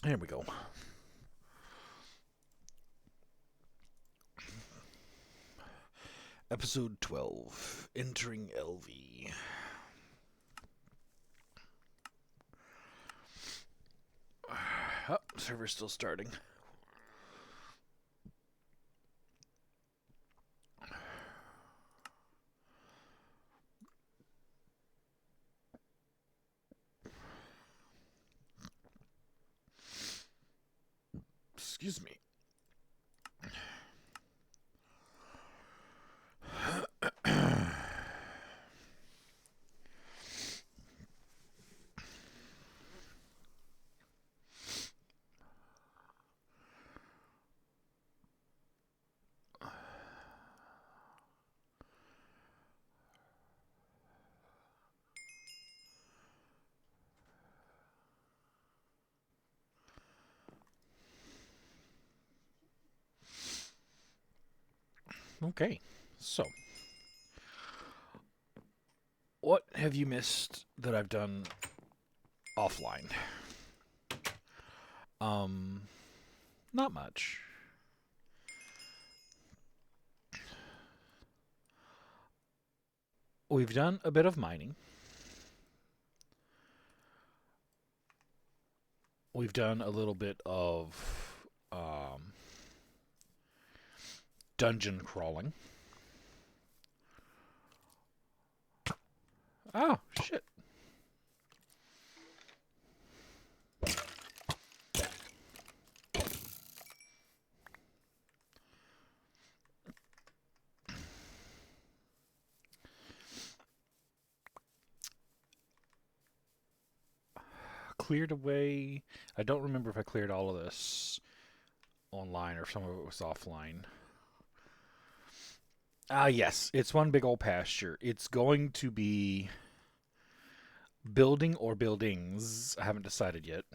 There we go. Episode 12, Entering LV. Oh, server's still starting. Excuse me. Okay, so what have you missed that I've done offline? Um, Not much. We've done a bit of mining. We've done a little bit of dungeon crawling. Oh, shit. Cleared away. I don't remember if I cleared all of this online or some of it was offline. Yes, it's one big old pasture. It's going to be building or buildings. I haven't decided yet.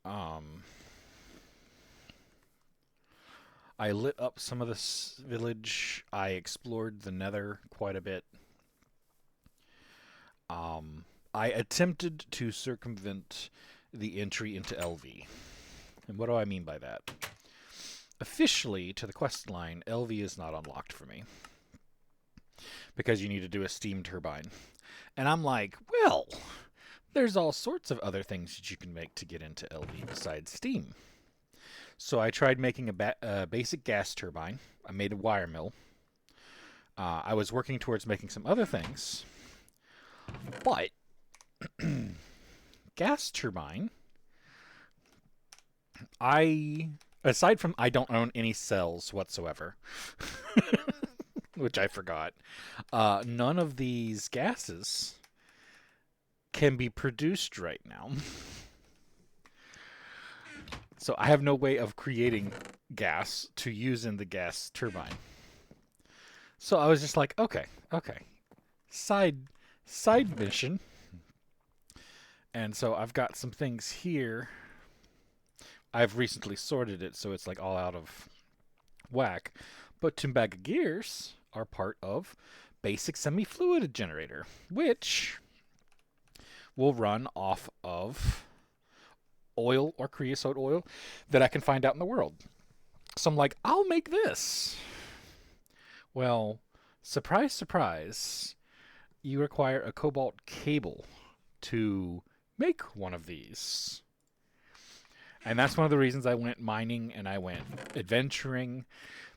Um, I lit up some of this village. I explored the Nether quite a bit. I attempted to circumvent the entry into LV. And what do I mean by that? Officially, to the quest line, LV is not unlocked for me because you need to do a steam turbine. And I'm like, well, there's all sorts of other things that you can make to get into LV besides steam. So I tried making a basic gas turbine. I made a wire mill. I was working towards making some other things, but gas turbine, I aside from I don't own any cells whatsoever, which I forgot. None of these gases can be produced right now. So I have no way of creating gas to use in the gas turbine. So I was just like, okay. Side side mission. And so I've got some things here. I've recently sorted it so it's like all out of whack. But Timbag gears are part of basic semi-fluid generator, which will run off of oil or creosote oil that I can find out in the world. So I'm like, I'll make this. Well, surprise, surprise, you require a cobalt cable to make one of these. And that's one of the reasons I went mining and I went adventuring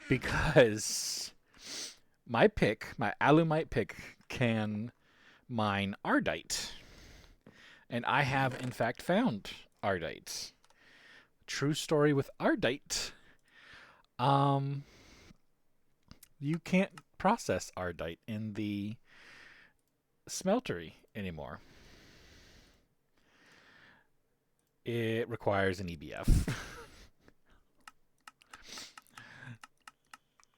because my alumite pick, can mine ardite. And I have, in fact, found ardite. True story with ardite. Um, you can't process ardite in the smeltery anymore. It requires an EBF.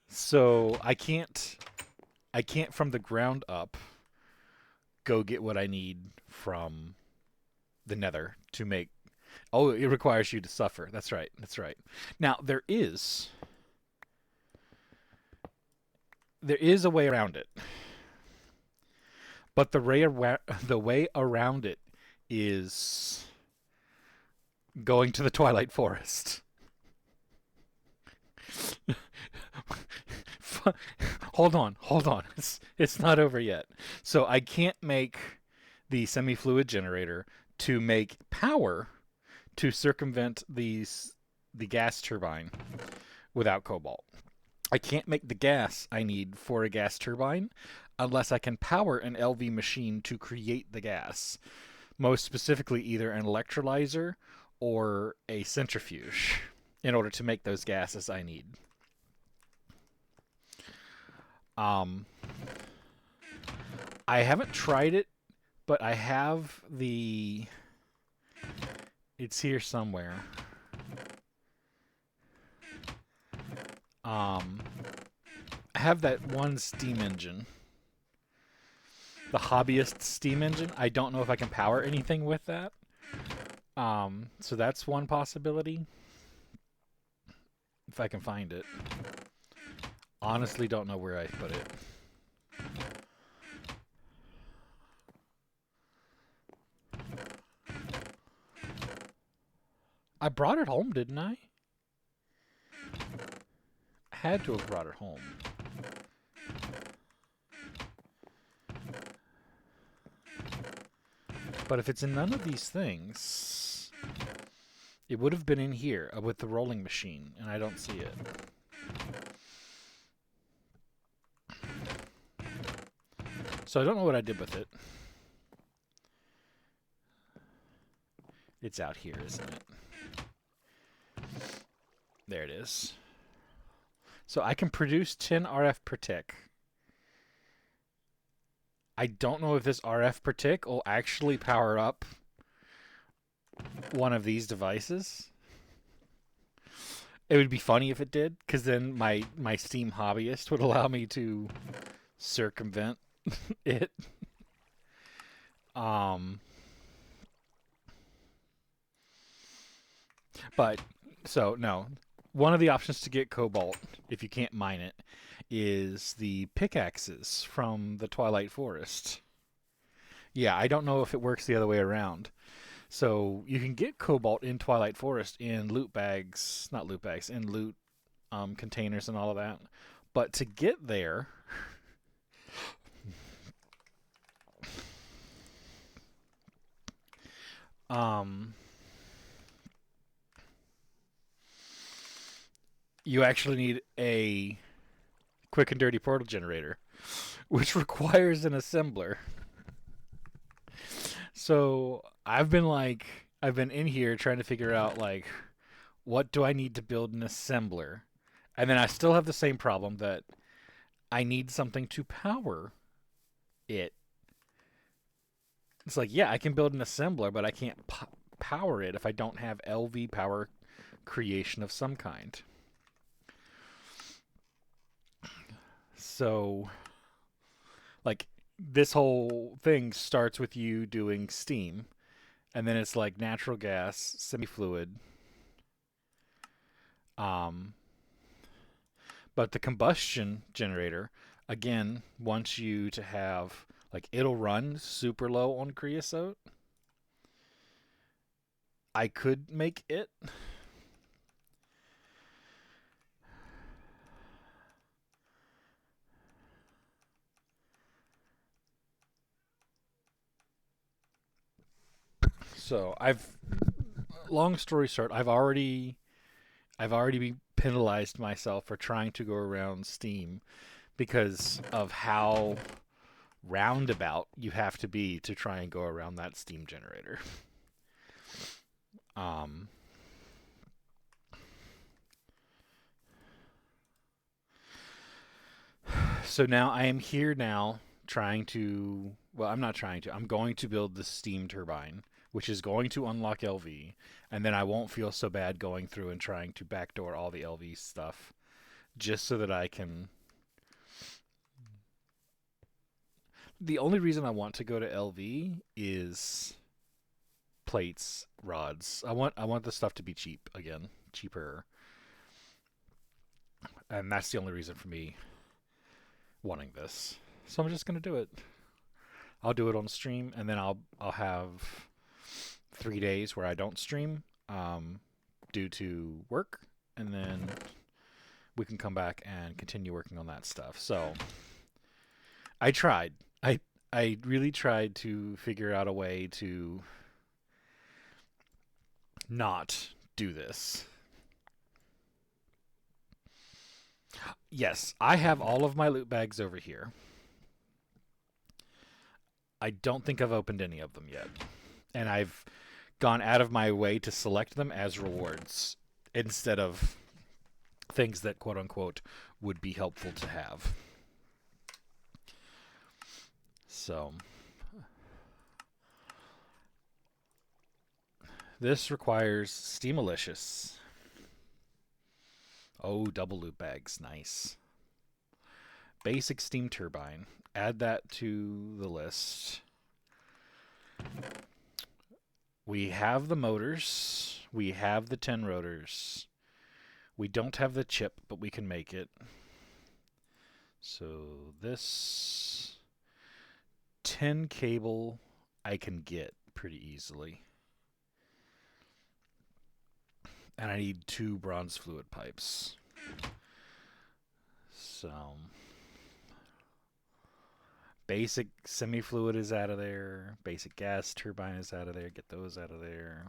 So I can't from the ground up go get what I need from the Nether to make. Oh, it requires you to suffer. That's right. That's right. Now there is a way around it, but the way around it is going to the Twilight Forest. Hold on, hold on. It's not over yet. So I can't make the semi-fluid generator to make power to circumvent the gas turbine without cobalt. I can't make the gas I need for a gas turbine unless I can power an LV machine to create the gas. Most specifically, either an electrolyzer or a centrifuge in order to make those gases I need. I haven't tried it, but I have the. It's here somewhere. I have that one steam engine. The hobbyist steam engine. I don't know if I can power anything with that. So that's one possibility. If I can find it. Honestly don't know where I put it. I brought it home, didn't I? I had to have brought it home. But if it's in none of these things, it would have been in here with the rolling machine, and I don't see it. So I don't know what I did with it. It's out here, isn't it? There it is. So I can produce 10 RF per tick. I don't know if this RF per tick will actually power up one of these devices. It would be funny if it did, because then my Steam hobbyist would allow me to circumvent it. But, so, no. One of the options to get cobalt, if you can't mine it, is the pickaxes from the Twilight Forest. Yeah, I don't know if it works the other way around. So you can get cobalt in Twilight Forest in loot bags, not loot bags, in loot containers and all of that. But to get there, you actually need a quick and dirty portal generator, which requires an assembler. So I've been in here trying to figure out what do I need to build an assembler? And then I still have the same problem that I need something to power it. It's like, yeah, I can build an assembler, but I can't power it if I don't have LV power creation of some kind. So, this whole thing starts with you doing steam, and then it's like natural gas, semi-fluid. But the combustion generator, again, wants you to have, it'll run super low on creosote. I could make it. So long story short, I've already penalized myself for trying to go around Steam because of how roundabout you have to be to try and go around that Steam generator. So now I am here now trying to, well, I'm not trying to, I'm going to build the steam turbine, which is going to unlock LV, and then I won't feel so bad going through and trying to backdoor all the LV stuff just so that I can. The only reason I want to go to LV is plates, rods. I want the stuff to be cheap again, cheaper. And that's the only reason for me wanting this. So I'm just going to do it. I'll do it on stream, and then I'll have 3 days where I don't stream due to work, and then we can come back and continue working on that stuff. So I tried. I really tried to figure out a way to not do this. Yes, I have all of my loot bags over here. I don't think I've opened any of them yet. And I've gone out of my way to select them as rewards instead of things that quote unquote would be helpful to have. So this requires Steamalicious. Oh, double loot bags, nice. Basic steam turbine. Add that to the list. We have the motors. We have the 10 rotors. We don't have the chip, but we can make it. So this 10 cable I can get pretty easily. And I need 2 bronze fluid pipes. So basic semi-fluid is out of there. Basic gas turbine is out of there. Get those out of there.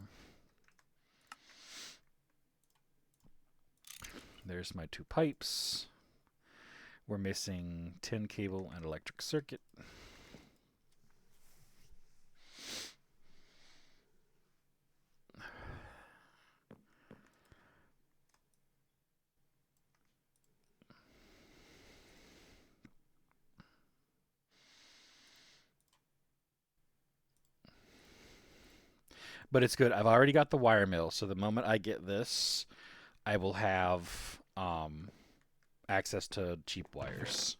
There's my 2 pipes. We're missing 10 cable and electric circuit. But it's good. I've already got the wire mill, so the moment I get this, I will have access to cheap wires,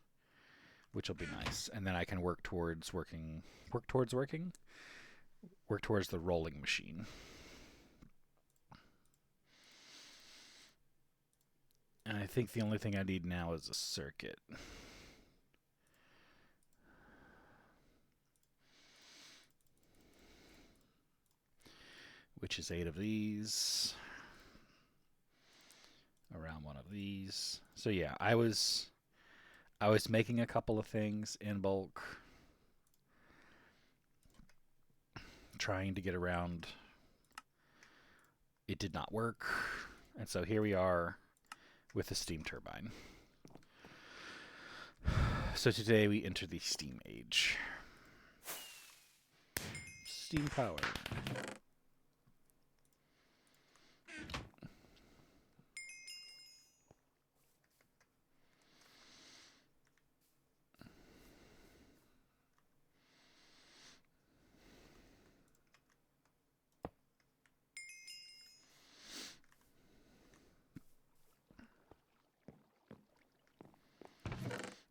which will be nice. And then I can work towards the rolling machine. And I think the only thing I need now is a circuit. Which is 8 of these. Around 1 of these. So yeah, I was making a couple of things in bulk. Trying to get around. It did not work. And so here we are with the steam turbine. So today we enter the steam age. Steam power.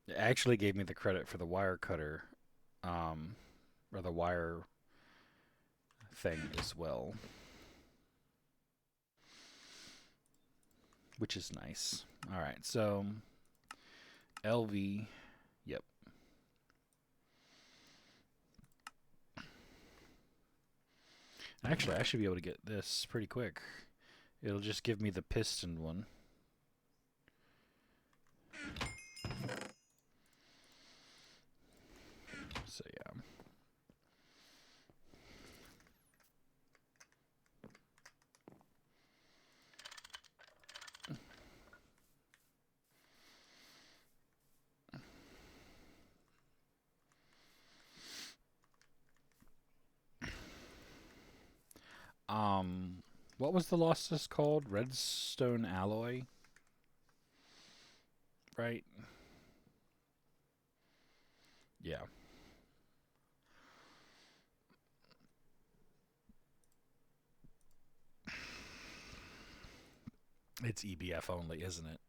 It actually gave me the credit for the wire cutter, or the wire thing as well, which is nice. All right, so LV, yep. Actually, I should be able to get this pretty quick. It'll just give me the piston one. So yeah. What was the losses called? Redstone alloy, right? Yeah. It's EBF only, isn't it?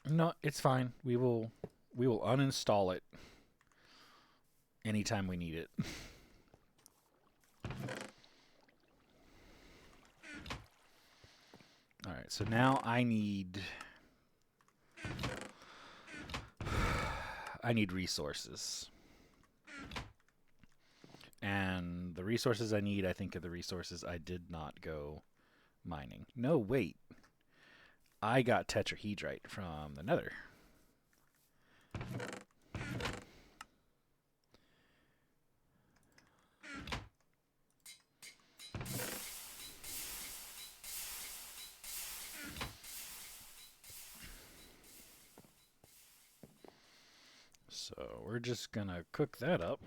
No, it's fine. We will uninstall it anytime we need it. Alright, so now I need resources. And the resources I need, I think, are the resources I did not go mining. No, wait. I got tetrahedrite from the nether. So we're just gonna cook that up.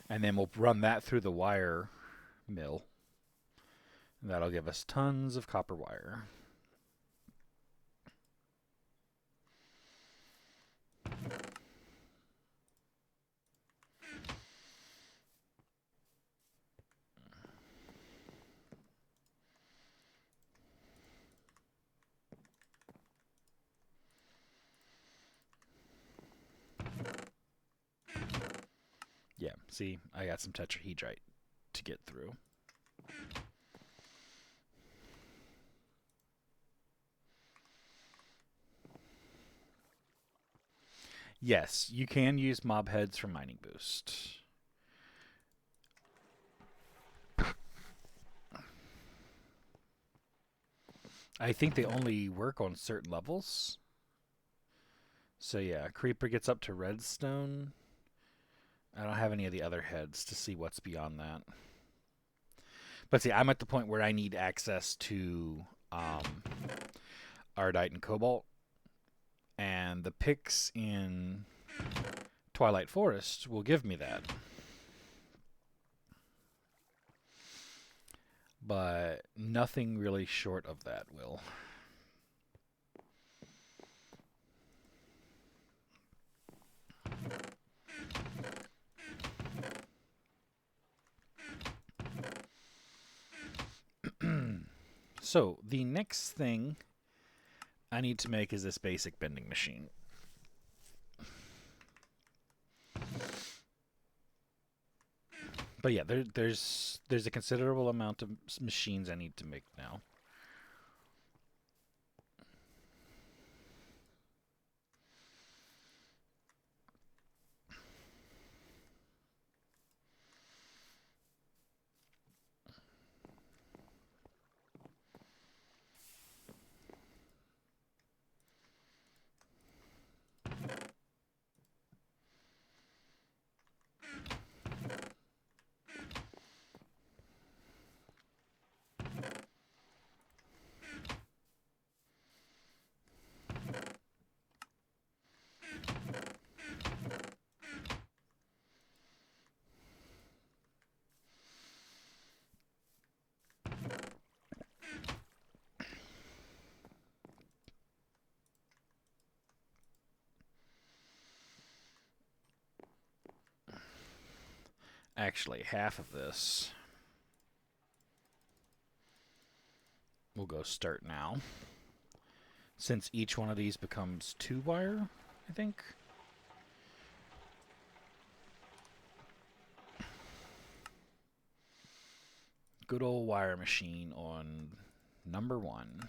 And then we'll run that through the wire mill. And that'll give us tons of copper wire. Yeah, see, I got some tetrahedrite to get through. Yes, you can use mob heads for mining boost. I think they only work on certain levels. So yeah, Creeper gets up to redstone. I don't have any of the other heads to see what's beyond that. But see, I'm at the point where I need access to Ardite and Cobalt. And the picks in Twilight Forest will give me that. But nothing really short of that will. So, the next thing I need to make is this basic bending machine. But yeah, there's a considerable amount of machines I need to make now. Actually, half of this will go start now. Since each one of these becomes 2-wire, I think. Good old wire machine on number 1.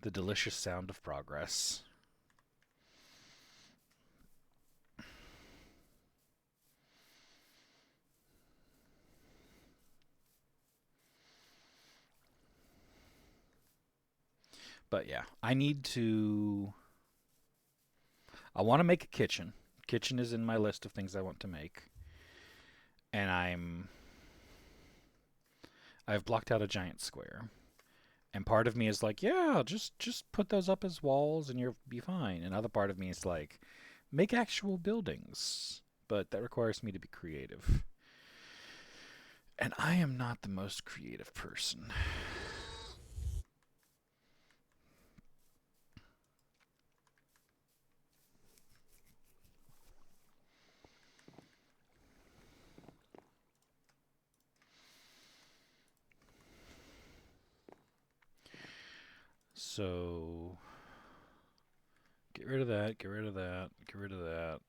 The delicious sound of progress. But yeah, I need to... I want to make a kitchen. Kitchen is in my list of things I want to make. And I've blocked out a giant square. And part of me is like, yeah, just put those up as walls and you'll be fine. Another part of me is like, make actual buildings. But that requires me to be creative. And I am not the most creative person. So, get rid of that, get rid of that, get rid of that.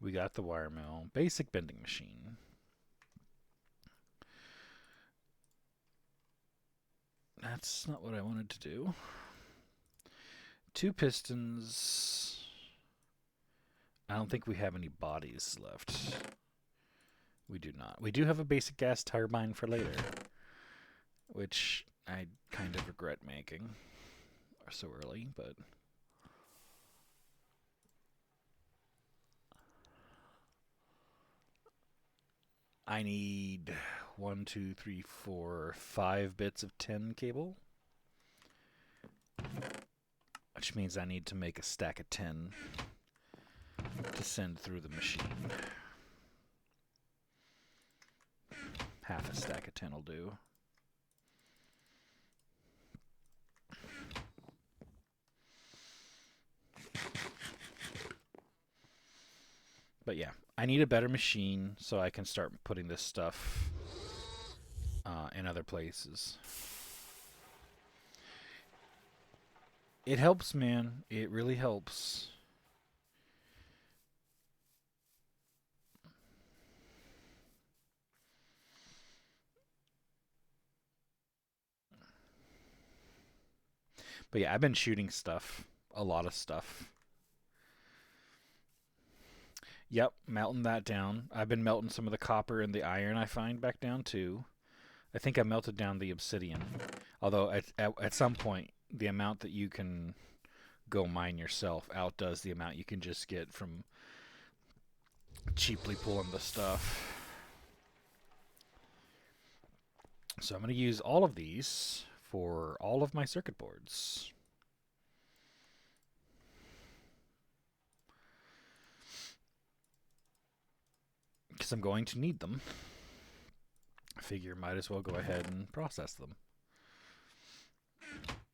We got the wire mill. Basic bending machine. That's not what I wanted to do. 2 pistons. I don't think we have any bodies left. We do not. We do have a basic gas turbine for later, which I kind of regret making so early, but I need 1, 2, 3, 4, 5 bits of 10 cable, which means I need to make a stack of 10 to send through the machine. Half a stack of 10 will do. But yeah, I need a better machine so I can start putting this stuff in other places. It helps, man. It really helps. But yeah, I've been shooting stuff. A lot of stuff. Yep, melting that down. I've been melting some of the copper and the iron I find back down too. I think I melted down the obsidian. Although at some point, the amount that you can go mine yourself outdoes the amount you can just get from cheaply pulling the stuff. So I'm going to use all of these for all of my circuit boards. Because I'm going to need them. I figure might as well go ahead and process them.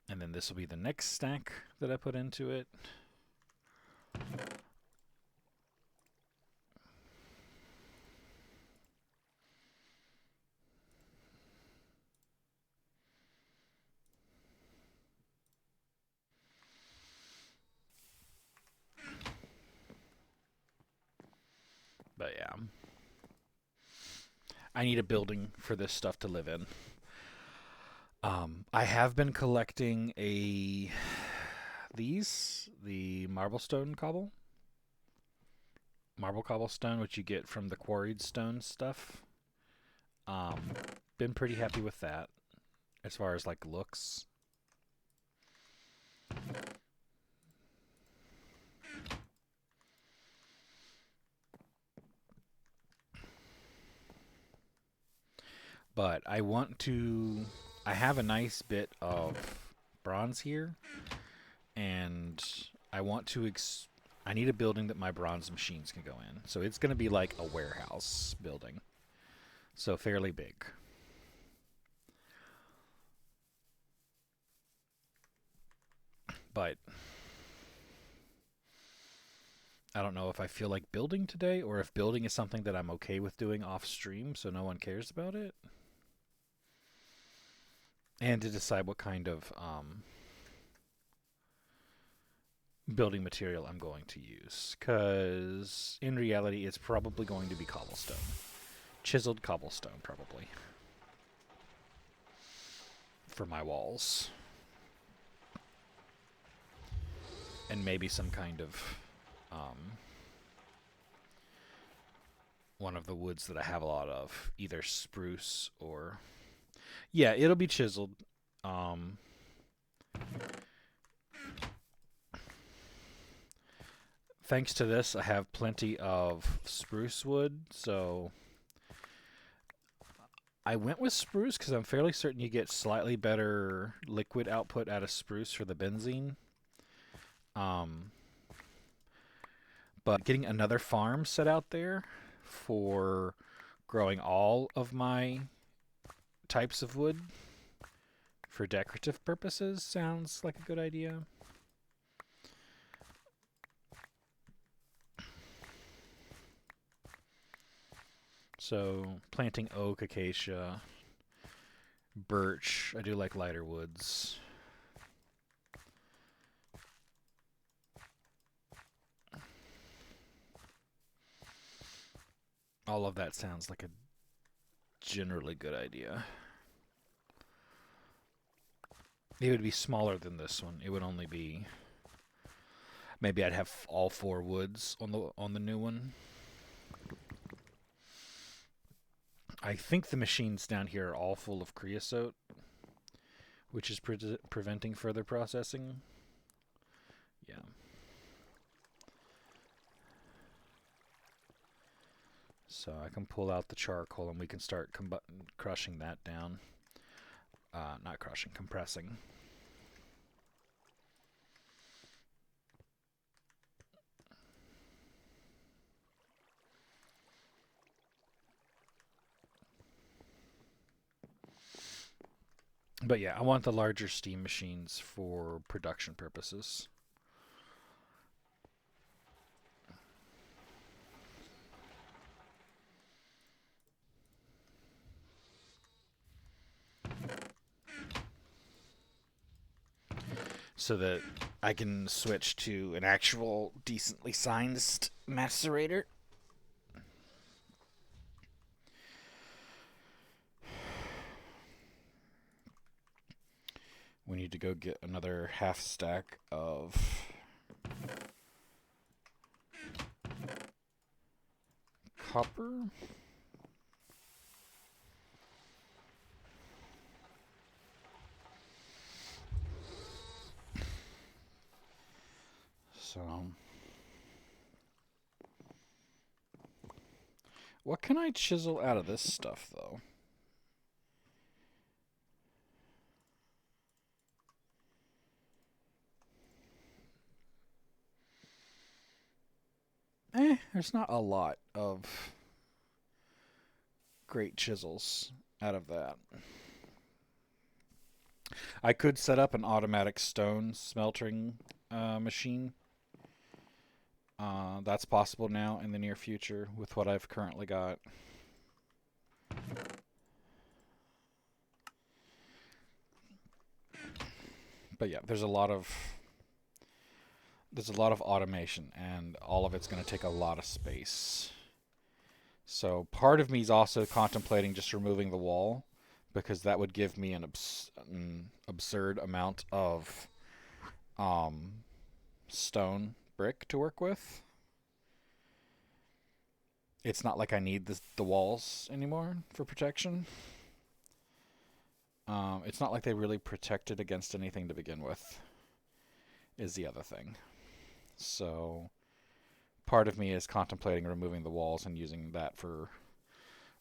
And then this will be the next stack that I put into it. But yeah. I need a building for this stuff to live in. I have been collecting the marble cobblestone, which you get from the quarried stone stuff. Been pretty happy with that as far as like looks. But I have a nice bit of bronze here, and I need a building that my bronze machines can go in. So it's going to be like a warehouse building. So fairly big. But I don't know if I feel like building today or if building is something that I'm okay with doing off stream so no one cares about it. And to decide what kind of building material I'm going to use. Because in reality, it's probably going to be cobblestone. Chiseled cobblestone, probably. For my walls. And maybe some kind of one of the woods that I have a lot of. Either spruce or... Yeah, it'll be chiseled. Thanks to this, I have plenty of spruce wood, so I went with spruce because I'm fairly certain you get slightly better liquid output out of spruce for the benzene. But getting another farm set out there for growing all of my types of wood for decorative purposes sounds like a good idea. So planting oak, acacia, birch. I do like lighter woods. All of that sounds like a generally good idea. It would be smaller than this one. It would only be maybe I'd have all 4 woods on the new one. I think the machines down here are all full of creosote, which is preventing further processing. Yeah. So I can pull out the charcoal and we can start crushing that down. Not crushing, compressing. But yeah, I want the larger steam machines for production purposes. So that I can switch to an actual decently sized macerator. We need to go get another half stack of copper. So, what can I chisel out of this stuff, though? There's not a lot of great chisels out of that. I could set up an automatic stone smelting machine. That's possible now in the near future with what I've currently got. But yeah, there's a lot of automation, and all of it's going to take a lot of space. So part of me is also contemplating just removing the wall, because that would give me an absurd amount of stone brick to work with. It's not like I need the walls anymore for protection. It's not like they really protected against anything to begin with, is the other thing. So part of me is contemplating removing the walls and using that for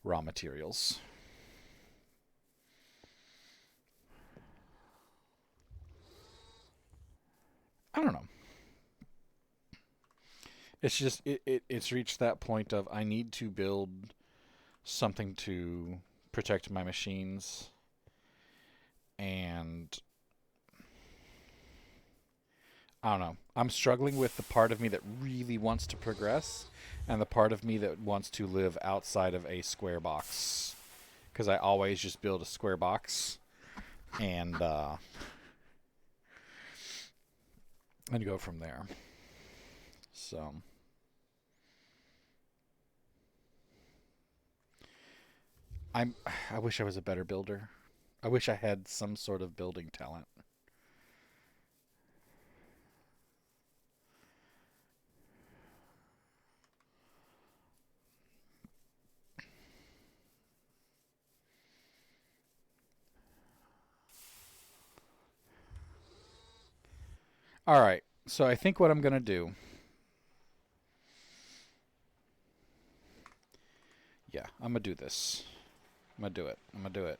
raw materials. I don't know. It's just it's reached that point of I need to build something to protect my machines, and I don't know. I'm struggling with the part of me that really wants to progress and the part of me that wants to live outside of a square box, because I always just build a square box and go from there. So I wish I was a better builder. I wish I had some sort of building talent. All right. So I think what I'm going to do. Yeah, I'm going to do this. I'm going to do it. I'm going to do it.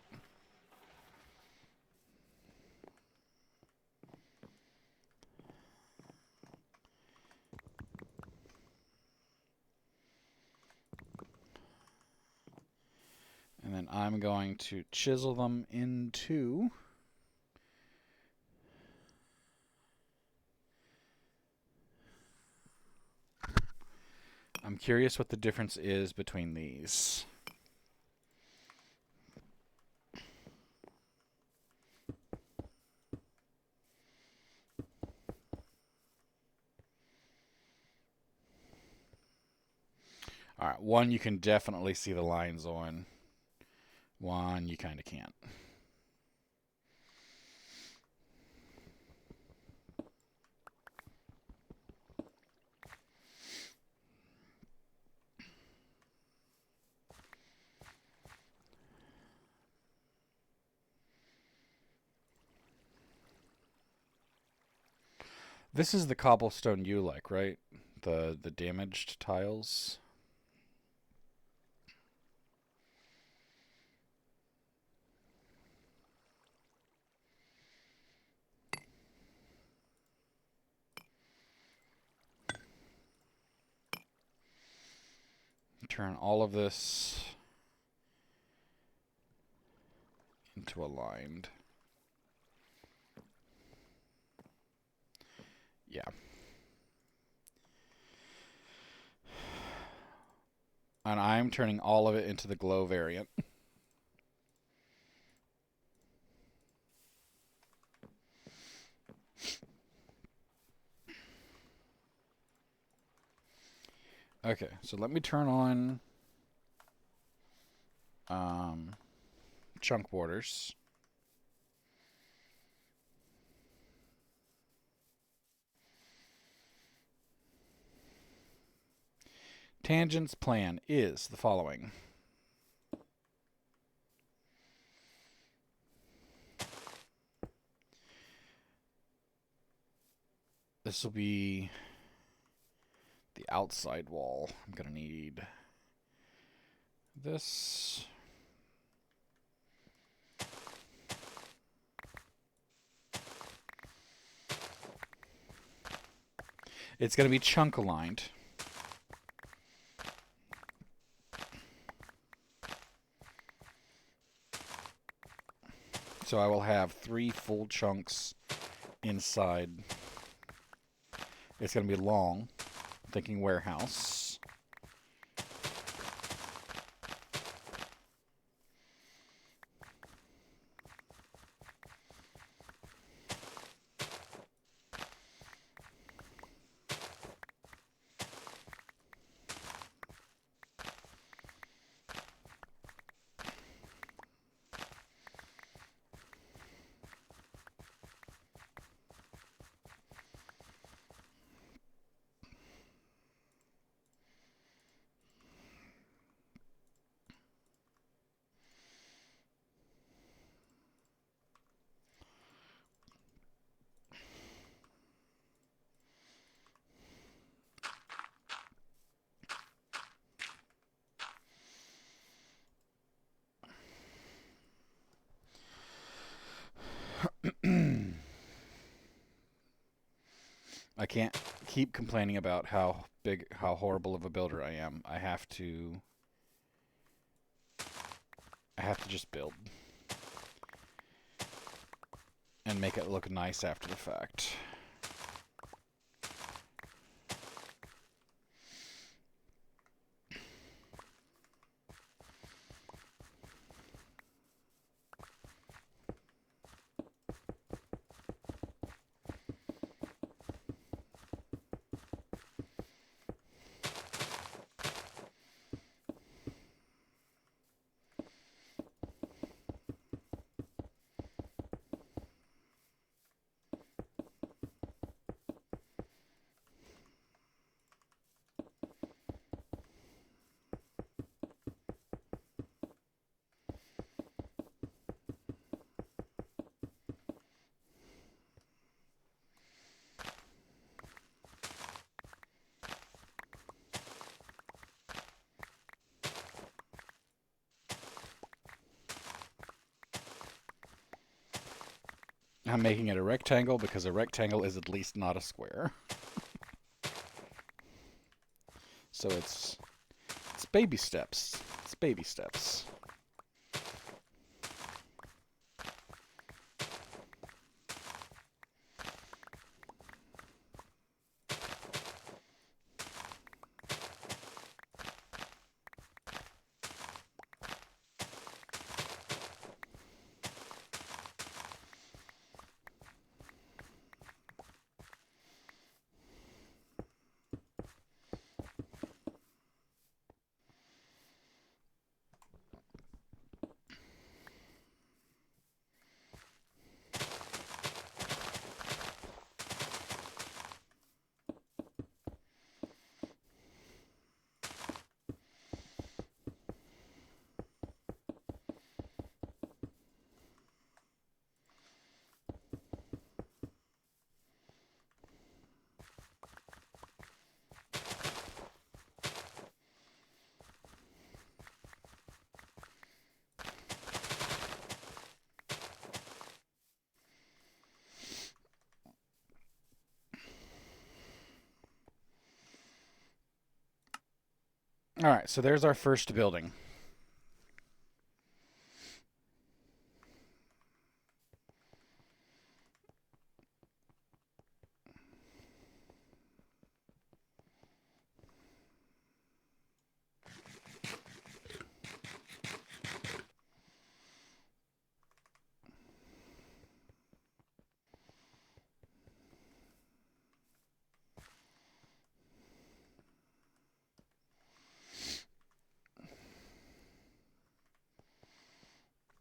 And then I'm going to chisel them into I'm curious what the difference is between these. All right, one you can definitely see the lines on. One you kind of can't. This is the cobblestone you like, right? The damaged tiles. Turn all of this into aligned. Yeah. And I'm turning all of it into the glow variant. Okay, so let me turn on chunk borders. Tangent's plan is the following. This will be the outside wall. I'm going to need this. It's going to be chunk aligned. So I will have 3 full chunks inside. It's going to be long. Thinking warehouse. I can't keep complaining about how horrible of a builder I am. I have to just build and make it look nice after the fact. I'm making it a rectangle because a rectangle is at least not a square. So it's baby steps. It's baby steps. All right, so there's our first building.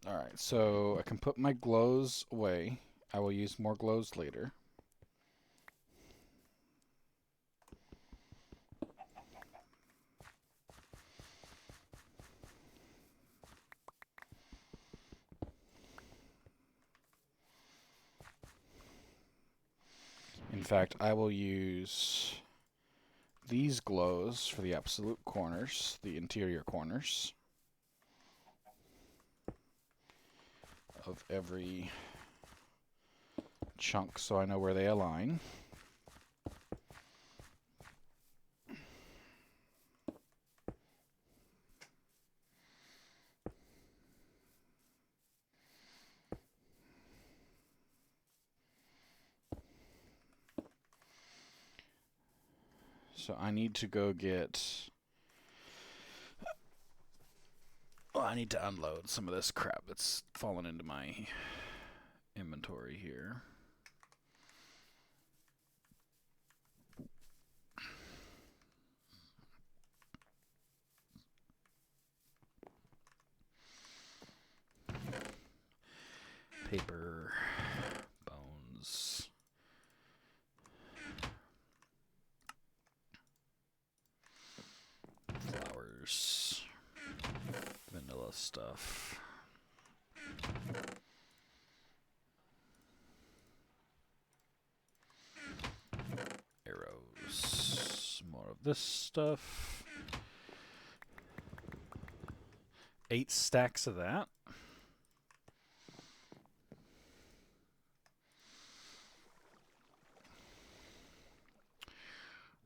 All right, so I can put my glows away. I will use more glows later. In fact, I will use these glows for the absolute corners, the interior corners of every chunk so I know where they align. So I need to go get... Well, I need to unload some of this crap that's fallen into my inventory here. Paper, bones, flowers, vanilla stuff. Arrows, more of this stuff. 8 stacks of that.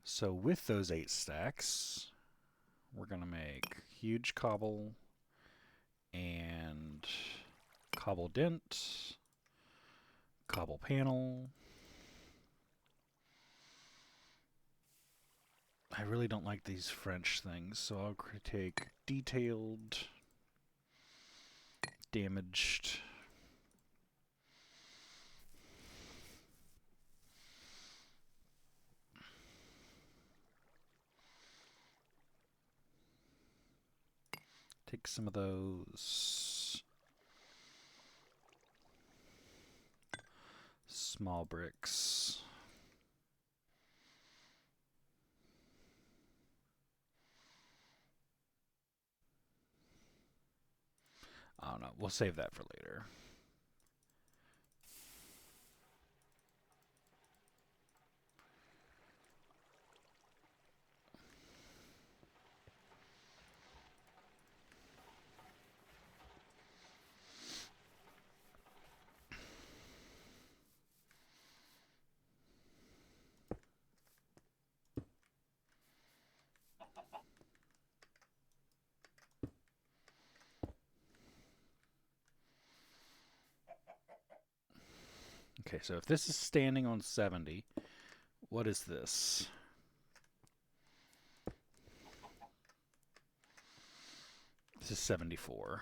So with those 8 stacks, we're going to make huge cobble and cobble dent, cobble panel. I really don't like these French things, so I'll take detailed, damaged. Take some of those small bricks. I don't know. We'll save that for later. Okay, so if this is standing on 70, what is this? This is 74.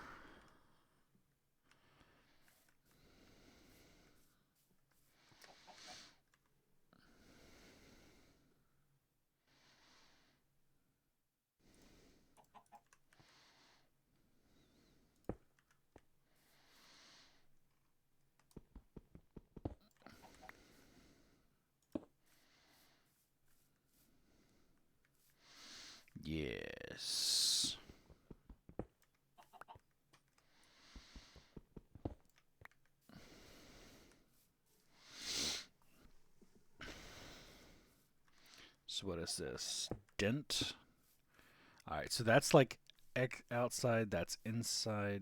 Yes. So what is this? Dent. All right, so that's like outside, that's inside.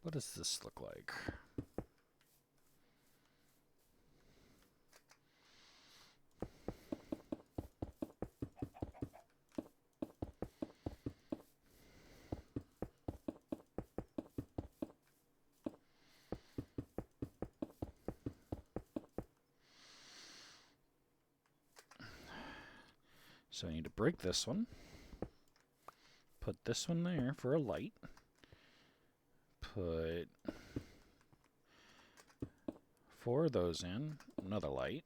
What does this look like? So I need to break this one. Put this one there for a light. Put 4 of those in. Another light.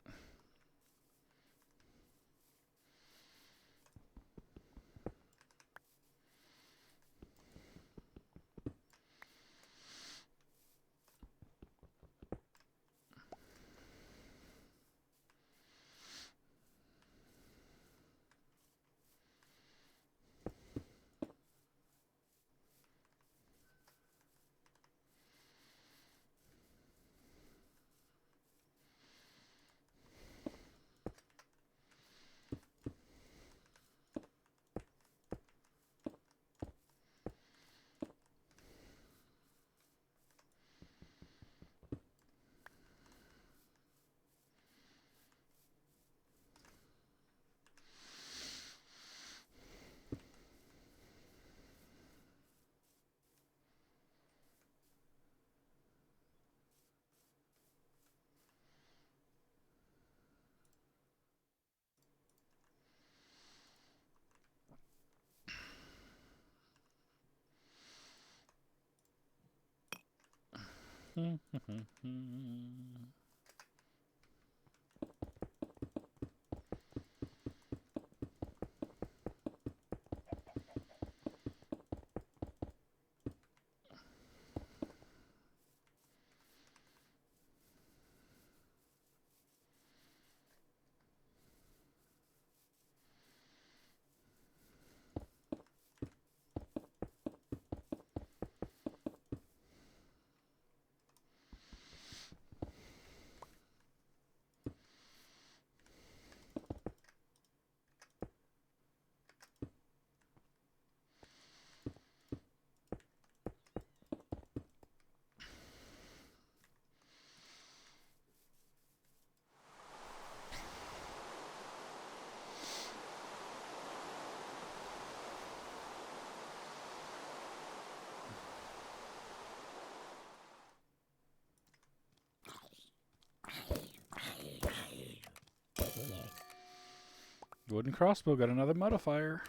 Wooden crossbow got another modifier.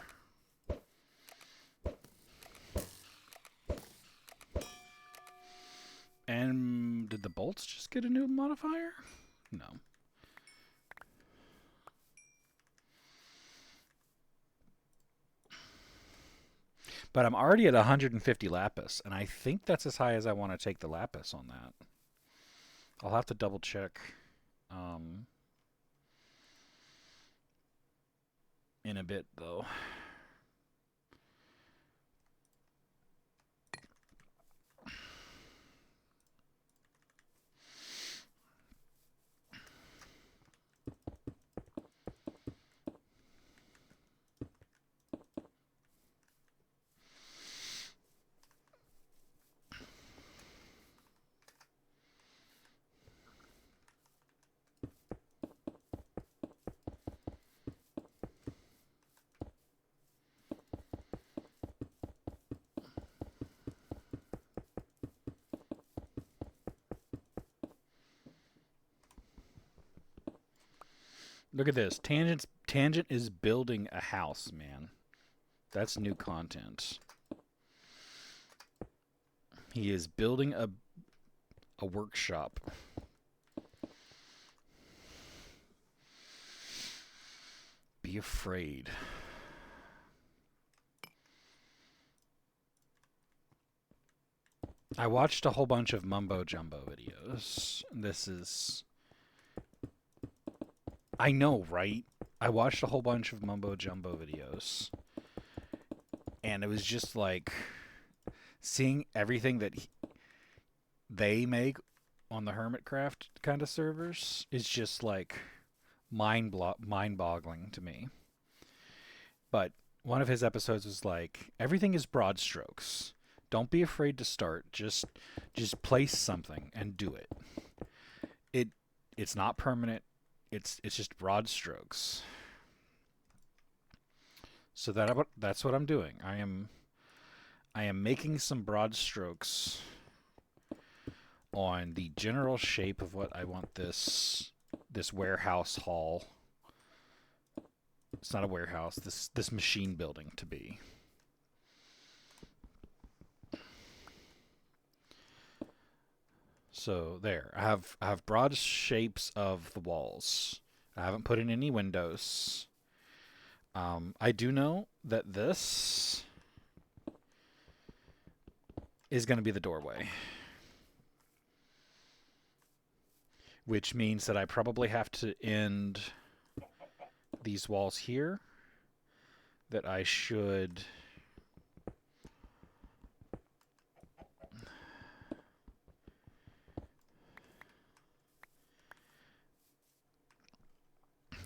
And did the bolts just get a new modifier? No. But I'm already at 150 lapis, and I think that's as high as I want to take the lapis on that. I'll have to double check in a bit, though. Look at this. Tangent is building a house, man. That's new content. He is building a workshop. Be afraid. I watched a whole bunch of mumbo jumbo videos. This is... I know, right? I watched a whole bunch of mumbo jumbo videos. And it was just like seeing everything that they make on the Hermitcraft kind of servers is just like mind-boggling to me. But one of his episodes was like, everything is broad strokes. Don't be afraid to start. Just place something and do it. It it's not permanent. It's just broad strokes. So that's what I'm doing. I am making some broad strokes on the general shape of what I want this warehouse hall. It's not a warehouse. This machine building to be. So there, I have broad shapes of the walls. I haven't put in any windows. I do know that this is going to be the doorway, which means that I probably have to end these walls here. That I should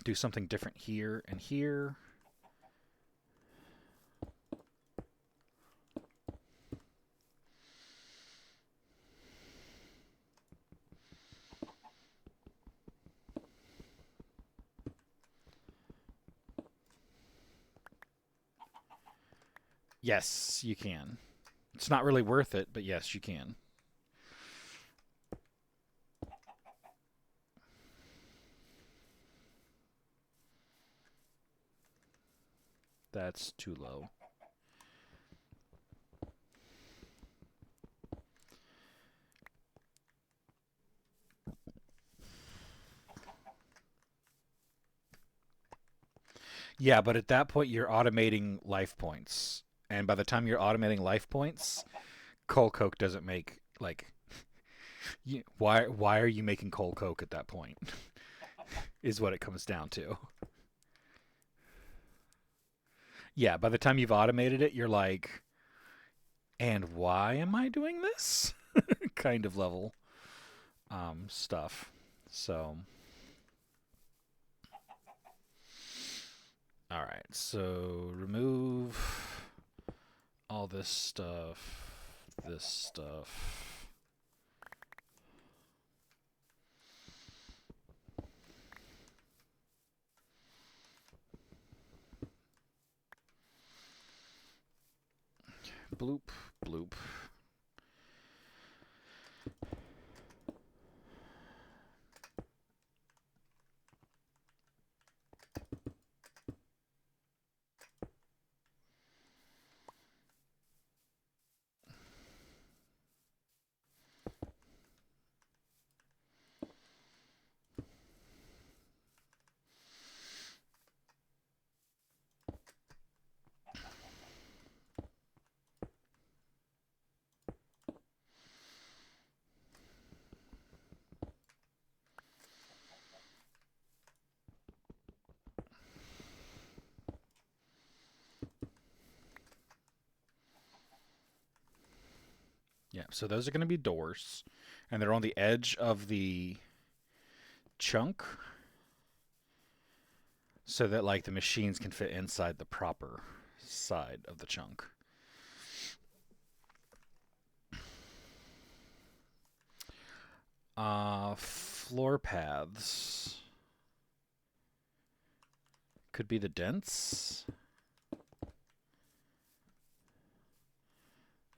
do something different here and here. Yes, you can. It's not really worth it, but yes, you can. That's too low. Yeah, but at that point you're automating life points. And by the time you're automating life points, coal coke doesn't make like why are you making coal coke at that point? Is what it comes down to. Yeah, by the time you've automated it, you're like, and why am I doing this? Kind of level stuff. So, all right. So remove all this stuff. This stuff. Bloop, bloop. Yeah, so those are going to be doors, and they're on the edge of the chunk so that like the machines can fit inside the proper side of the chunk. Floor paths could be the dents.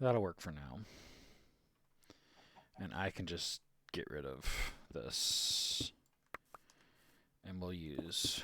That'll work for now. And I can just get rid of this. And we'll use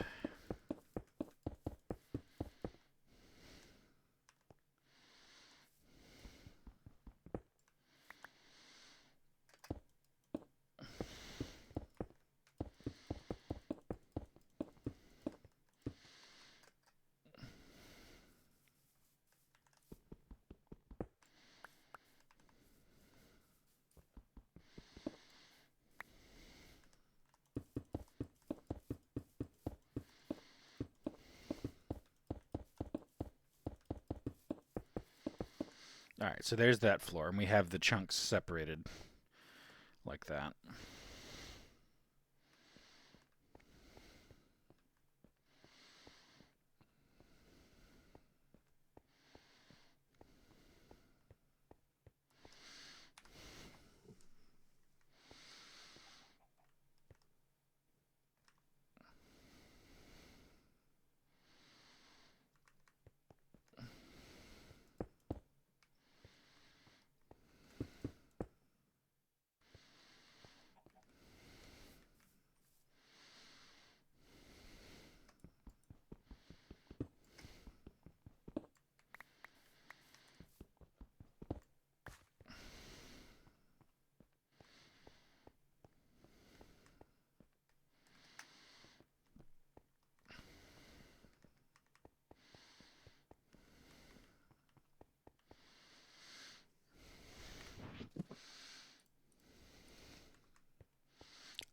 all right, so there's that floor, and we have the chunks separated like that.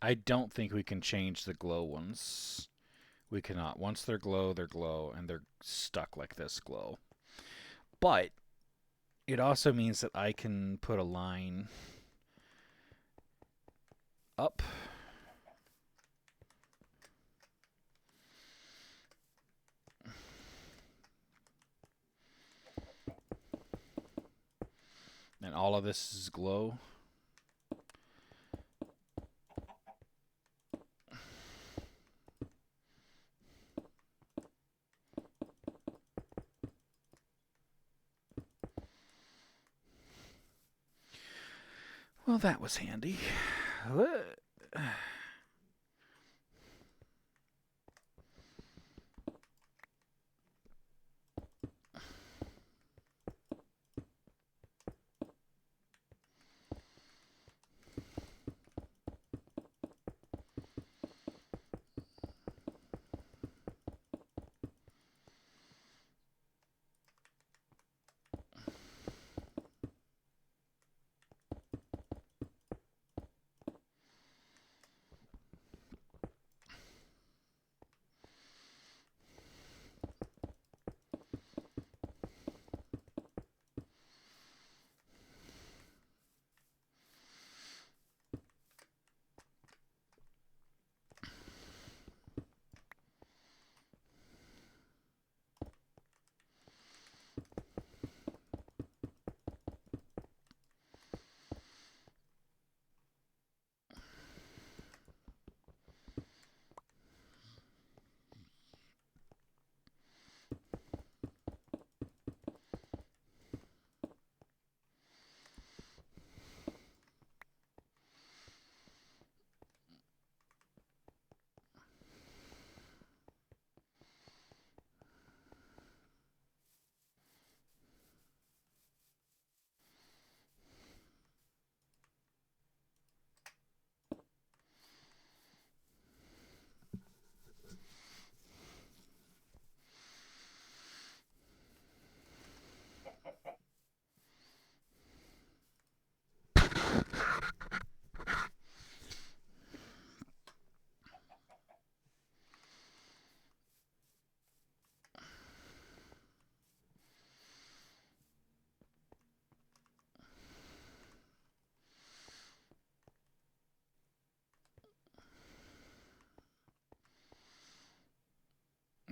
I don't think we can change the glow ones. We cannot. Once they're glow, and they're stuck like this glow. But it also means that I can put a line up. And all of this is glow. Well, that was handy.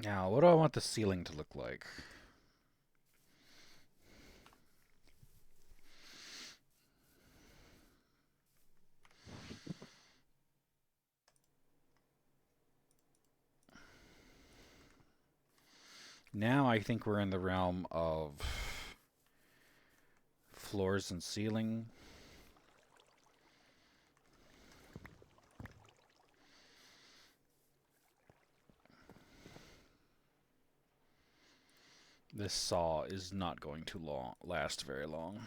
Now, what do I want the ceiling to look like? Now I think we're in the realm of floors and ceiling. This saw is not going to last very long.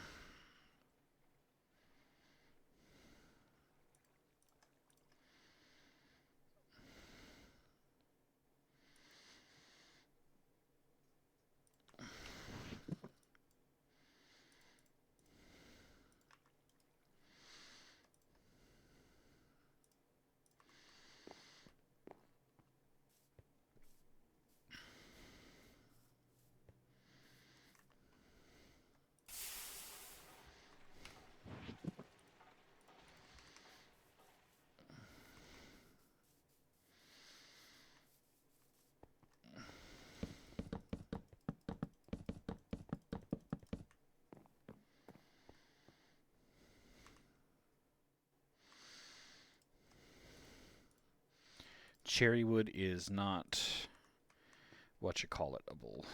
Cherry wood is not what you call it-able.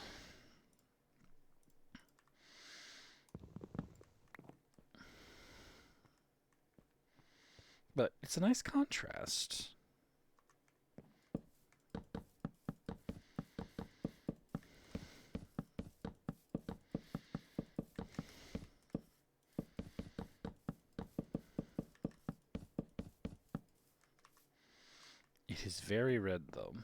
But it's a nice contrast. It is very red, though.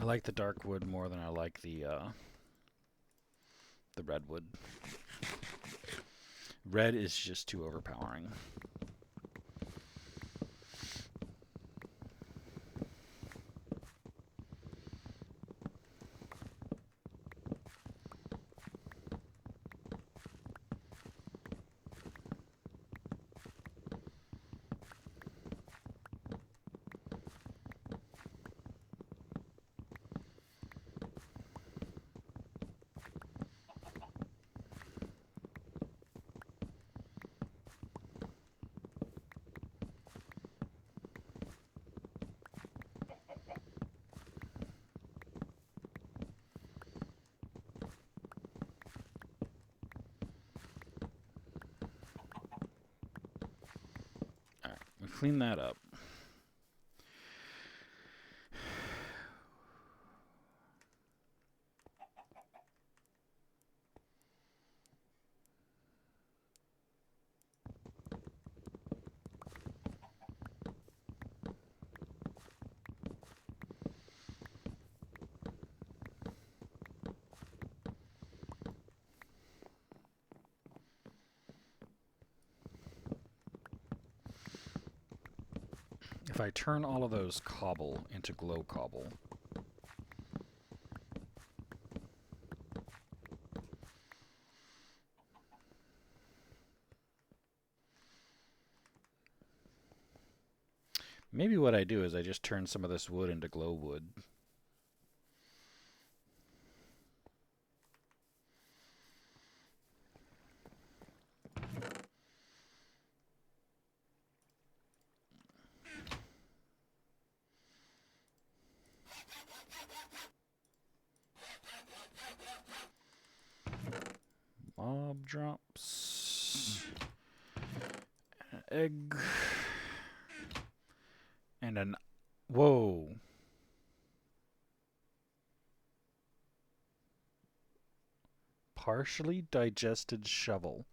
I like the dark wood more than I like the redwood. Red is just too overpowering. We clean that up. If I turn all of those cobble into glow cobble, maybe what I do is I just turn some of this wood into glow wood. Mob drops. An egg. And an... Whoa. Partially digested shovel.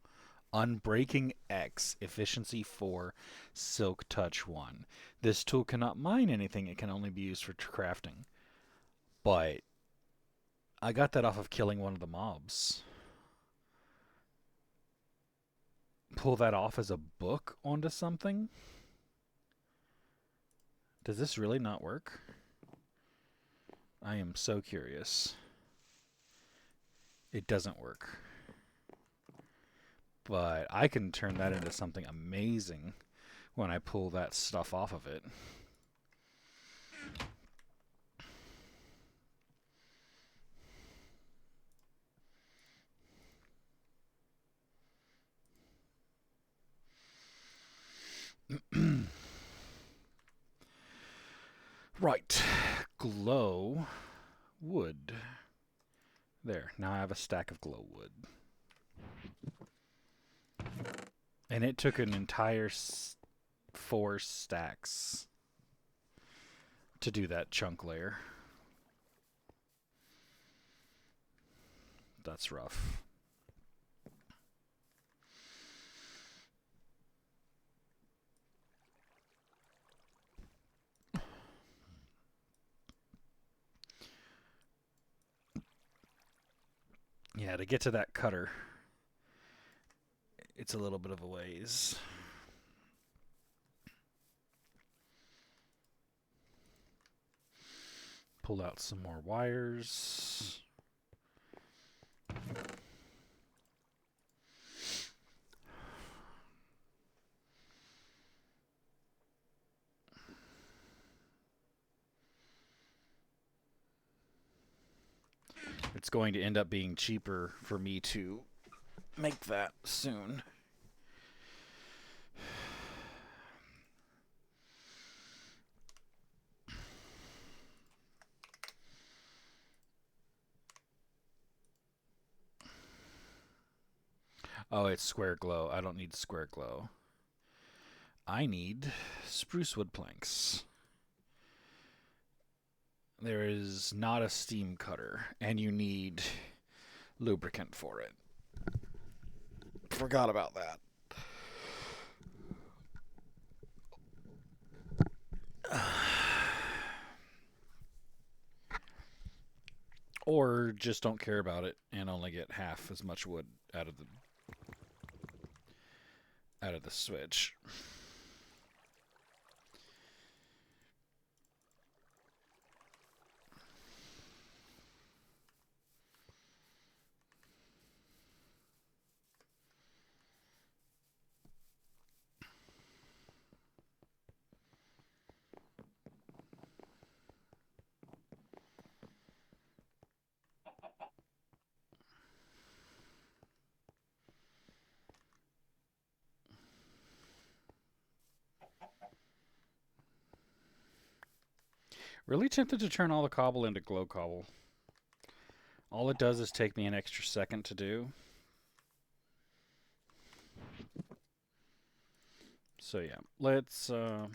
Unbreaking X. Efficiency 4. Silk Touch 1. This tool cannot mine anything. It can only be used for crafting. But I got that off of killing one of the mobs. Pull that off as a book onto something? Does this really not work? I am so curious. It doesn't work. But I can turn that into something amazing when I pull that stuff off of it. Right. Glow wood. There. Now I have a stack of glow wood. And it took an entire 4 stacks to do that chunk layer. That's rough. Yeah, to get to that cutter, it's a little bit of a ways. Pull out some more wires. It's going to end up being cheaper for me to make that soon. Oh, it's square glow. I don't need square glow. I need spruce wood planks. There is not a steam cutter, and you need lubricant for it. Forgot about that. or just don't care about it and only get half as much wood out of the switch. Really tempted to turn all the cobble into glow cobble. All it does is take me an extra second to do. So yeah, let's do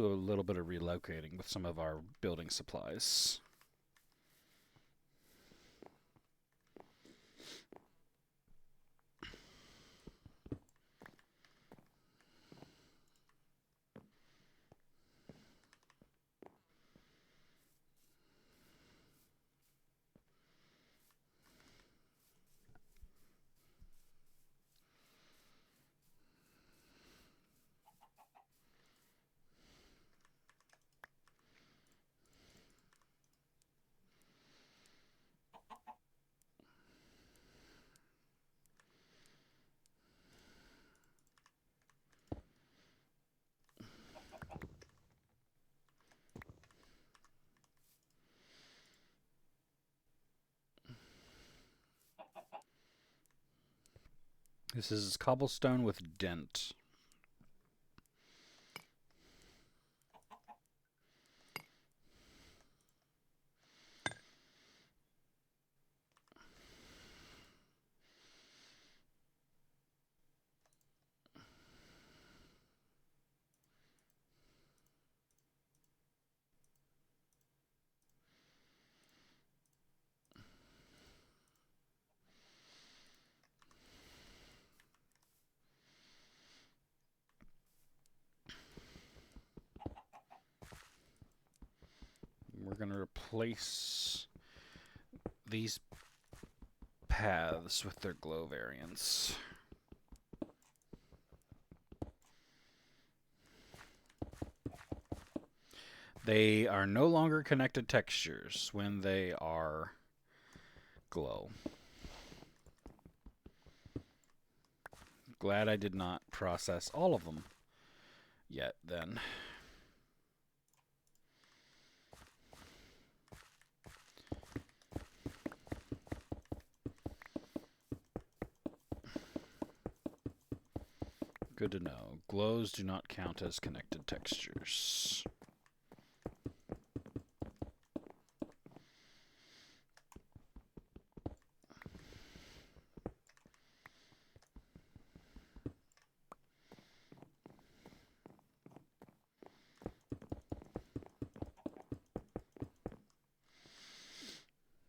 a little bit of relocating with some of our building supplies. This is cobblestone with dent. We're going to replace these paths with their glow variants. They are no longer connected textures when they are glow. Glad I did not process all of them yet then. Good to know. Glows do not count as connected textures.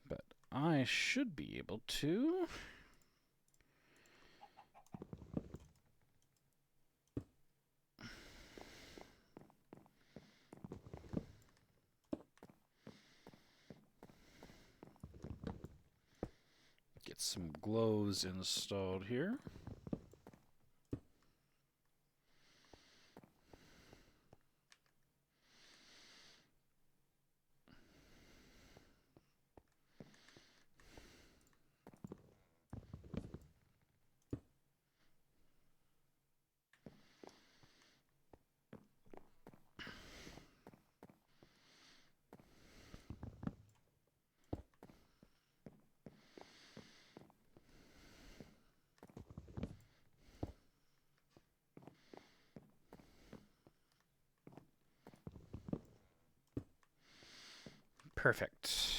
But I should be able to... get some glows installed here. Perfect.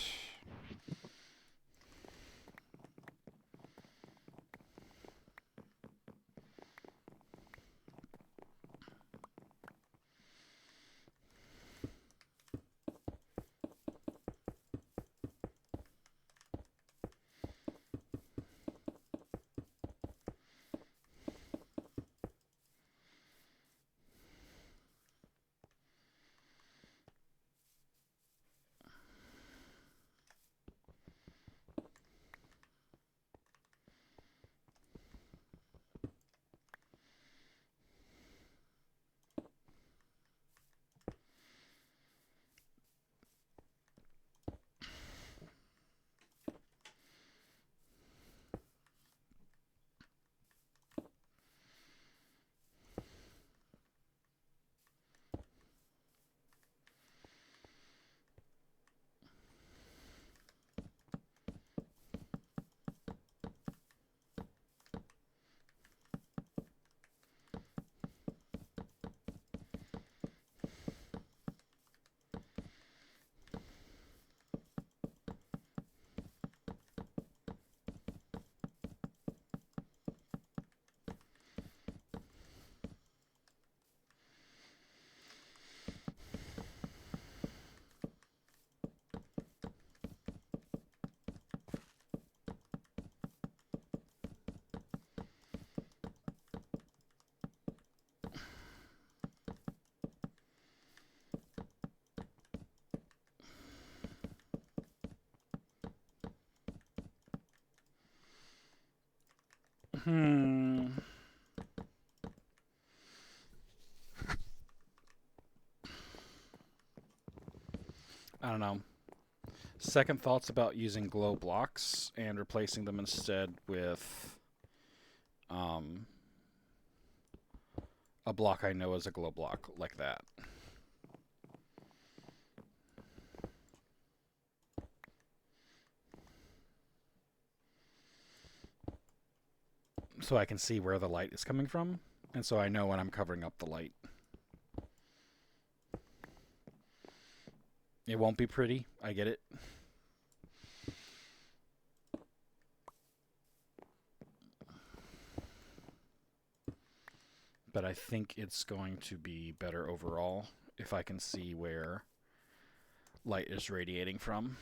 Hmm. I don't know. Second thoughts about using glow blocks and replacing them instead with um, a block I know is a glow block like that. So I can see where the light is coming from, and so I know when I'm covering up the light. It won't be pretty, I get it. But I think it's going to be better overall if I can see where light is radiating from.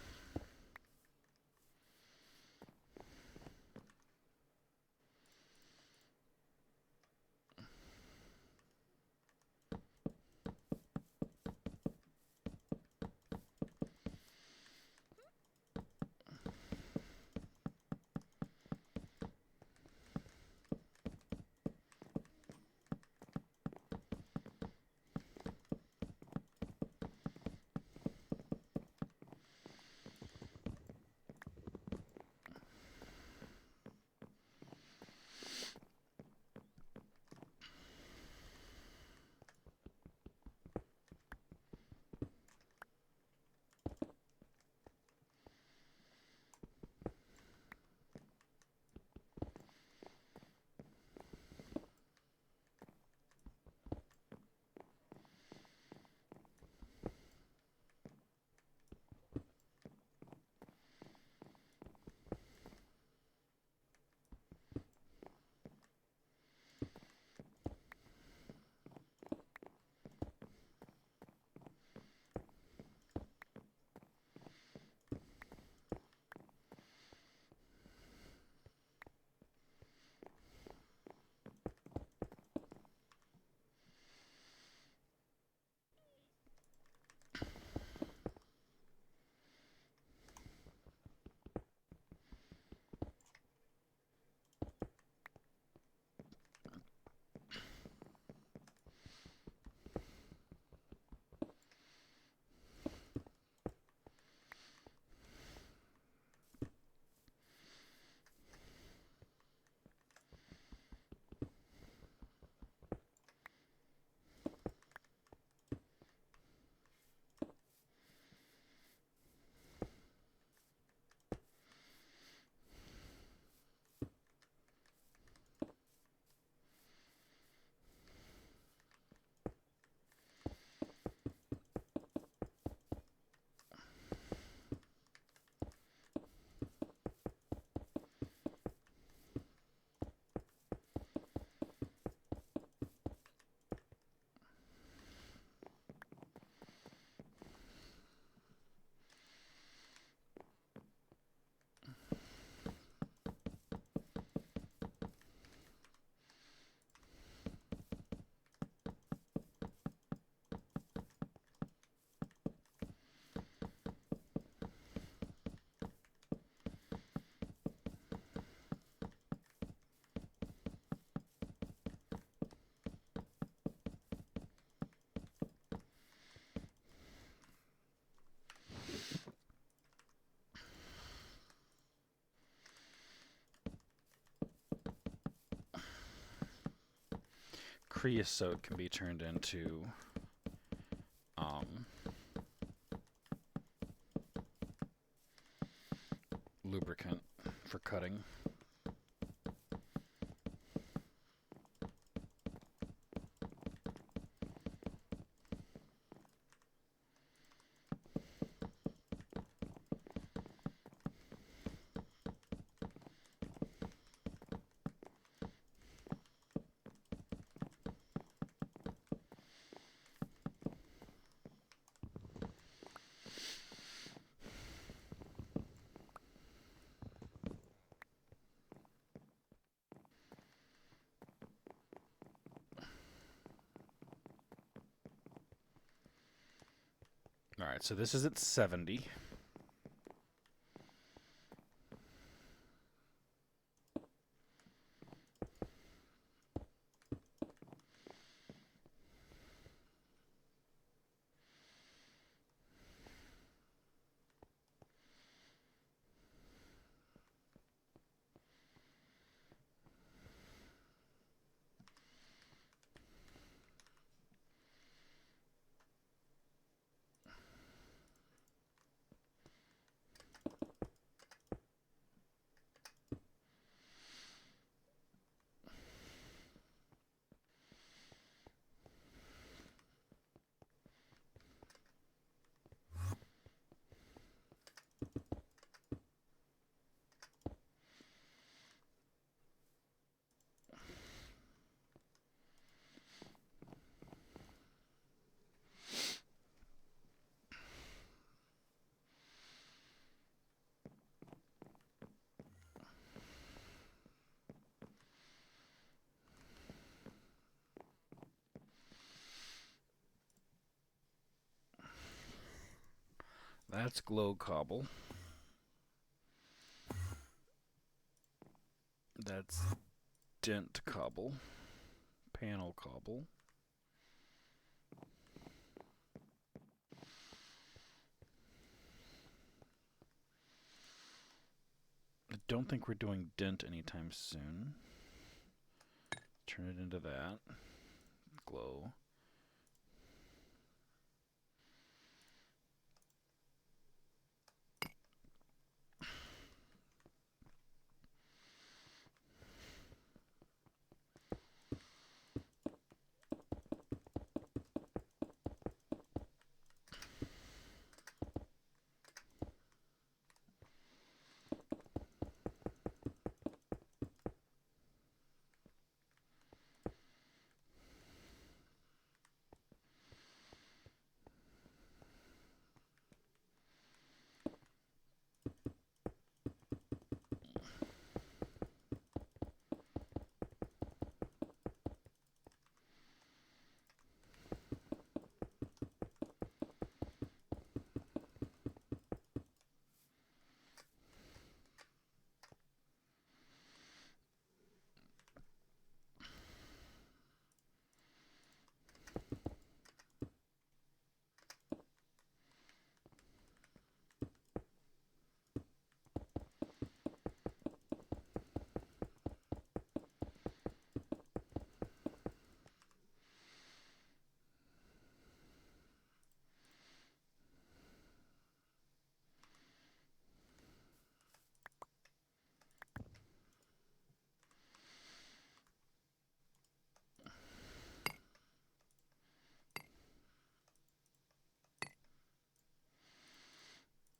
Creosote can be turned into um, lubricant for cutting. All right, so this is at 70. That's glow cobble. That's dent cobble. Panel cobble. I don't think we're doing dent anytime soon. Turn it into that. Glow.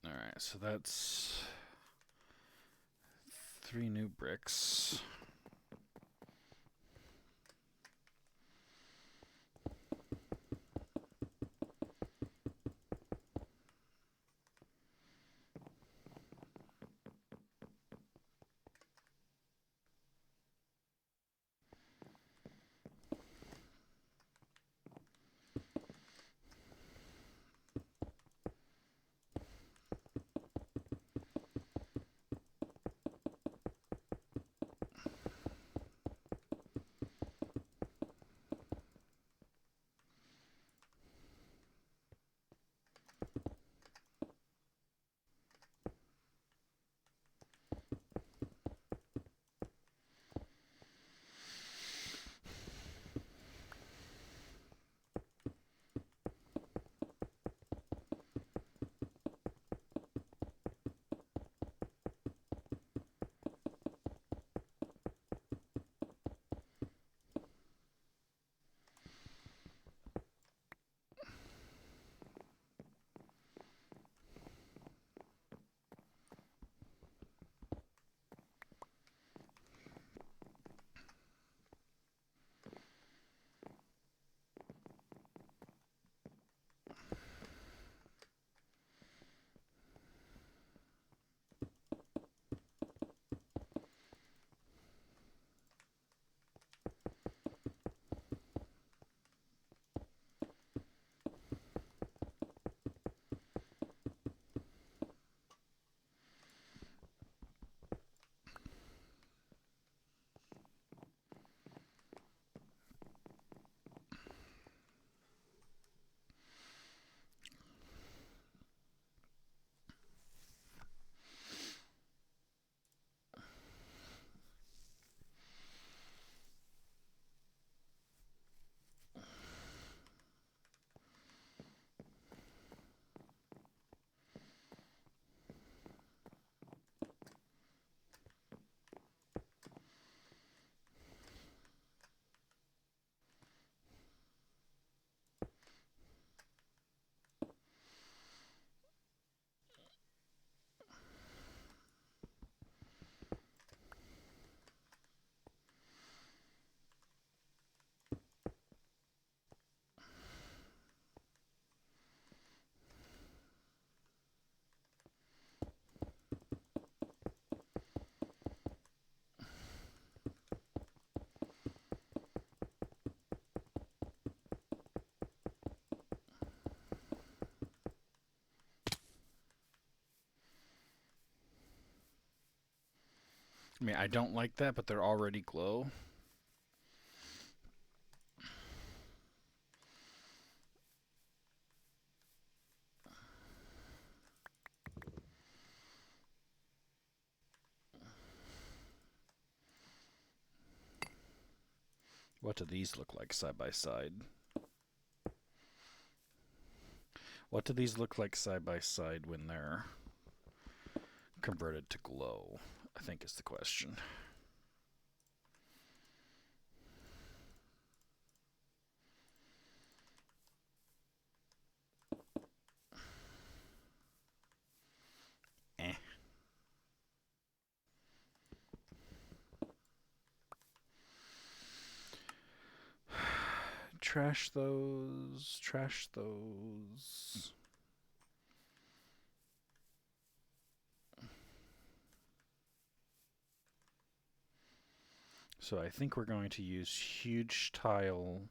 Alright, so that's 3 new bricks. I mean, I don't like that, but they're already glow. What do these look like side by side? What do these look like side by side when they're converted to glow? I think is the question. Eh. Trash those. Trash those. So I think we're going to use huge tile.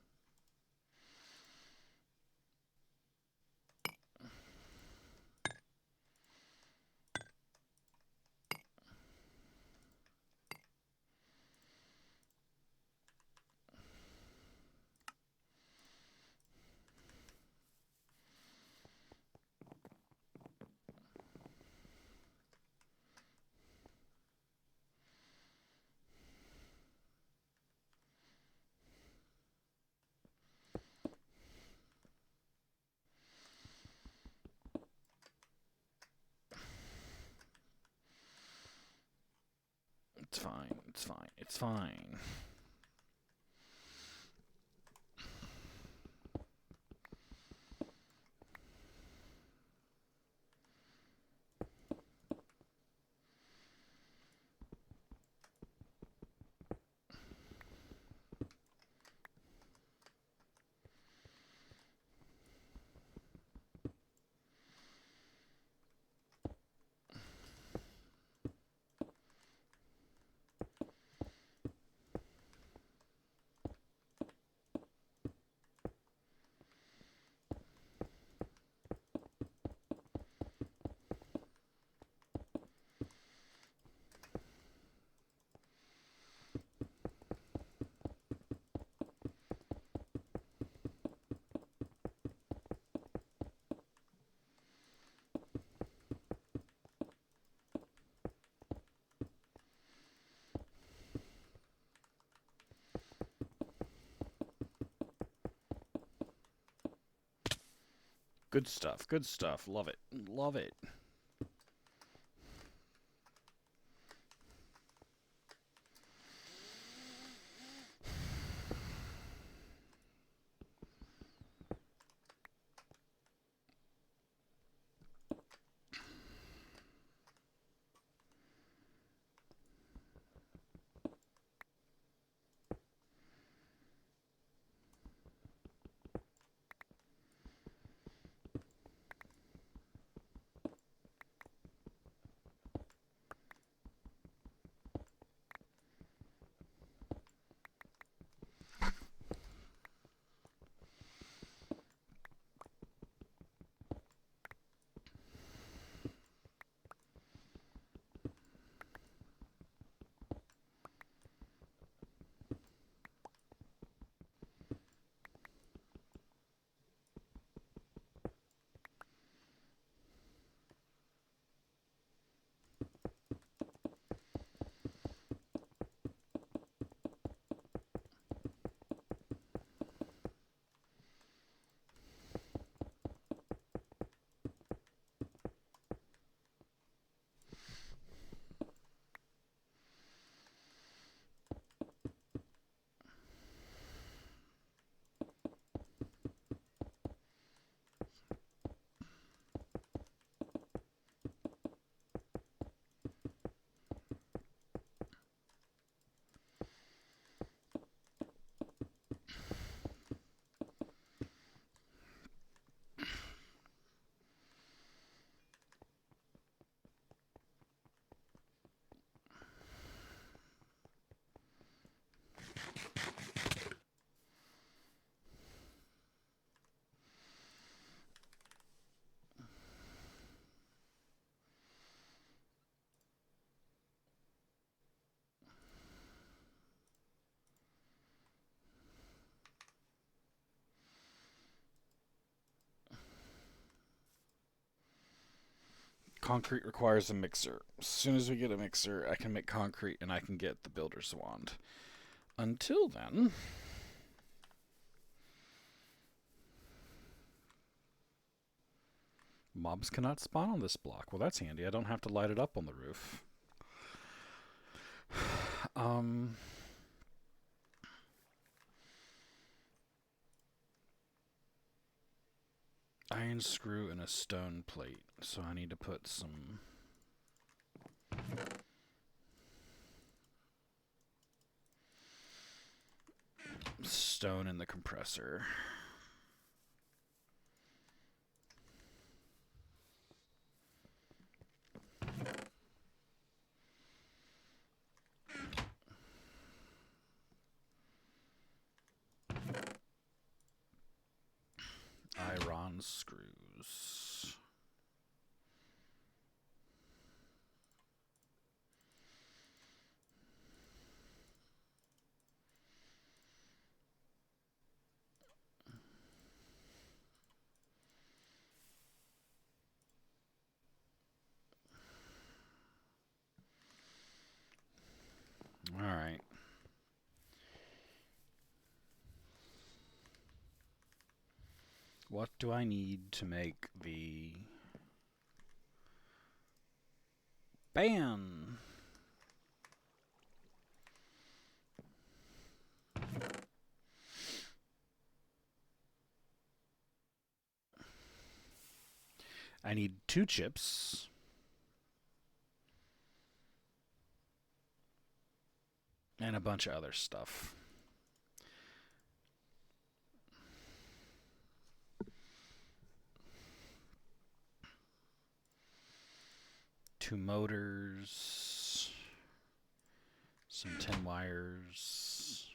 It's fine. It's fine. It's fine. Good stuff. Good stuff. Love it. Love it. concrete requires a mixer. As soon as we get a mixer, I can make concrete and I can get the builder's wand. Until then, mobs cannot spawn on this block. Well, that's handy. I don't have to light it up on the roof. Iron screw and a stone plate. So I need to put some stone in the compressor. Iron screws. All right. What do I need to make the ban? I need 2 chips. And a bunch of other stuff. Two motors. Some 10 wires.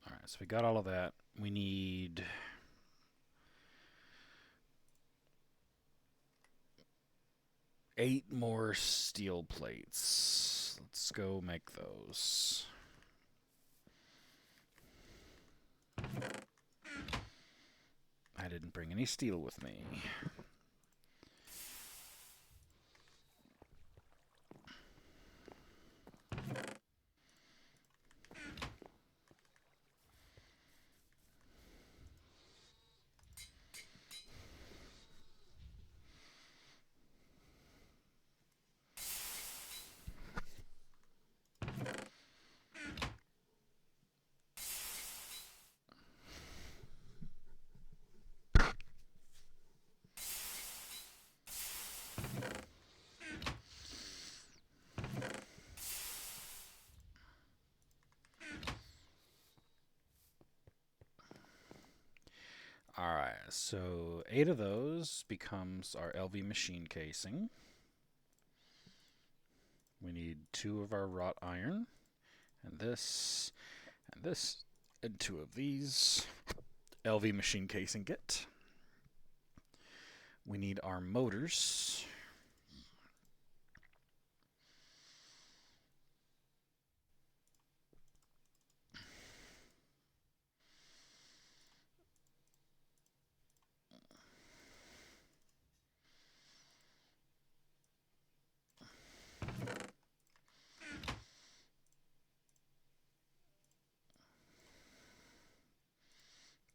Alright, so we got all of that. We need 8 more steel plates. Let's go make those. I didn't bring any steel with me. Alright, so 8 of those becomes our LV machine casing. We need 2 of our wrought iron, and this, and 2 of these LV machine casing kit. We need our motors.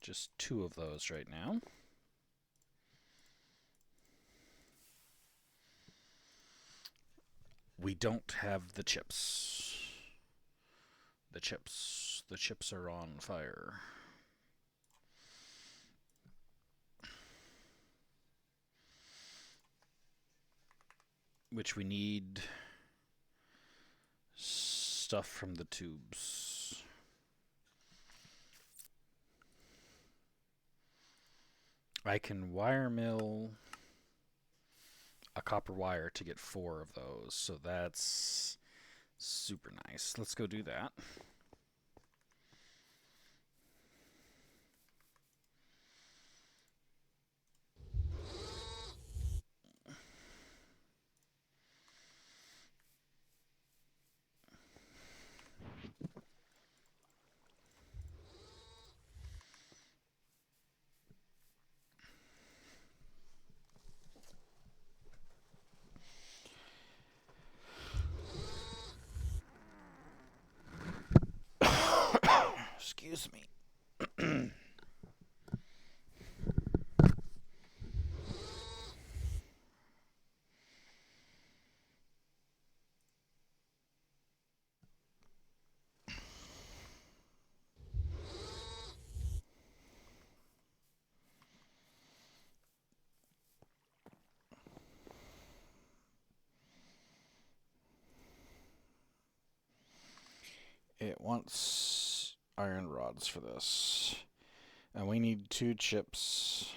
Just 2 of those right now. We don't have the chips. The chips are on fire. Which we need stuff from the tubes. I can wire mill a copper wire to get 4 of those, so that's super nice. Let's go do that. It wants iron rods for this. And we need 2 chips.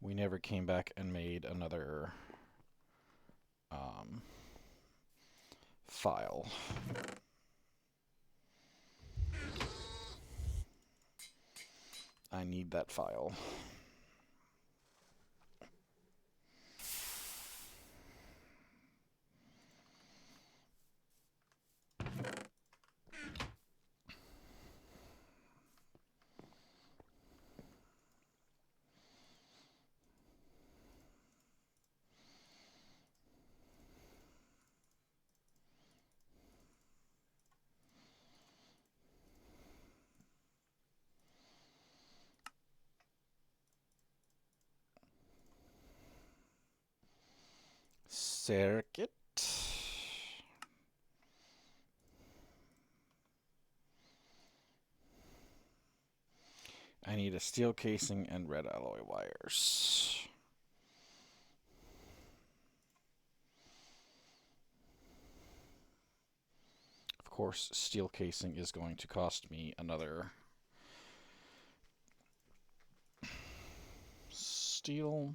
We never came back and made another file. I need that file. Circuit. I need a steel casing and red alloy wires. Of course, steel casing is going to cost me another steel.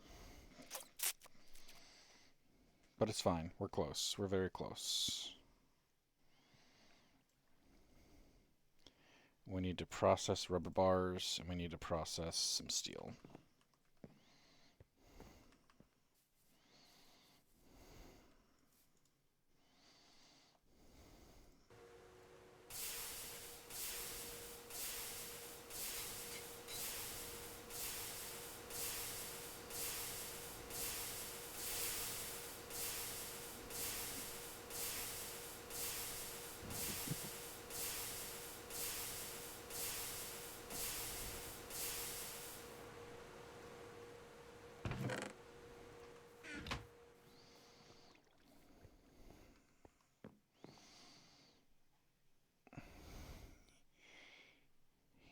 But it's fine. We're close. We're very close. We need to process rubber bars, and we need to process some steel.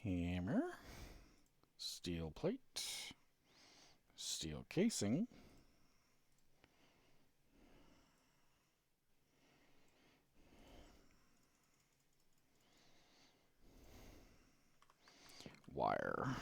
Hammer, steel plate, steel casing, wire.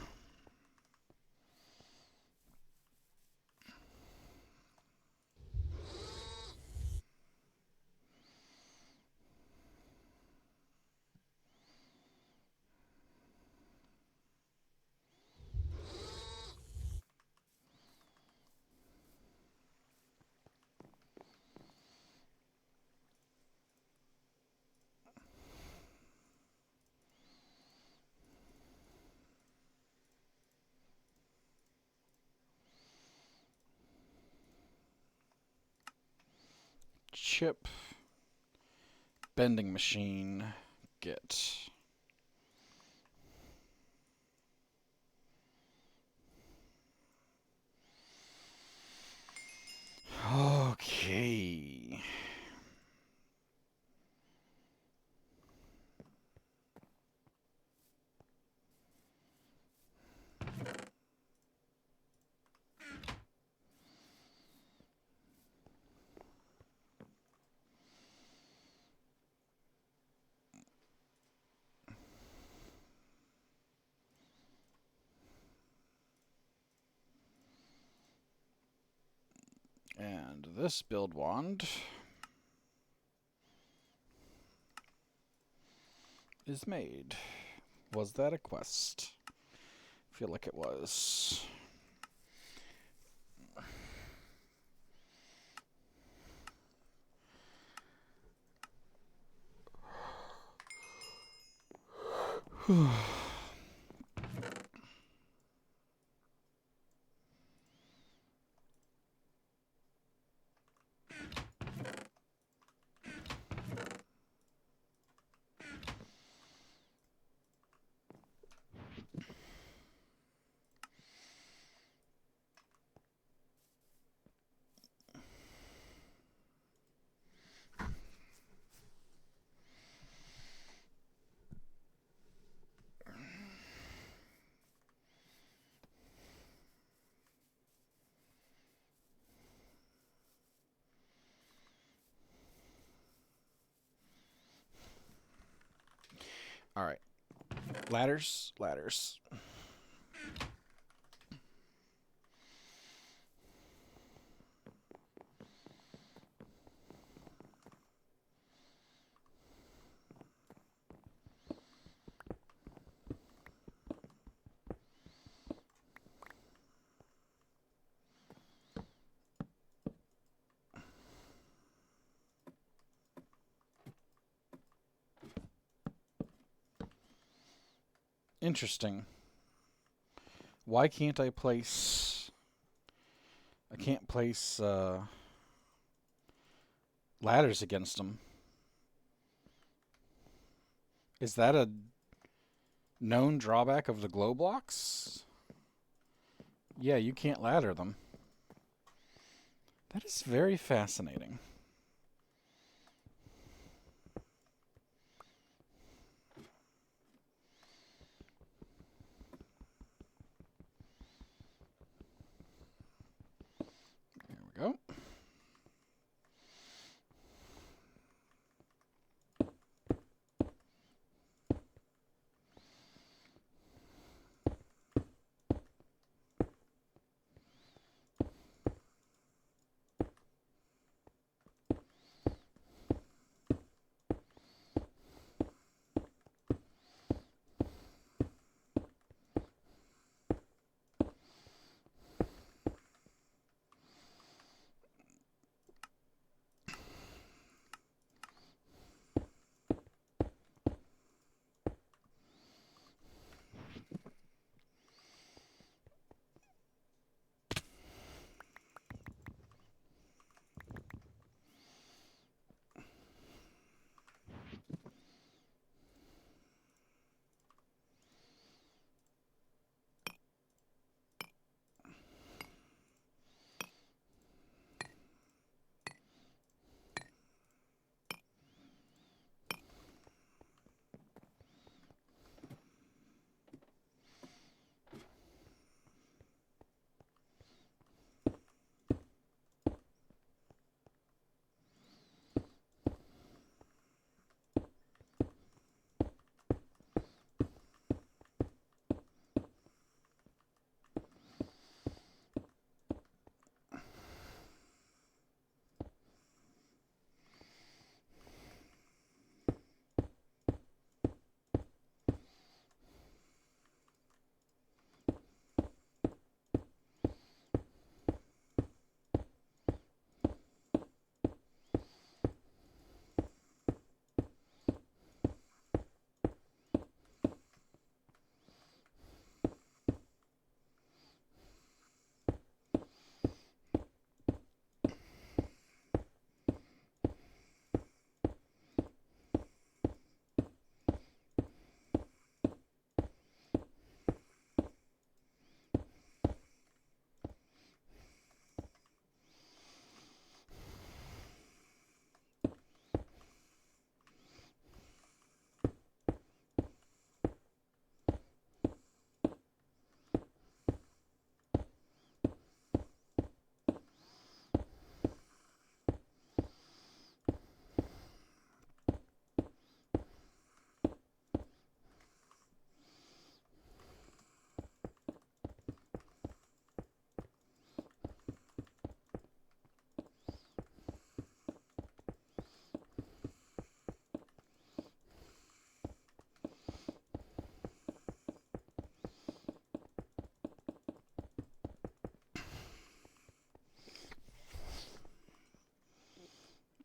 Chip, bending machine, get. Okay. And this build wand is made. Was that a quest? I feel like it was. All right. Ladders, ladders. Interesting. Why can't I place... I can't place ladders against them. Is that a known drawback of the glow blocks? Yeah, you can't ladder them. That is very fascinating. There we go.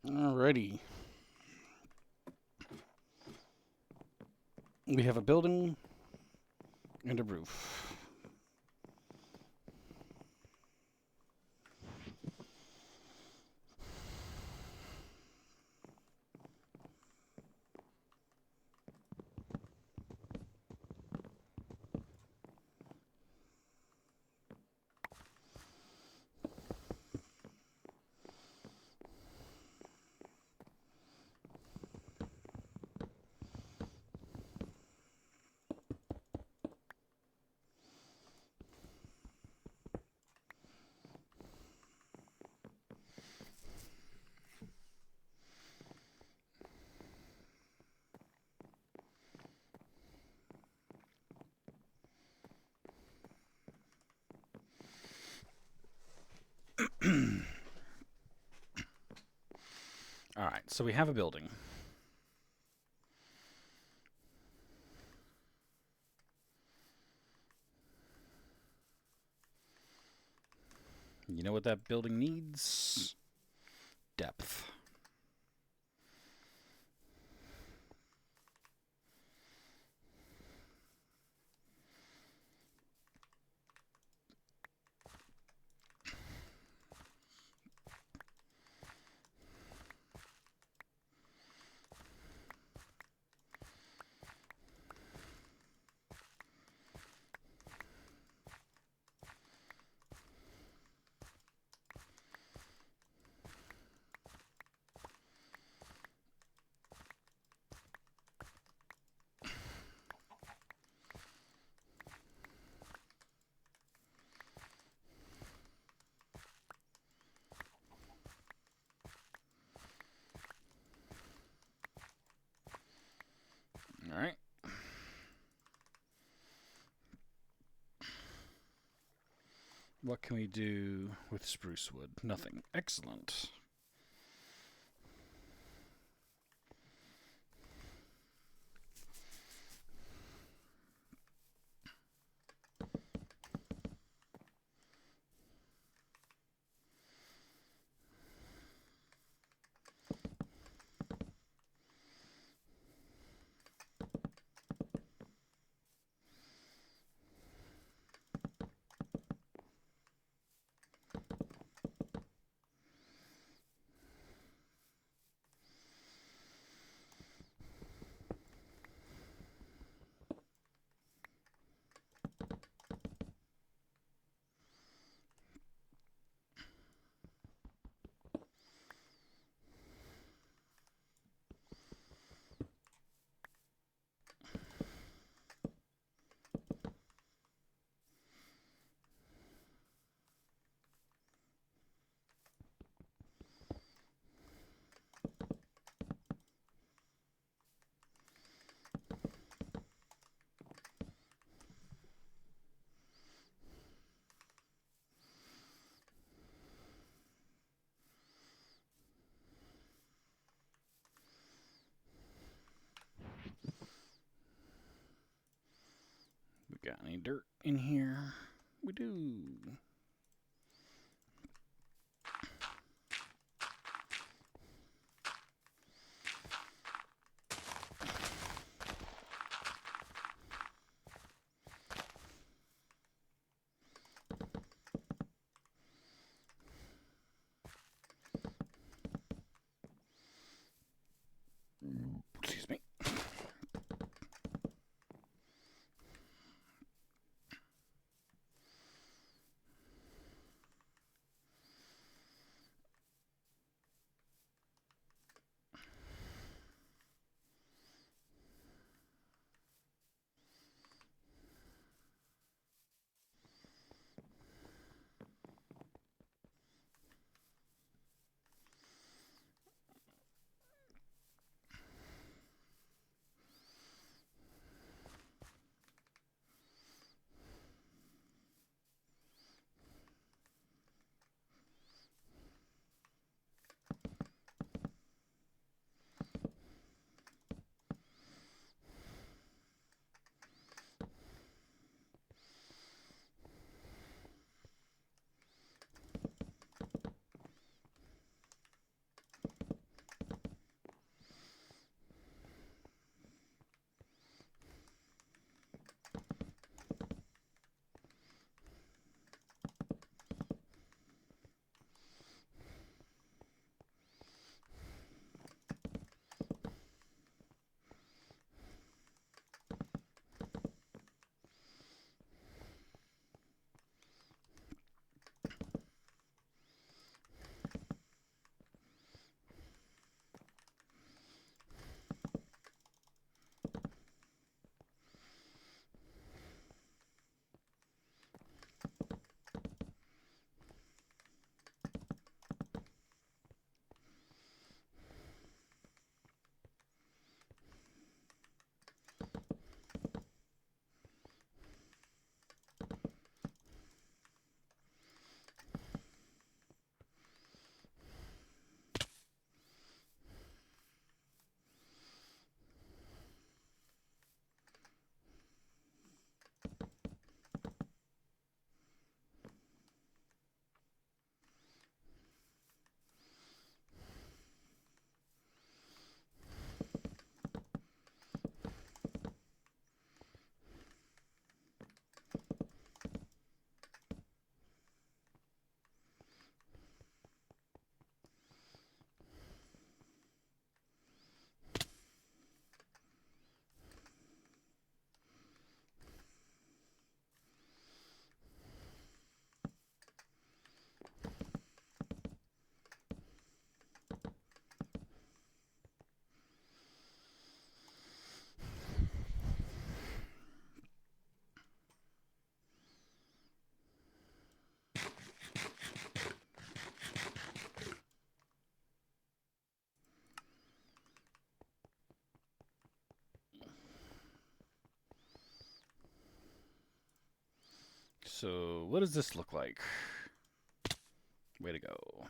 Alrighty. We have a building and a roof. So we have a building. You know what that building needs? Depth. All right. What can we do with spruce wood? Nothing. Excellent. We got any dirt in here? We do. Excuse me. So what does this look like? Way to go.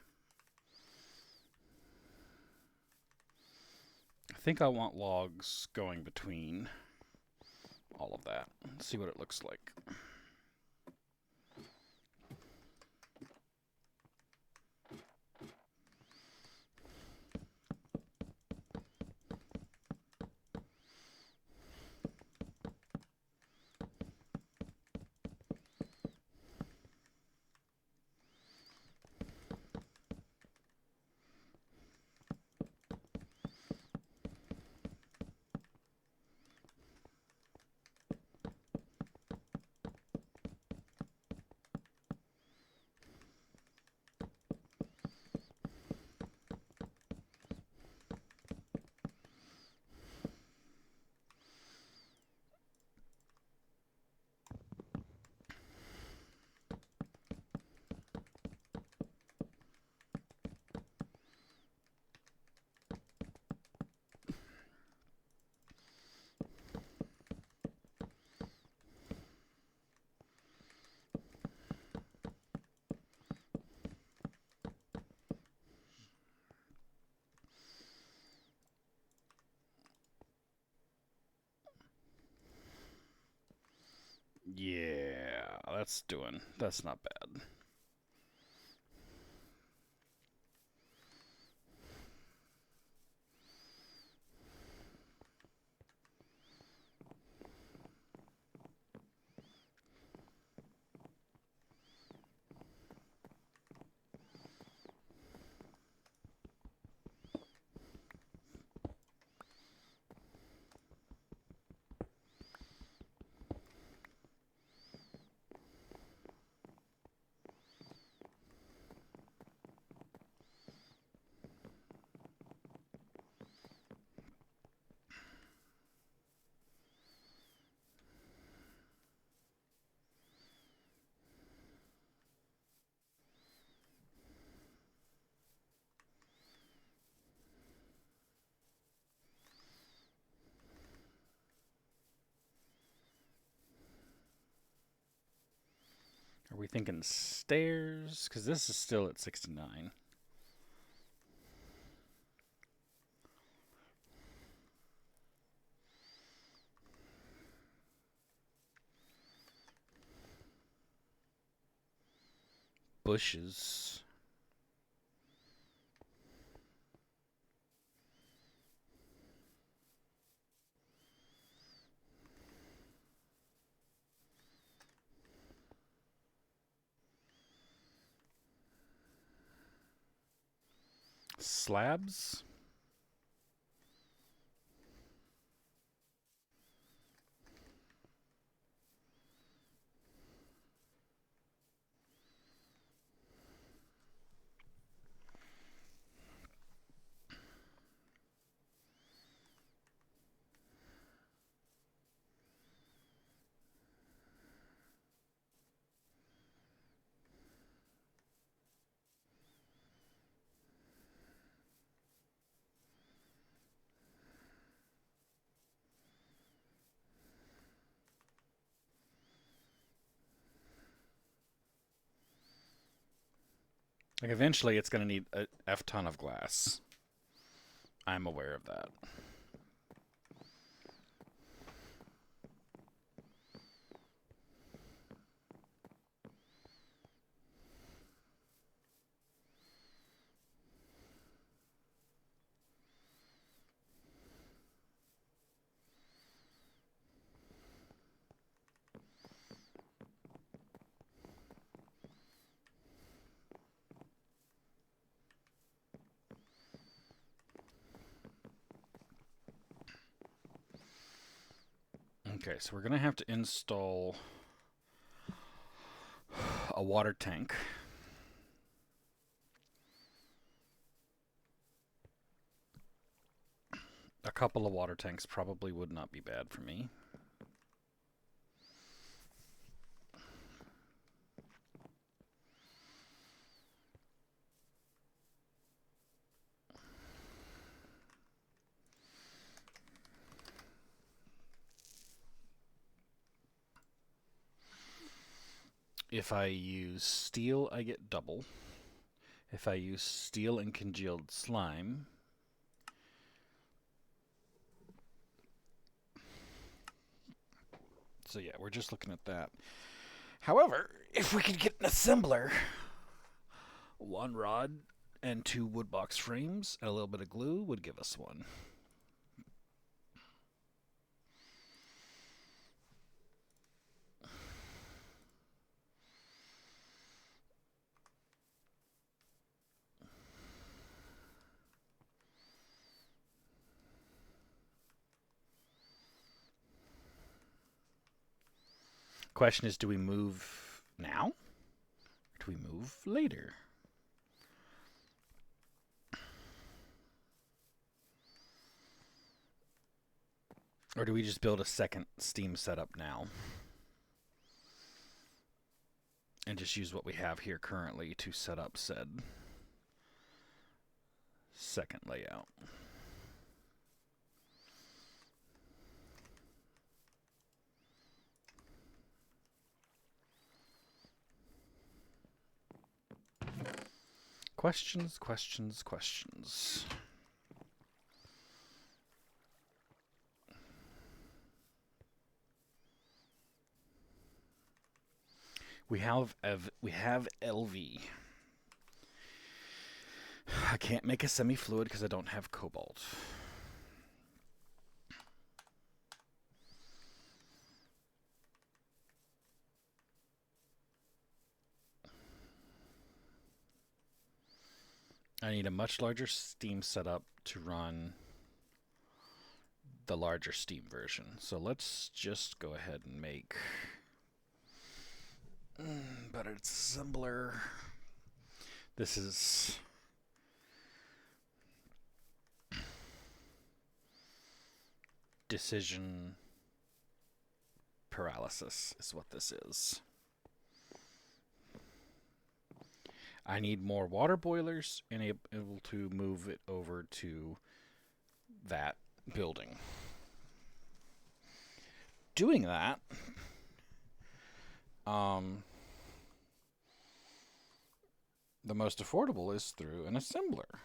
I think I want logs going between all of that. Let's see what it looks like. Yeah, that's not bad. Are we thinking stairs? Because this is still at 69. Bushes. Slabs. Like eventually it's going to need a F ton of glass. I'm aware of that. Okay, so we're going to have to install a water tank. A couple of water tanks probably would not be bad for me. If I use steel, I get double. If I use steel and congealed slime, so yeah, we're just looking at that. However, if we could get an assembler, one rod and two woodbox frames and a little bit of glue would give us one. Question is, do we move now? Or do we move later? Or do we just build a second Steam setup now? And just use what we have here currently to set up said second layout. Questions, questions, questions. We have LV. I can't make a semi-fluid because I don't have cobalt. I need a much larger Steam setup to run the larger Steam version. So let's just go ahead and make but it's assembler. This is decision paralysis is what this is. I need more water boilers and able to move it over to that building. Doing that, the most affordable is through an assembler.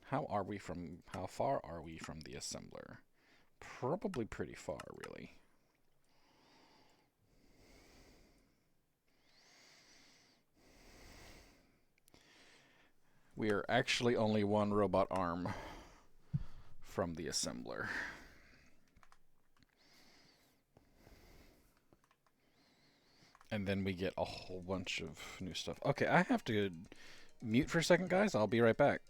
How far are we from the assembler? Probably pretty far, really. We are actually only one robot arm from the assembler. And then we get a whole bunch of new stuff. Okay, I have to mute for a second, guys. I'll be right back.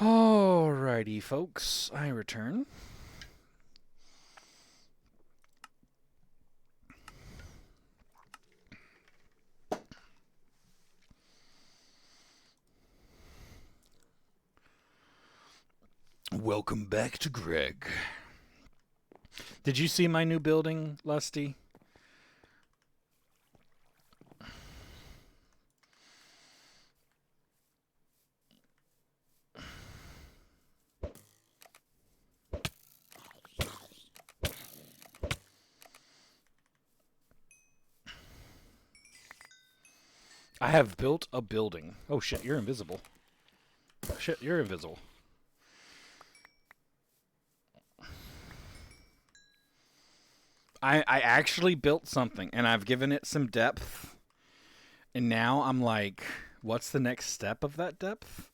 Alrighty, folks, I return. Welcome back to Greg. Did you see my new building, Lusty? I have built a building. Oh shit, you're invisible. Shit, you're invisible. I actually built something, and I've given it some depth. And now I'm like, what's the next step of that depth?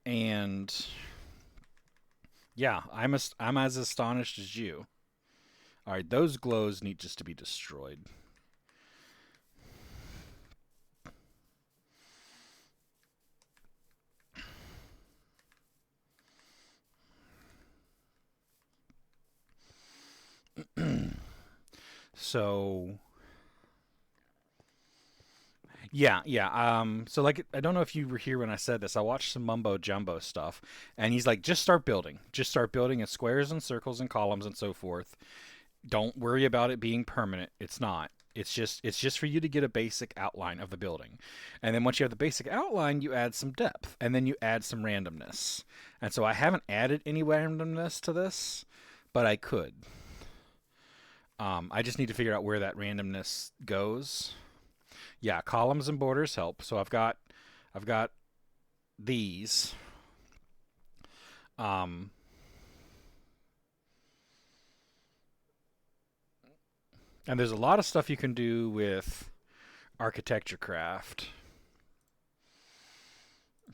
And yeah, I'm as astonished as you. All right, those glows need just to be destroyed. So yeah. So like, I don't know if you were here when I said this. I watched some mumbo jumbo stuff, and he's like, just start building. Just start building in squares and circles and columns and so forth. Don't worry about it being permanent. It's not. It's just for you to get a basic outline of the building. And then once you have the basic outline, you add some depth, and then you add some randomness. And so I haven't added any randomness to this, but I could. I just need to figure out where that randomness goes. Yeah, columns and borders help. So I've got these. Um, and there's a lot of stuff you can do with architecture craft.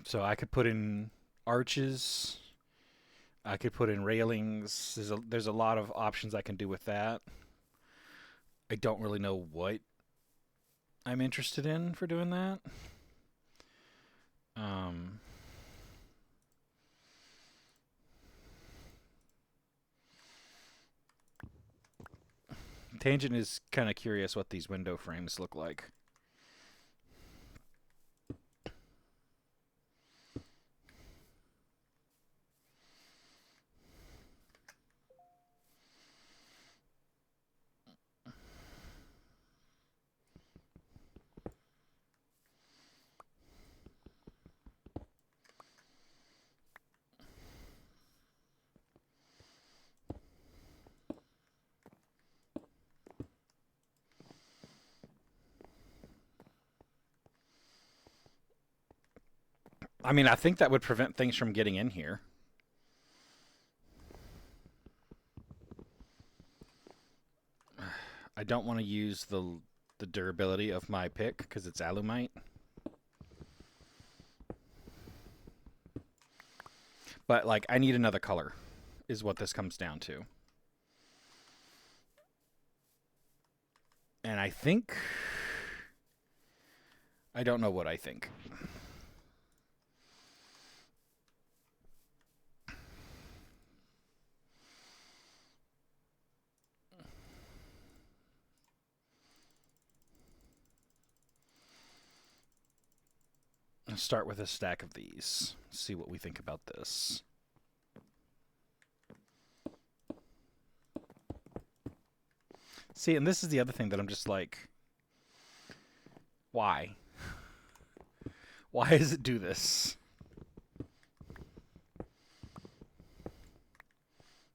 So I could put in arches. I could put in railings. There's a lot of options I can do with that. I don't really know what I'm interested in for doing that. Um, Tangent is kind of curious what these window frames look like. I mean, I think that would prevent things from getting in here. I don't want to use the durability of my pick because it's alumite. But like, I need another color, is what this comes down to. And I don't know what I think. Let's start with a stack of these. See what we think about this. See, and this is the other thing that I'm just like, why? Why does it do this?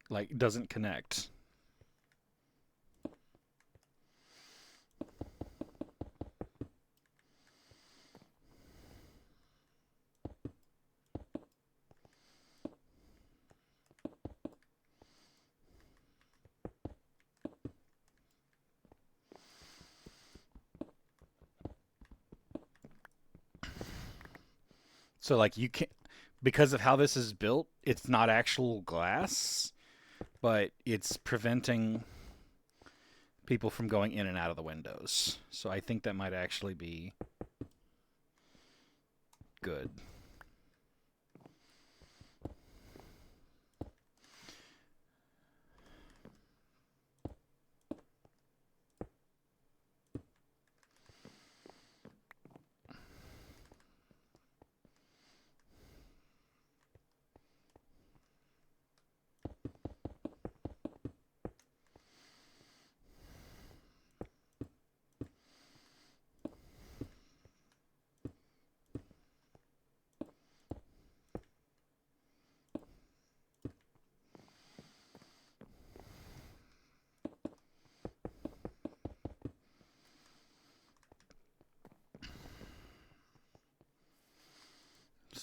Like, doesn't connect. So like, you can't, because of how this is built, it's not actual glass, but it's preventing people from going in and out of the windows. So I think that might actually be good.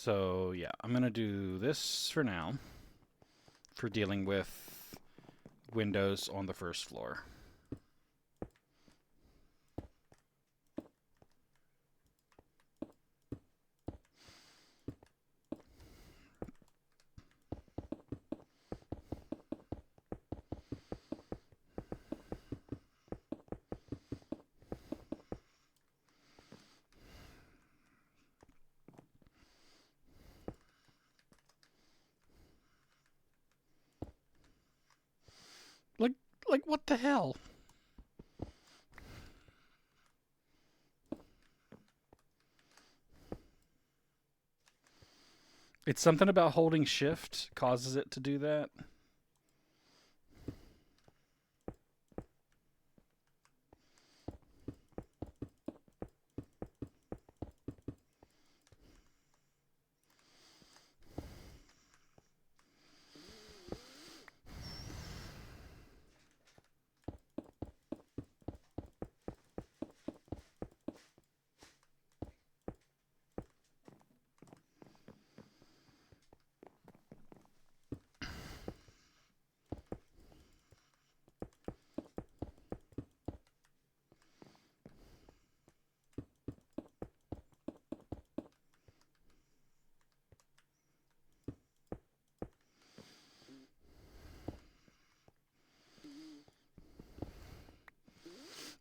So yeah, I'm gonna do this for now for dealing with windows on the first floor. Like, like what the hell? It's something about holding shift causes it to do that.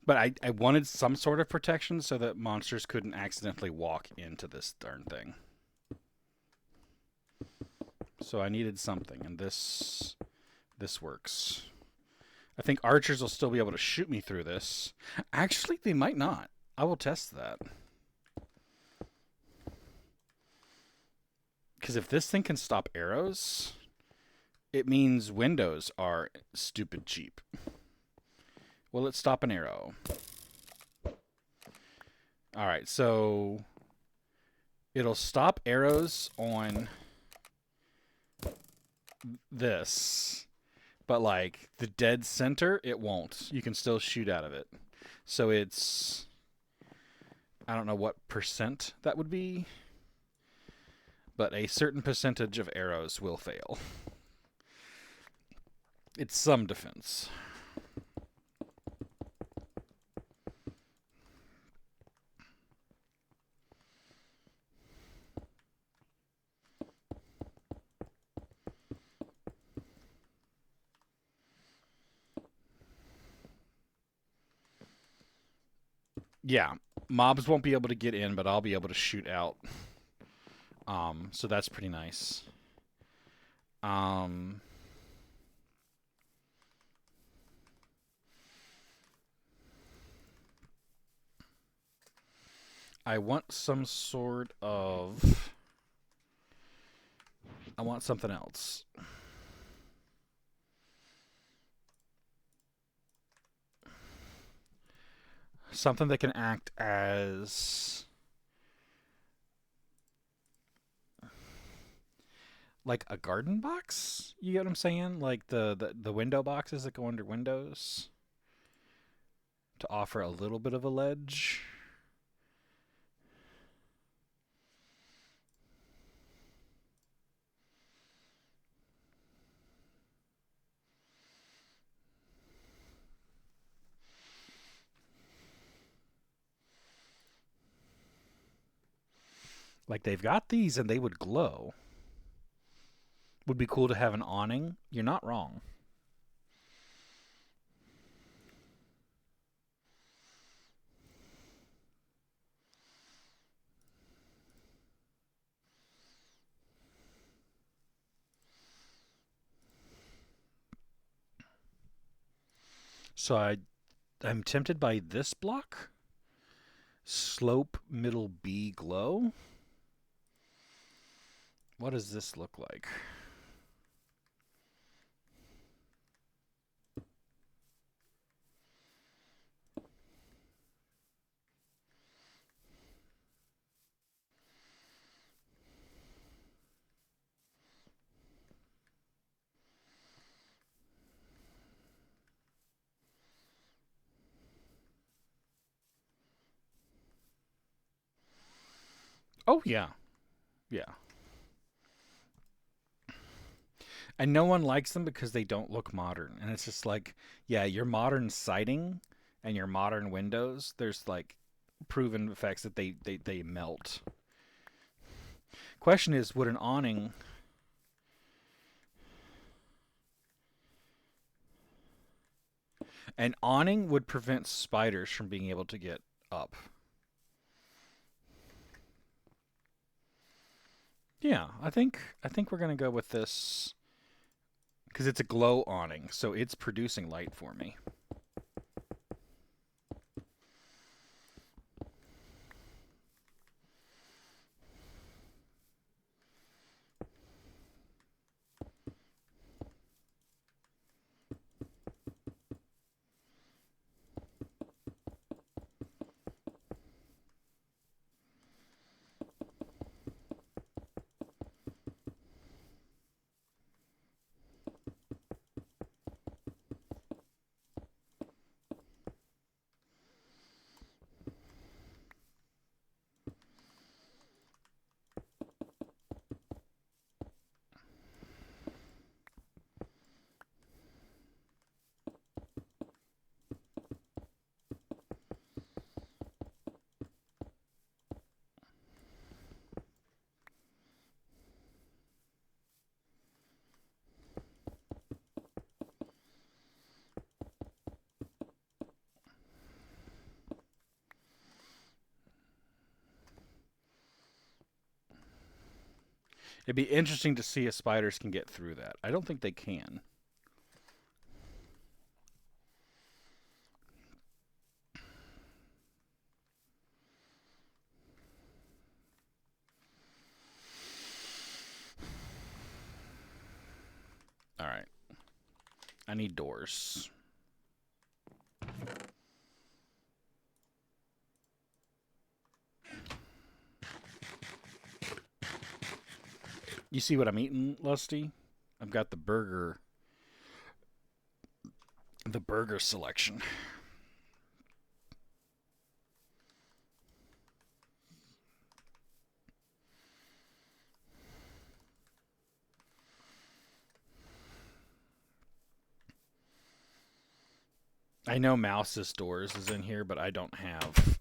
But I wanted some sort of protection so that monsters couldn't accidentally walk into this darn thing. So I needed something, and this works. I think archers will still be able to shoot me through this. Actually, they might not. I will test that. Because if this thing can stop arrows, it means windows are stupid cheap. Will it stop an arrow? Alright, so it'll stop arrows on this, but like the dead center, it won't. You can still shoot out of it. So it's, I don't know what percent that would be, but a certain percentage of arrows will fail. It's some defense. Yeah, mobs won't be able to get in, but I'll be able to shoot out. So that's pretty nice. I want some sort of. I want something else. Something that can act as like a garden box. You get what I'm saying? Like the window boxes that go under windows to offer a little bit of a ledge. Like they've got these and they would glow. Would be cool to have an awning. You're not wrong. So I'm tempted by this block. Slope middle B glow. What does this look like? Oh yeah. Yeah. And no one likes them because they don't look modern. And it's just like, yeah, your modern siding and your modern windows, there's like proven effects that they melt. Question is, would an awning would prevent spiders from being able to get up? Yeah, I think we're gonna go with this because it's a glow awning, so it's producing light for me. It'd be interesting to see if spiders can get through that. I don't think they can. All right. I need doors. You see what I'm eating, Lusty? I've got the burger selection. I know Mouse's doors is in here, but I don't have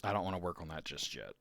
I don't want to work on that just yet.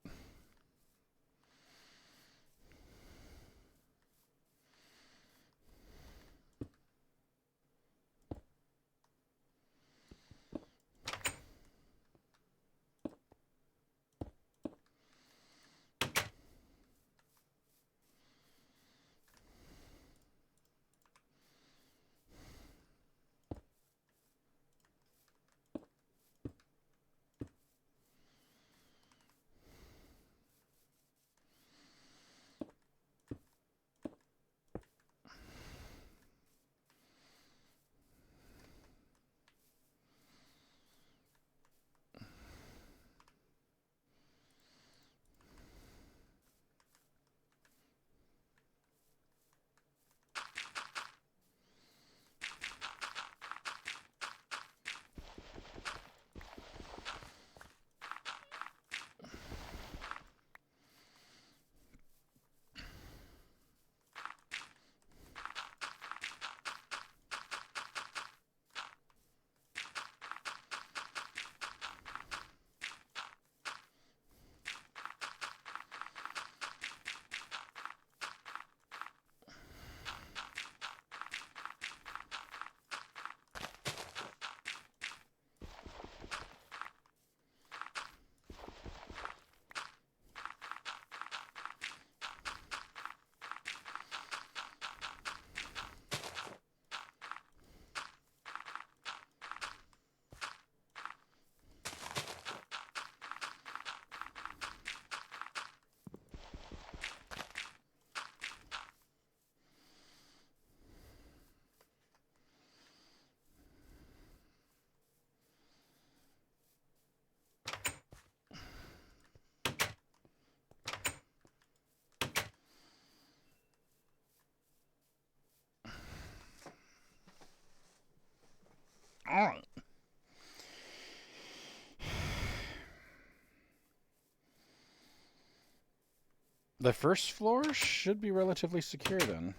All right. The first floor should be relatively secure then.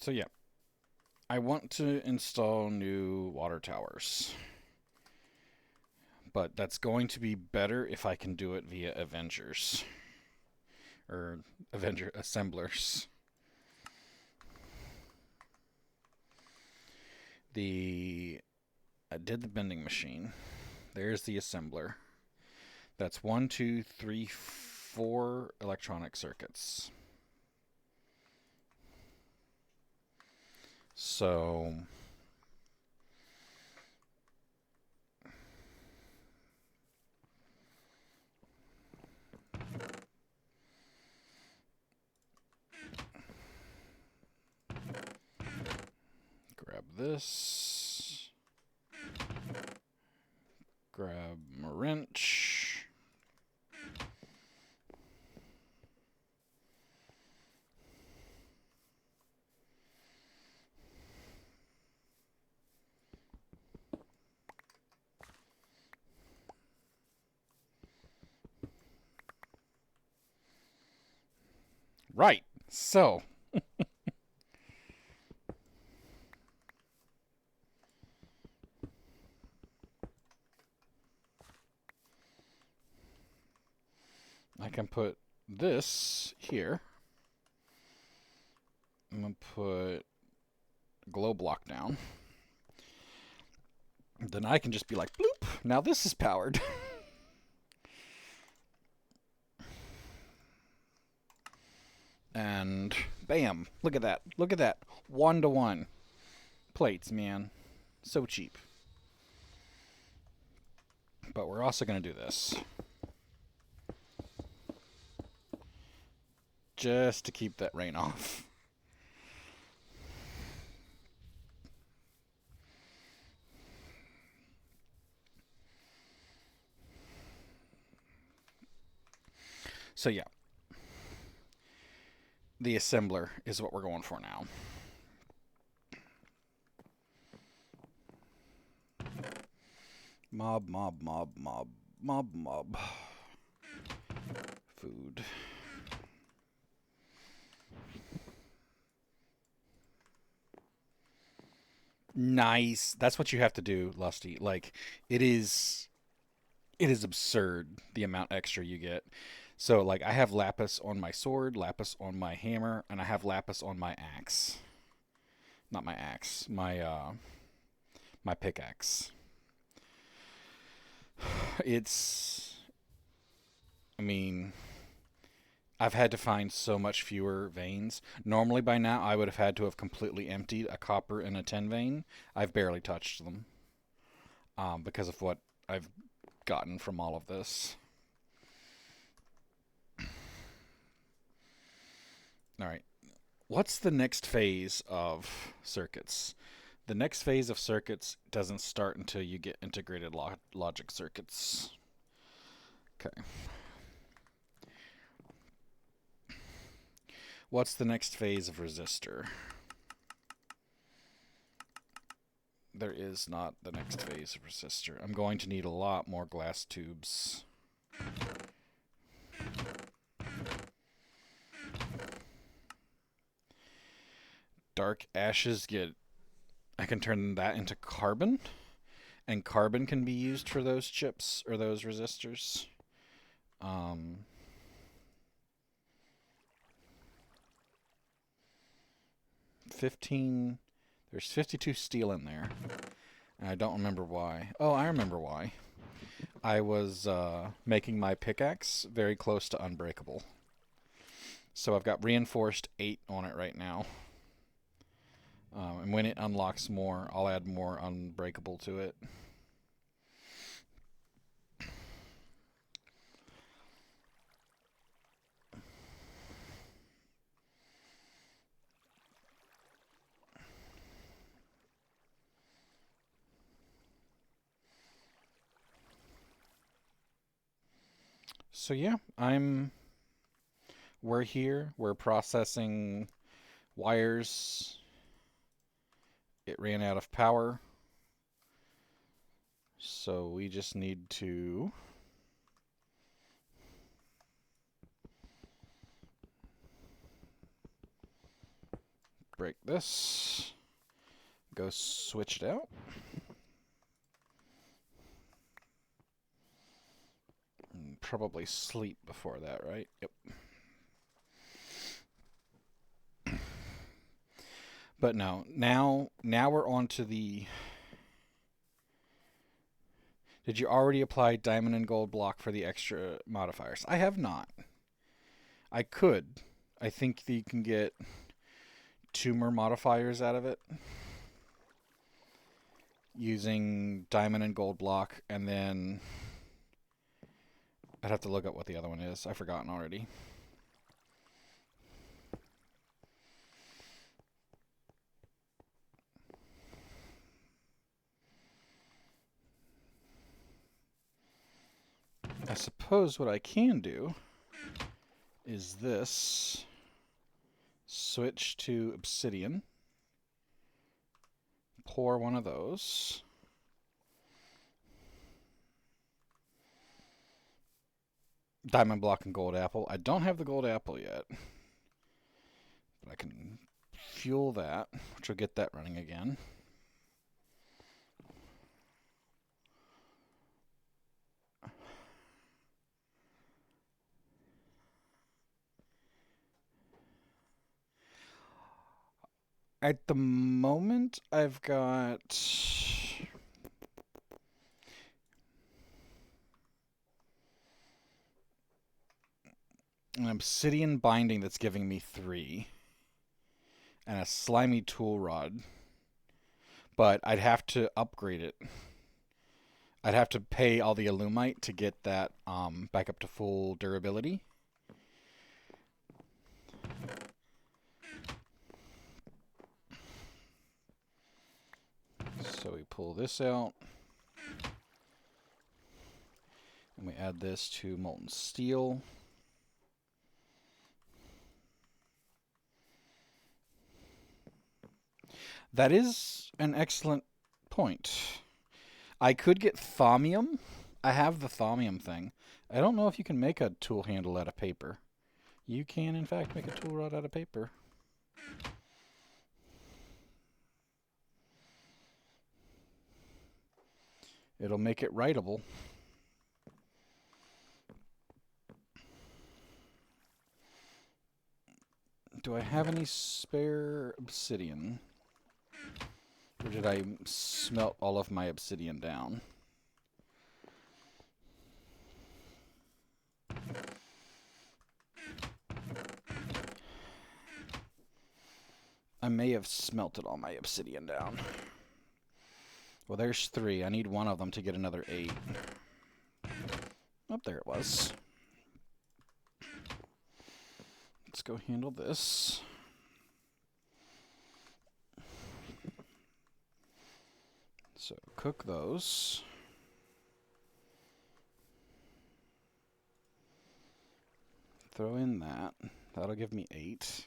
So yeah, I want to install new water towers. But that's going to be better if I can do it via Avengers. Or Avenger Assemblers. I did the bending machine. There's the assembler. That's 1, 2, 3, 4 electronic circuits. So grab this. Grab my wrench. Right. So I can put this here. I'm going to put a glow block down. Then I can just be like, bloop, now this is powered. And bam, look at that. Look at that. 1-to-1 plates, man. So cheap. But we're also going to do this. Just to keep that rain off. So yeah. The assembler is what we're going for now. Mob, mob, mob, mob, mob, mob. Food. Nice. That's what you have to do, Lusty. Like, it is absurd the amount extra you get. So, like, I have lapis on my sword, lapis on my hammer, and I have lapis on my axe. Not my axe, my pickaxe. It's, I mean, I've had to find so much fewer veins. Normally by now I would have had to have completely emptied a copper and a tin vein. I've barely touched them because of what I've gotten from all of this. All right. What's the next phase of circuits? The next phase of circuits doesn't start until you get integrated logic circuits. Okay. What's the next phase of resistor? There is not the next phase of resistor. I'm going to need a lot more glass tubes. Dark ashes I can turn that into carbon, and carbon can be used for those chips or those resistors. 15, there's 52 steel in there. And I don't remember why. Oh, I remember why. I was making my pickaxe very close to unbreakable. So I've got reinforced 8 on it right now. And when it unlocks more, I'll add more unbreakable to it. So yeah, we're here. We're processing wires. It ran out of power. So we just need to break this. Go switch it out. And probably sleep before that, right? Yep. But no, now we're on to the... Did you already apply diamond and gold block for the extra modifiers? I have not. I could. I think that you can get 2 more modifiers out of it using diamond and gold block, and then I'd have to look up what the other one is. I've forgotten already. I suppose what I can do is this. Switch to obsidian. Pour one of those. Diamond block and gold apple. I don't have the gold apple yet, but I can fuel that, which will get that running again. At the moment, I've got an obsidian binding that's giving me 3, and a slimy tool rod. But I'd have to upgrade it. I'd have to pay all the alumite to get that back up to full durability. So we pull this out, and we add this to molten steel. That is an excellent point. I could get thaumium. I have the thaumium thing. I don't know if you can make a tool handle out of paper. You can, in fact, make a tool rod out of paper. It'll make it writable. Do I have any spare obsidian? Or did I smelt all of my obsidian down? I may have smelted all my obsidian down. Well, there's 3. I need one of them to get another 8. Oh, there it was. Let's go handle this. So cook those. Throw in that. That'll give me 8.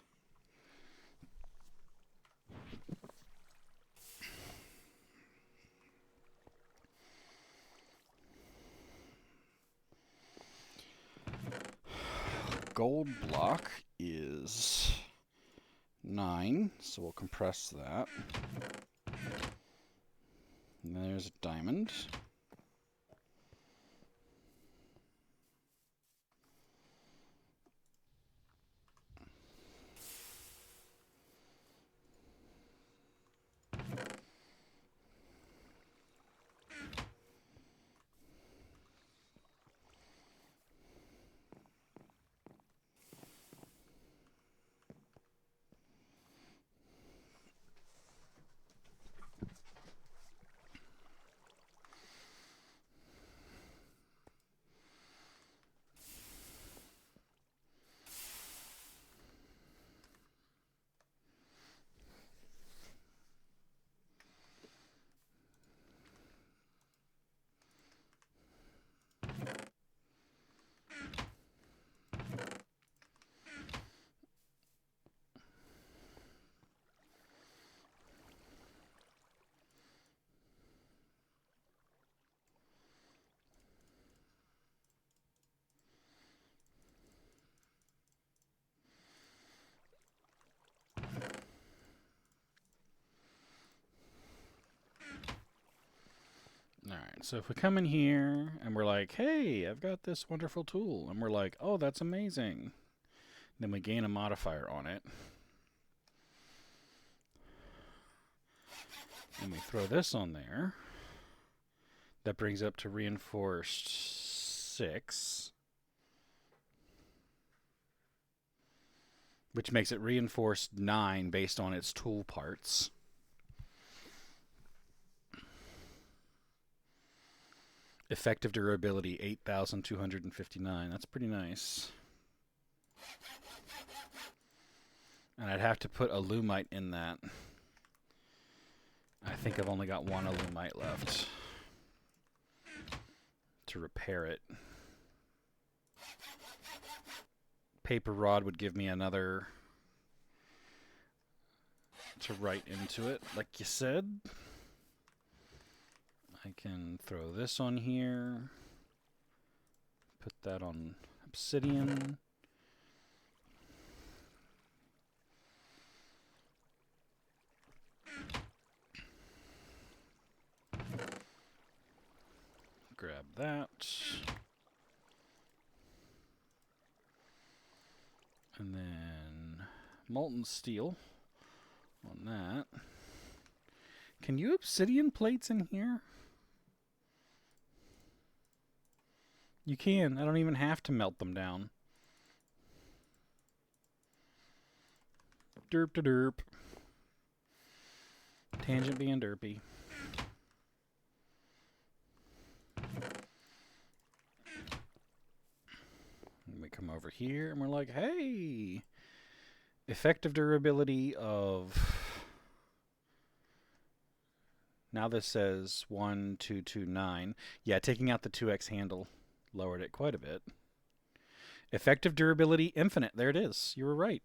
Gold block is 9, so we'll compress that. And there's a diamond. So if we come in here and we're like, hey, I've got this wonderful tool, and we're like, oh, that's amazing, then we gain a modifier on it. And we throw this on there. That brings up to reinforced 6. Which makes it reinforced 9 based on its tool parts. Effective durability 8,259. That's pretty nice. And I'd have to put Illumite in that. I think I've only got one Illumite left to repair it. Paper rod would give me another to write into it, like you said. I can throw this on here. Put that on obsidian. Grab that. And then molten steel on that. Can you obsidian plates in here? You can. I don't even have to melt them down. Derp to derp. Tangent being derpy. And we come over here and we're like, hey, effective durability of... Now this says 1229. Yeah, taking out the 2x handle lowered it quite a bit. Effective durability infinite. There it is. You were right.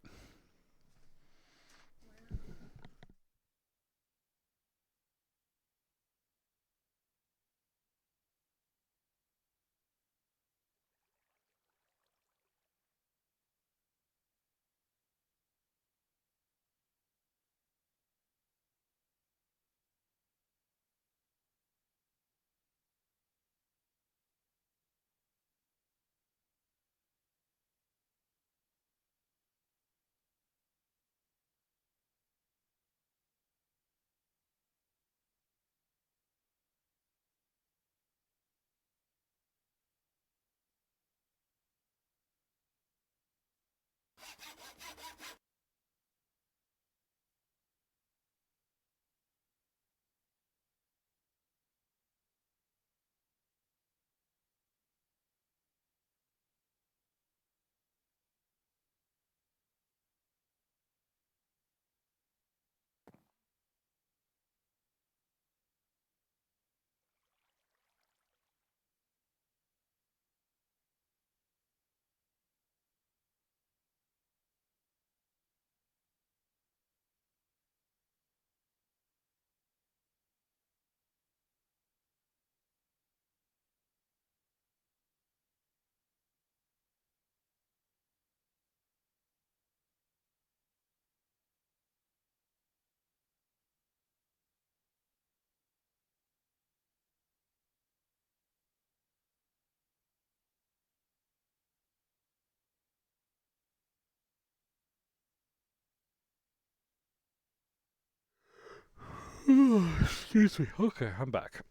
Excuse me. Okay, I'm back.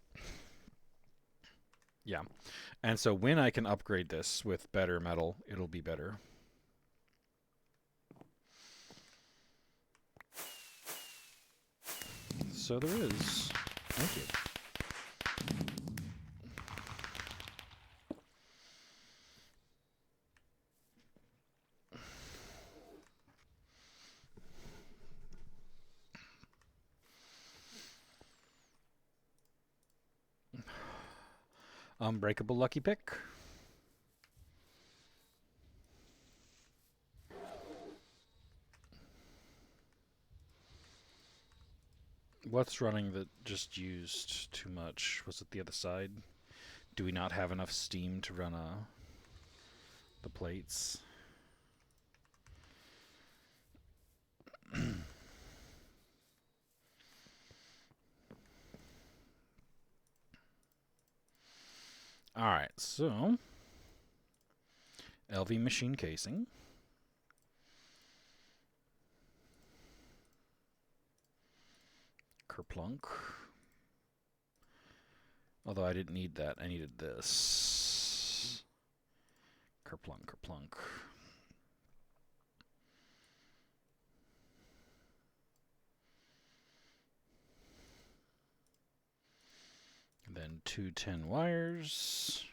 Yeah. And so when I can upgrade this with better metal, it'll be better. So there is. Thank you. Unbreakable lucky pick. What's running that just used too much? Was it the other side? Do we not have enough steam to run the plates? Alright, so LV machine casing. Kerplunk. Although I didn't need that, I needed this. Kerplunk, kerplunk. And then 2 10 wires.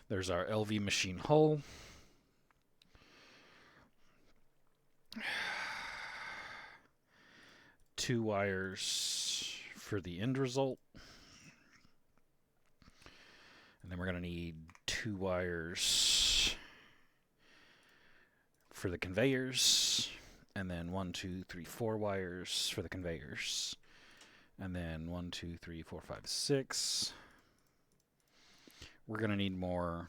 There's our LV machine hull. Two wires for the end result. And then we're going to need 2 wires for the conveyors. And then 1, 2, 3, 4 wires for the conveyors. And then 1, 2, 3, 4, 5, 6. We're going to need more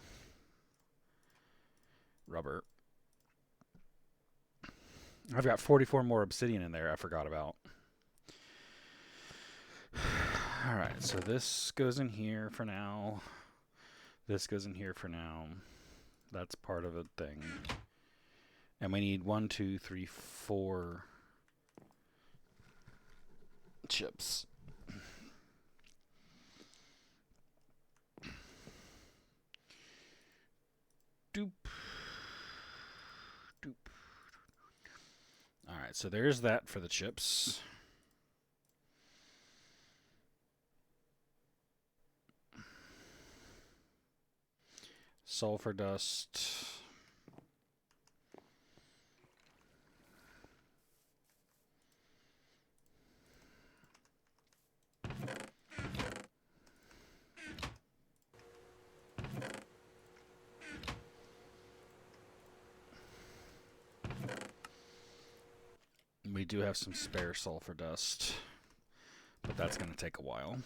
rubber. I've got 44 more obsidian in there I forgot about. Alright, so this goes in here for now. This goes in here for now. That's part of a thing. And we need 1, 2, 3, 4 chips. Doop. Doop. Alright, so there's that for the chips. Sulfur dust. We do have some spare sulfur dust, but that's going to take a while.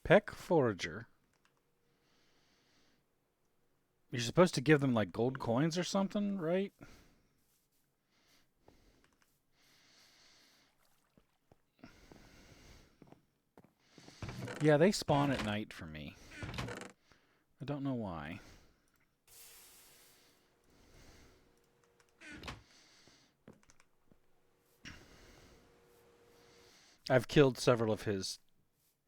Peck Forager. You're supposed to give them like gold coins or something, right? Yeah, they spawn at night for me. I don't know why. I've killed several of his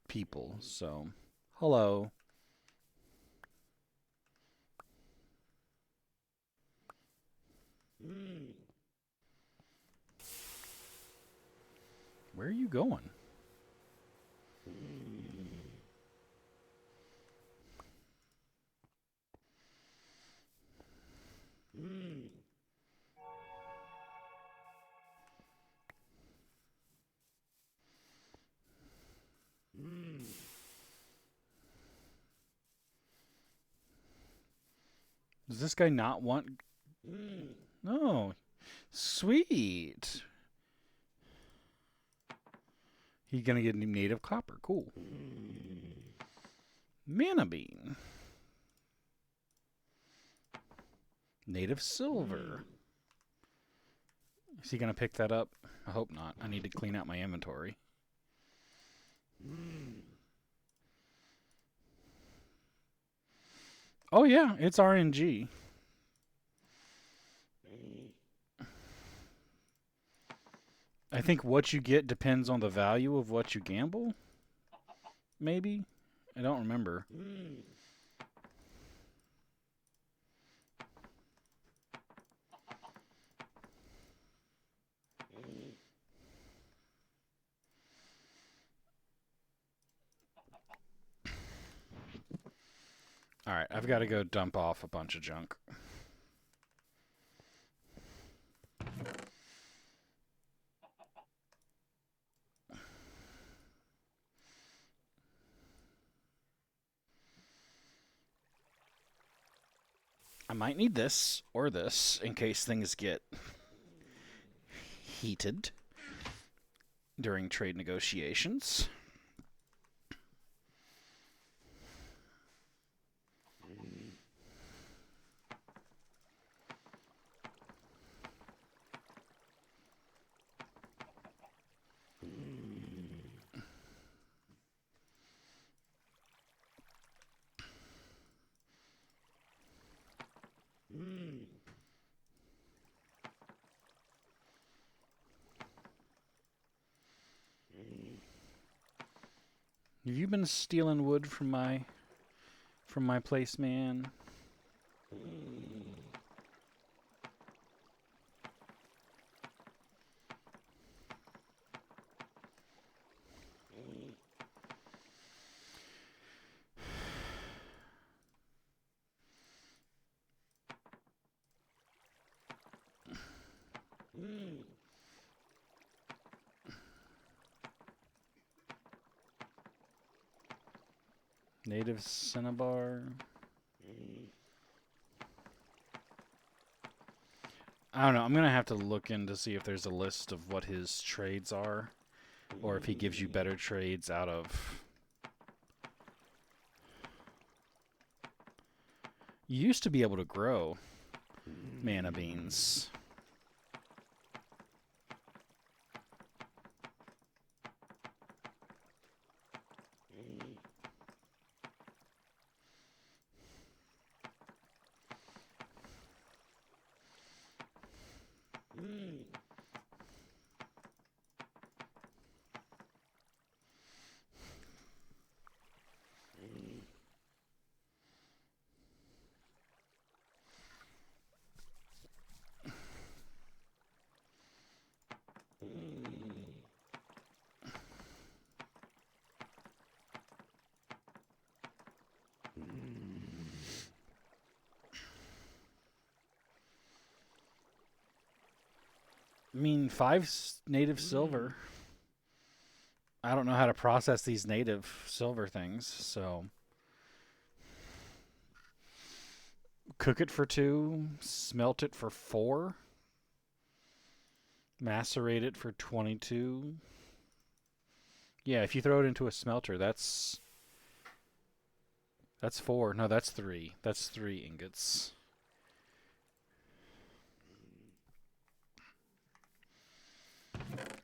people, so hello. Where are you going? Does this guy not want... No. Sweet. He's gonna get native copper. Cool. Mana bean. Native silver. Is he gonna pick that up? I hope not. I need to clean out my inventory. Oh yeah, it's RNG. I think what you get depends on the value of what you gamble. Maybe? I don't remember. Alright, I've got to go dump off a bunch of junk. I might need this or this in case things get heated during trade negotiations. Have you been stealing wood from my place, man? Native cinnabar. I don't know. I'm going to have to look in to see if there's a list of what his trades are, or if he gives you better trades out of... You used to be able to grow mana beans. I mean, 5 native silver. I don't know how to process these native silver things, so... Cook it for 2, smelt it for 4, macerate it for 22. Yeah, if you throw it into a smelter, that's 4. No, that's 3. That's 3 ingots.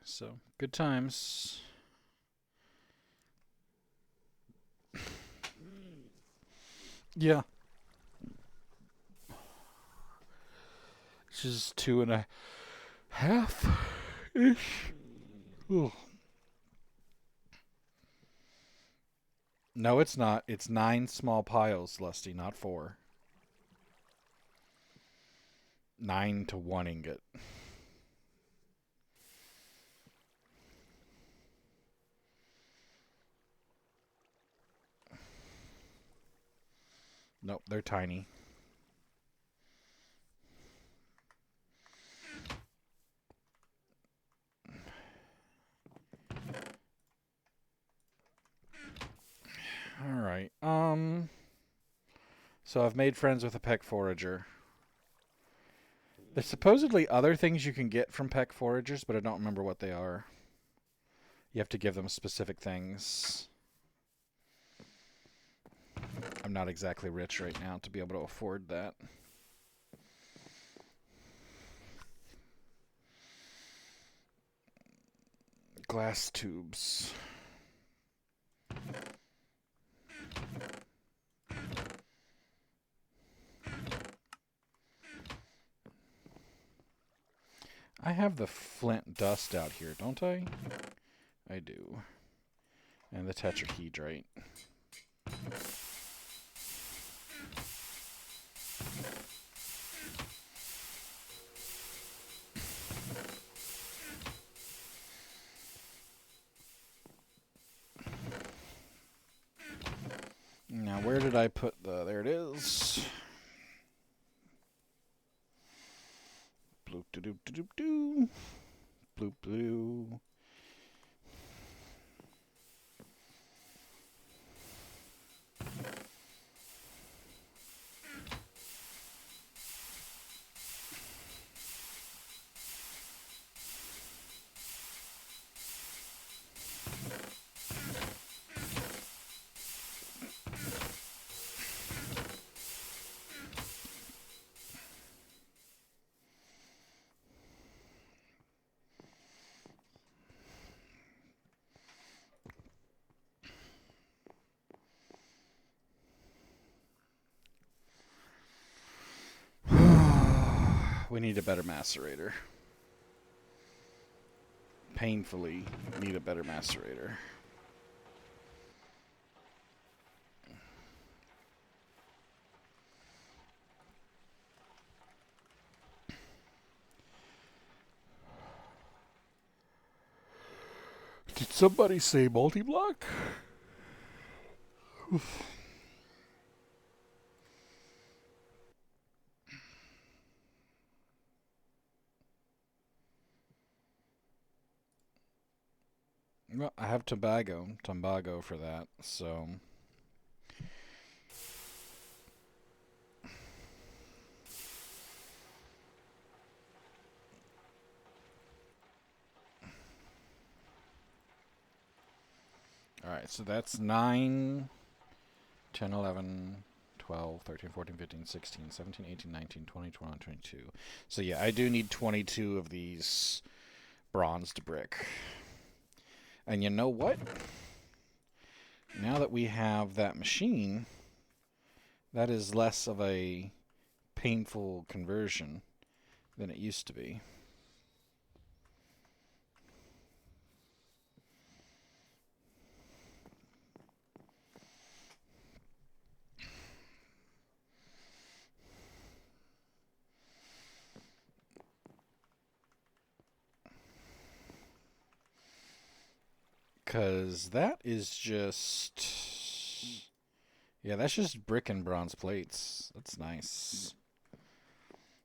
So, good times. Yeah. This is 2.5-ish. Ooh. No, it's not. It's 9 small piles, Lusty, not 4. 9 to 1 ingot. Nope, they're tiny. All right. So I've made friends with a peck forager. There's supposedly other things you can get from peck foragers, but I don't remember what they are. You have to give them specific things. I'm not exactly rich right now to be able to afford that. Glass tubes. I have the flint dust out here, don't I? I do. And the tetrahedrite. Now, where did I put the... There it is. Bloop doop doop doop doo. Bloop blue. We need a better macerator. Painfully need a better macerator. Did somebody say multi-block? Well, I have Tobago for that, so... Alright, so that's 9, 10, 11, 12, 13, 14, 15, 16, 17, 18, 19, 20, 21, 22. So yeah, I do need 22 of these bronzed brick. And you know what? Now that we have that machine, that is less of a painful conversion than it used to be. Because that is just... Yeah, that's just brick and bronze plates. That's nice.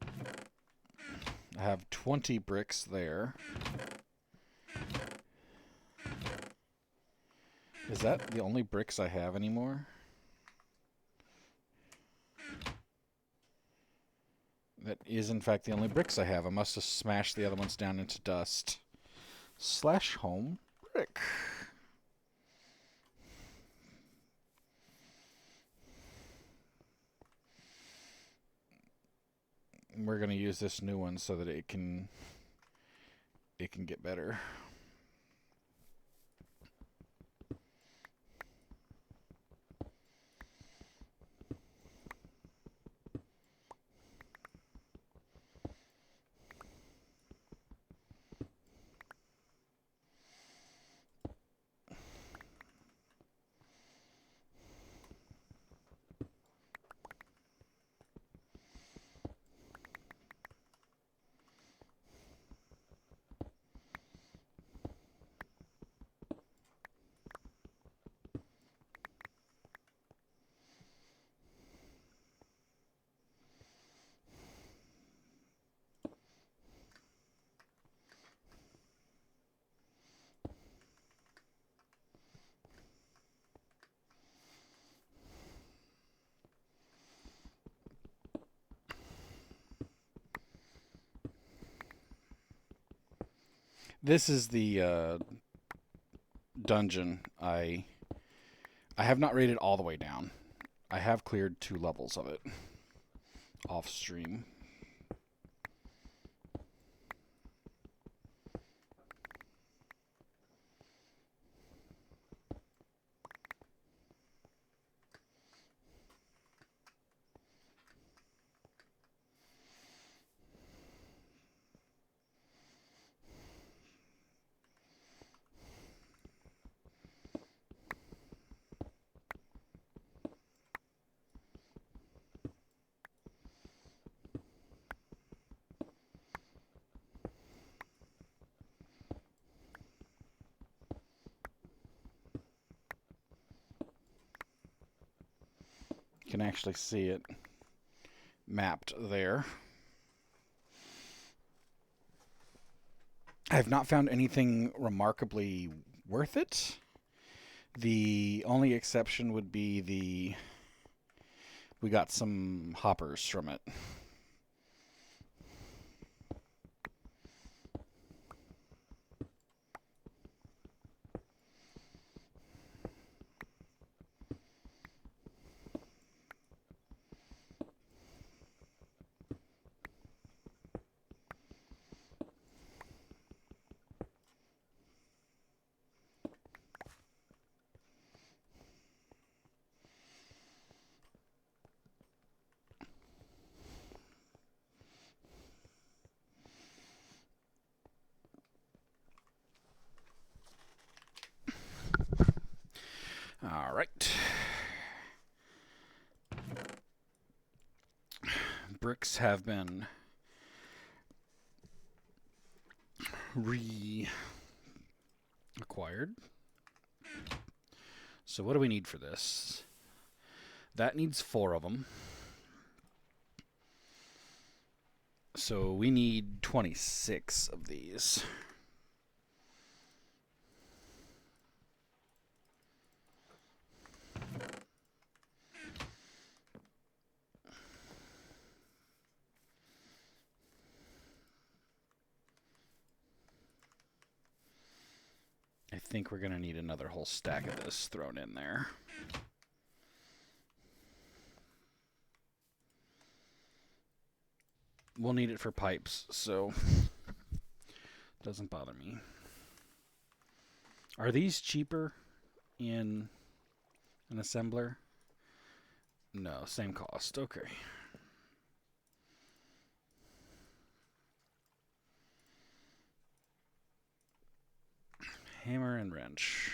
I have 20 bricks there. Is that the only bricks I have anymore? That is, in fact, the only bricks I have. I must have smashed the other ones down into dust. / home brick. We're going to use this new one so that it can get better. This is the dungeon. I have not raided all the way down. I have cleared 2 levels of it off stream. You can actually see it mapped there. I have not found anything remarkably worth it. The only exception would be we got some hoppers from it. All right. Bricks have been acquired. So what do we need for this? That needs 4 of them. So we need 26 of these. I think we're going to need another whole stack of this thrown in there. We'll need it for pipes, so doesn't bother me. Are these cheaper in an assembler? No, same cost. Okay. Hammer and wrench.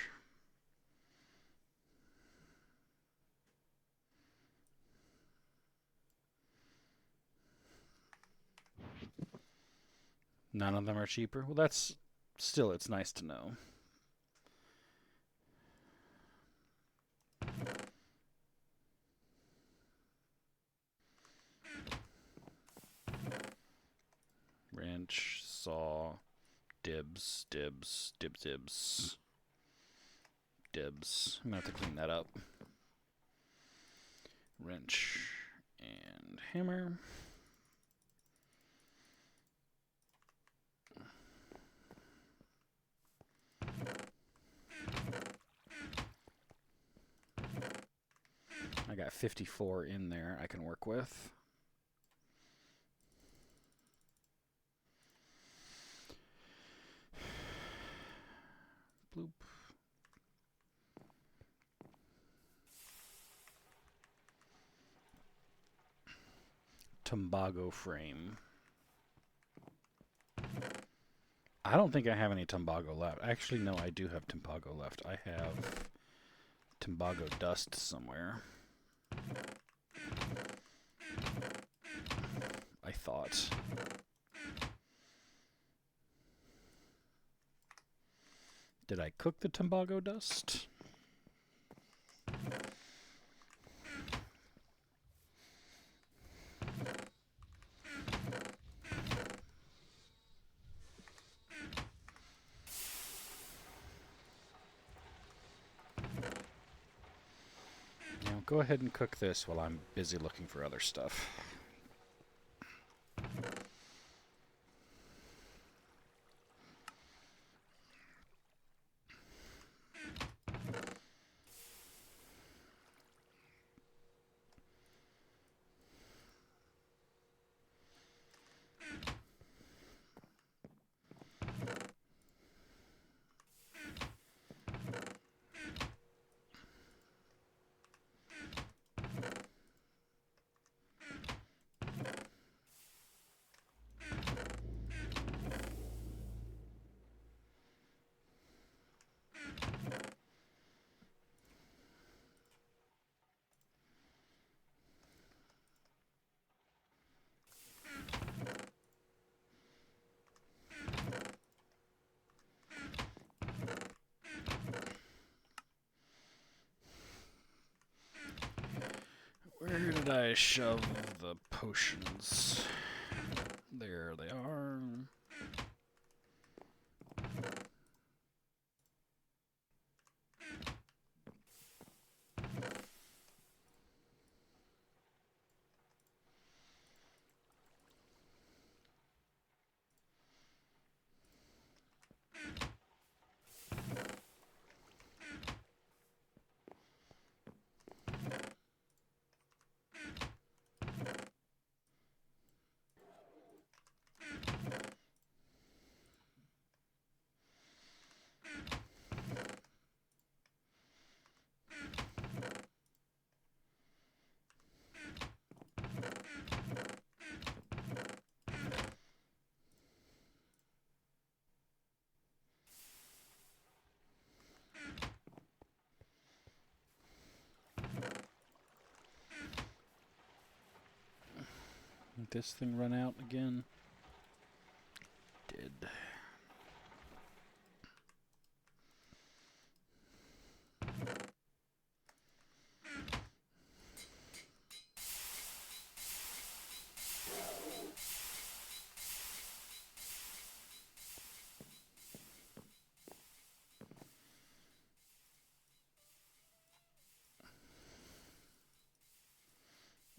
None of them are cheaper? Well, that's still, it's nice to know. Wrench, saw, dibs, dibs, dibs, dibs, dibs. I'm going to have to clean that up. Wrench and hammer. I got 54 in there I can work with. Bloop. Tumbago frame. I don't think I have any Tumbago left. Actually, no, I do have Tumbago left. I have Tumbago dust somewhere. I thought. Did I cook the Tumbago dust? Now go ahead and cook this while I'm busy looking for other stuff. Where did I shove the potions? There they are. Didn't this thing run out again? Did.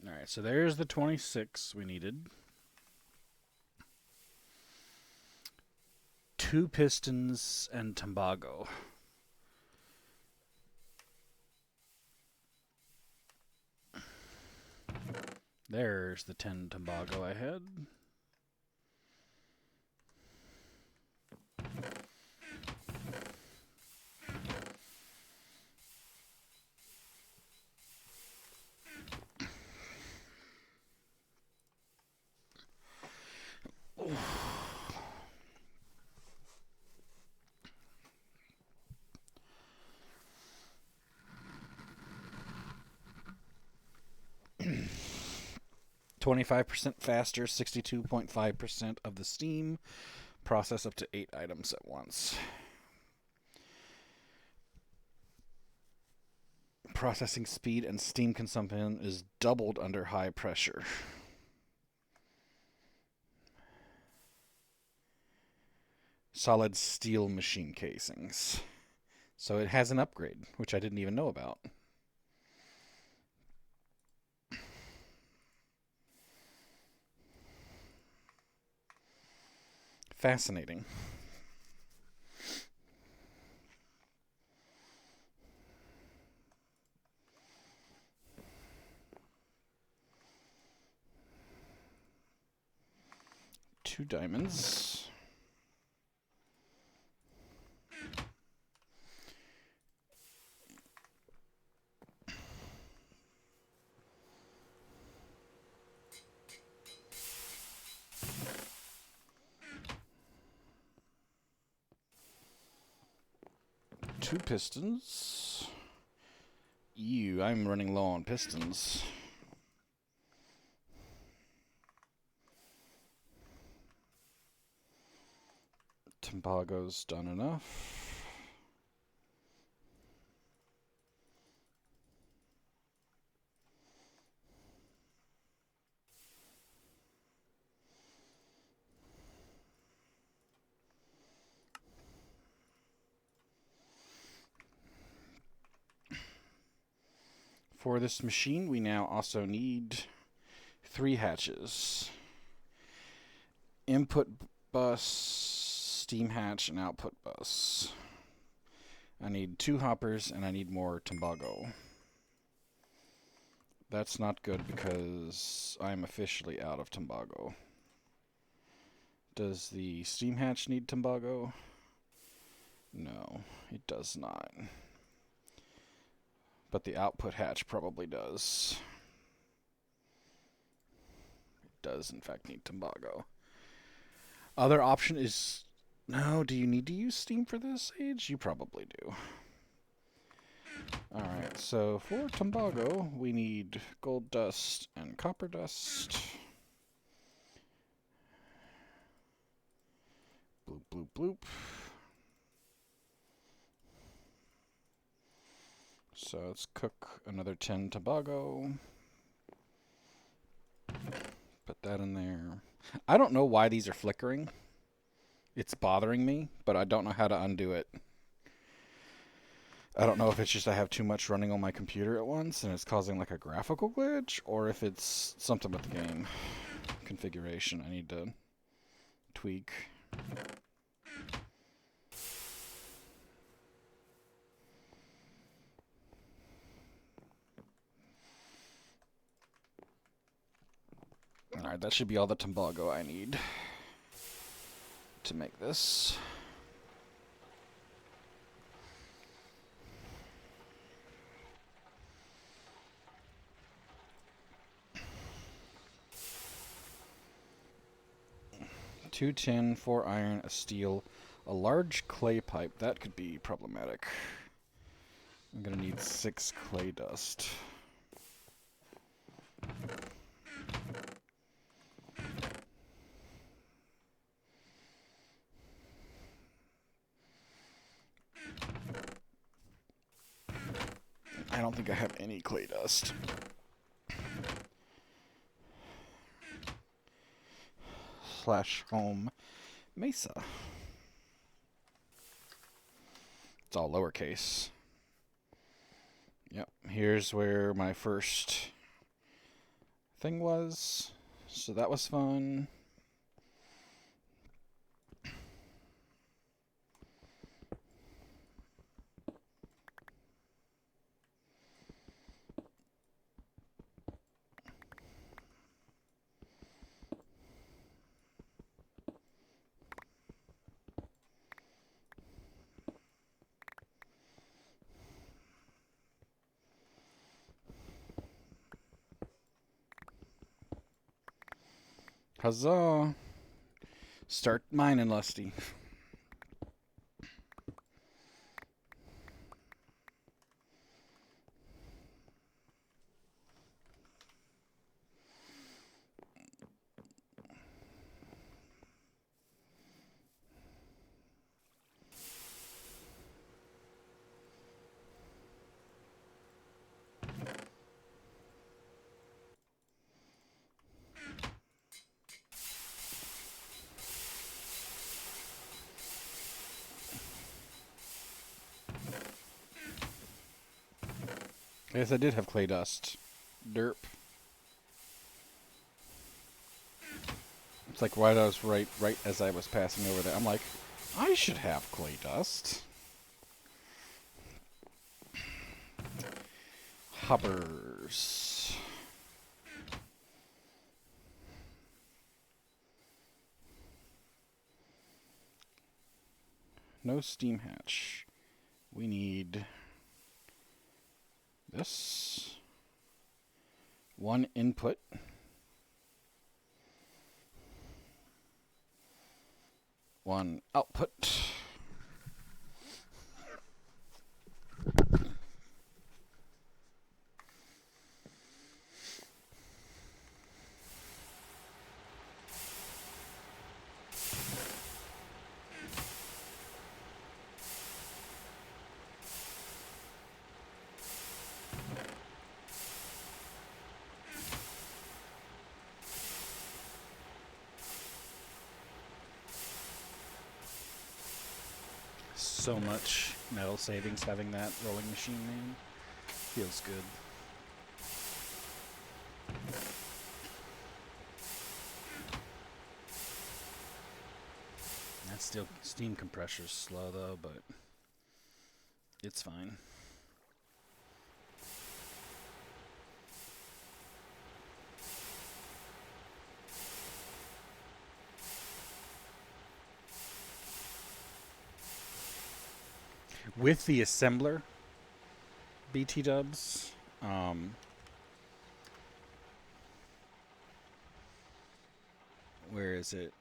Alright, so there's the 26 we needed. 2 pistons and Tobago. There's the 10 Tobago I had. Oh. 25% faster, 62.5% of the steam. Process up to 8 items at once. Processing speed and steam consumption is doubled under high pressure. Solid steel machine casings. So it has an upgrade, which I didn't even know about. Fascinating. Two diamonds. Two pistons. Ew, I'm running low on pistons. Tobago's done enough. For this machine, we now also need 3 hatches. Input bus, steam hatch, and output bus. I need 2 hoppers, and I need more Tobago. That's not good because I'm officially out of Tobago. Does the steam hatch need Tobago? No, it does not. But the output hatch probably does. It does, in fact, need Tobago. Other option is... No, do you need to use steam for this, Sage? You probably do. Alright, so for Tobago, we need gold dust and copper dust. Bloop, bloop, bloop. So let's cook another 10 Tobago. Put that in there. I don't know why these are flickering. It's bothering me, but I don't know how to undo it. I don't know if it's just I have too much running on my computer at once and it's causing like a graphical glitch, or if it's something with the game configuration I need to tweak. Alright, that should be all the Tobago I need to make this. Two tin, 4 iron, a steel, a large clay pipe. That could be problematic. I'm gonna need 6 clay dust. I don't think I have any clay dust. / home Mesa. It's all lowercase. Yep, here's where my first thing was. So that was fun. Huzzah! Start mining, Lusty. Yes, I did have clay dust. Derp. It's like right as I was passing over there. I'm like, I should have clay dust. Hoppers. No steam hatch. We need this. One input. One output. So much metal savings having that rolling machine, man. Feels good. That still steam compressor's slow though, but it's fine. With the assembler BT dubs, where is it?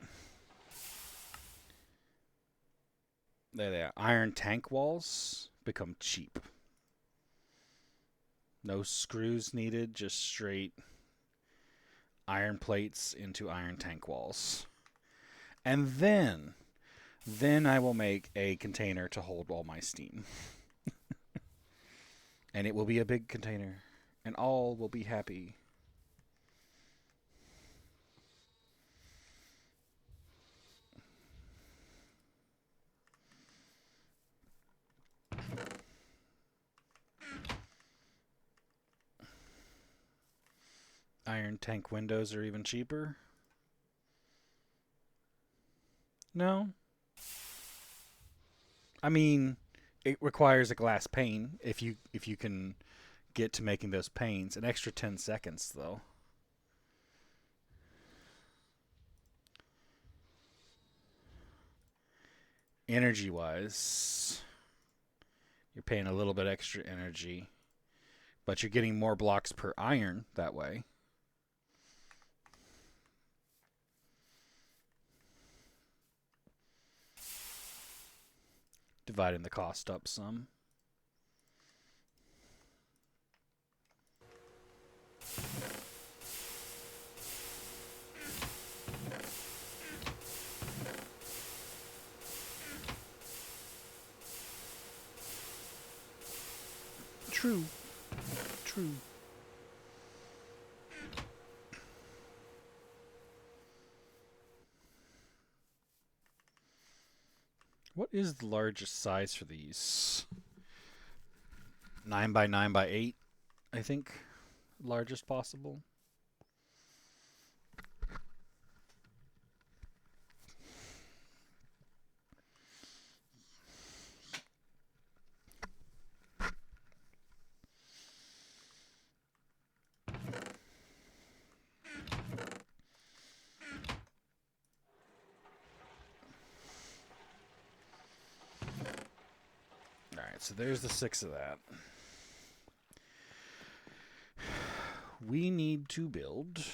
There they are. Iron tank walls become cheap. No screws needed, just straight iron plates into iron tank walls. And then I will make a container to hold all my steam. And it will be a big container, and all will be happy. Iron tank windows are even cheaper. No. I mean, it requires a glass pane if you can get to making those panes. An extra 10 seconds though. Energy wise, you're paying a little bit extra energy, but you're getting more blocks per iron that way. Dividing the cost up some. True. true. What is the largest size for these? 9 by 9 by 8, I think. Largest possible. Alright, so there's the 6 of that. We need to build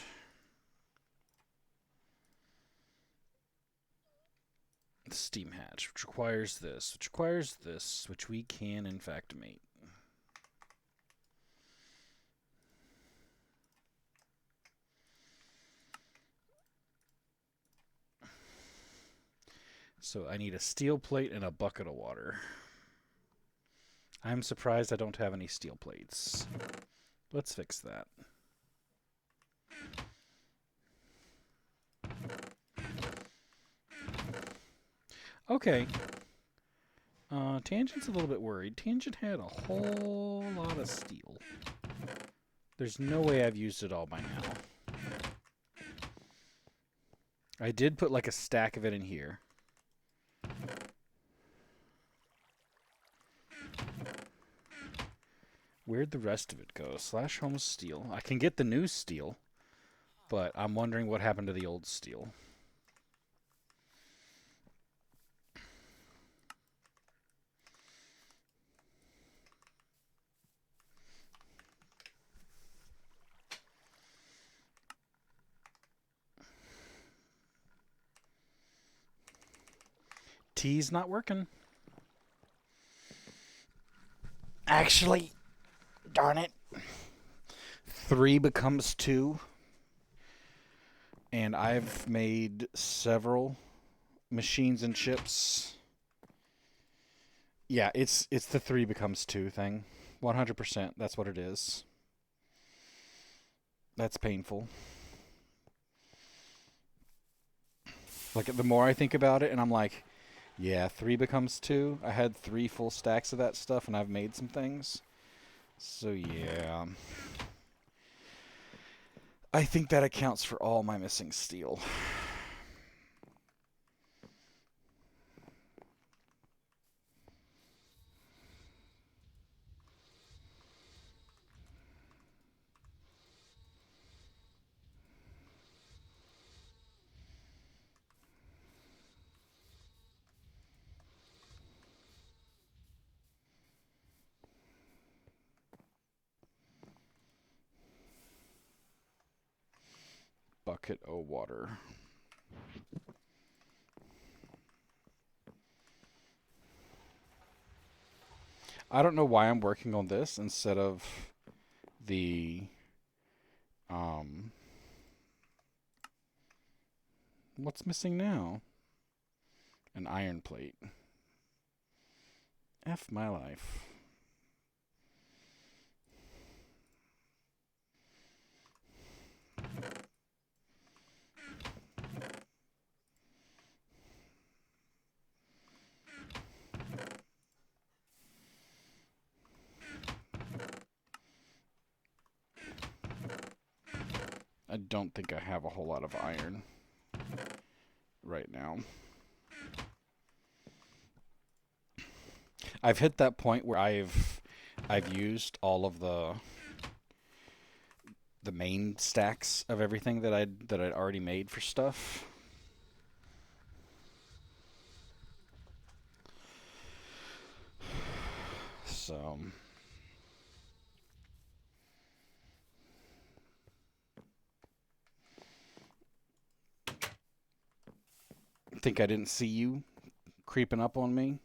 the steam hatch, which requires this, which we can in fact mate. So I need a steel plate and a bucket of water. I'm surprised I don't have any steel plates. Let's fix that. Okay. Tangent's a little bit worried. Tangent had a whole lot of steel. There's no way I've used it all by now. I did put like a stack of it in here. Where'd the rest of it go? Slash home steel. I can get the new steel, but I'm wondering what happened to the old steel. T's not working. Actually, darn it. 3 becomes 2. And I've made several machines and chips. Yeah, it's the 3 becomes 2 thing. 100%, that's what it is. That's painful. Like, the more I think about it, and I'm like, yeah, 3 becomes 2. I had 3 full stacks of that stuff, and I've made some things. So, yeah. I think that accounts for all my missing steel. Bucket of water. I don't know why I'm working on this instead of the what's missing now? An iron plate. F my life. I don't think I have a whole lot of iron right now. I've hit that point where I've used all of the main stacks of everything that I'd already made for stuff. So think I didn't see you creeping up on me.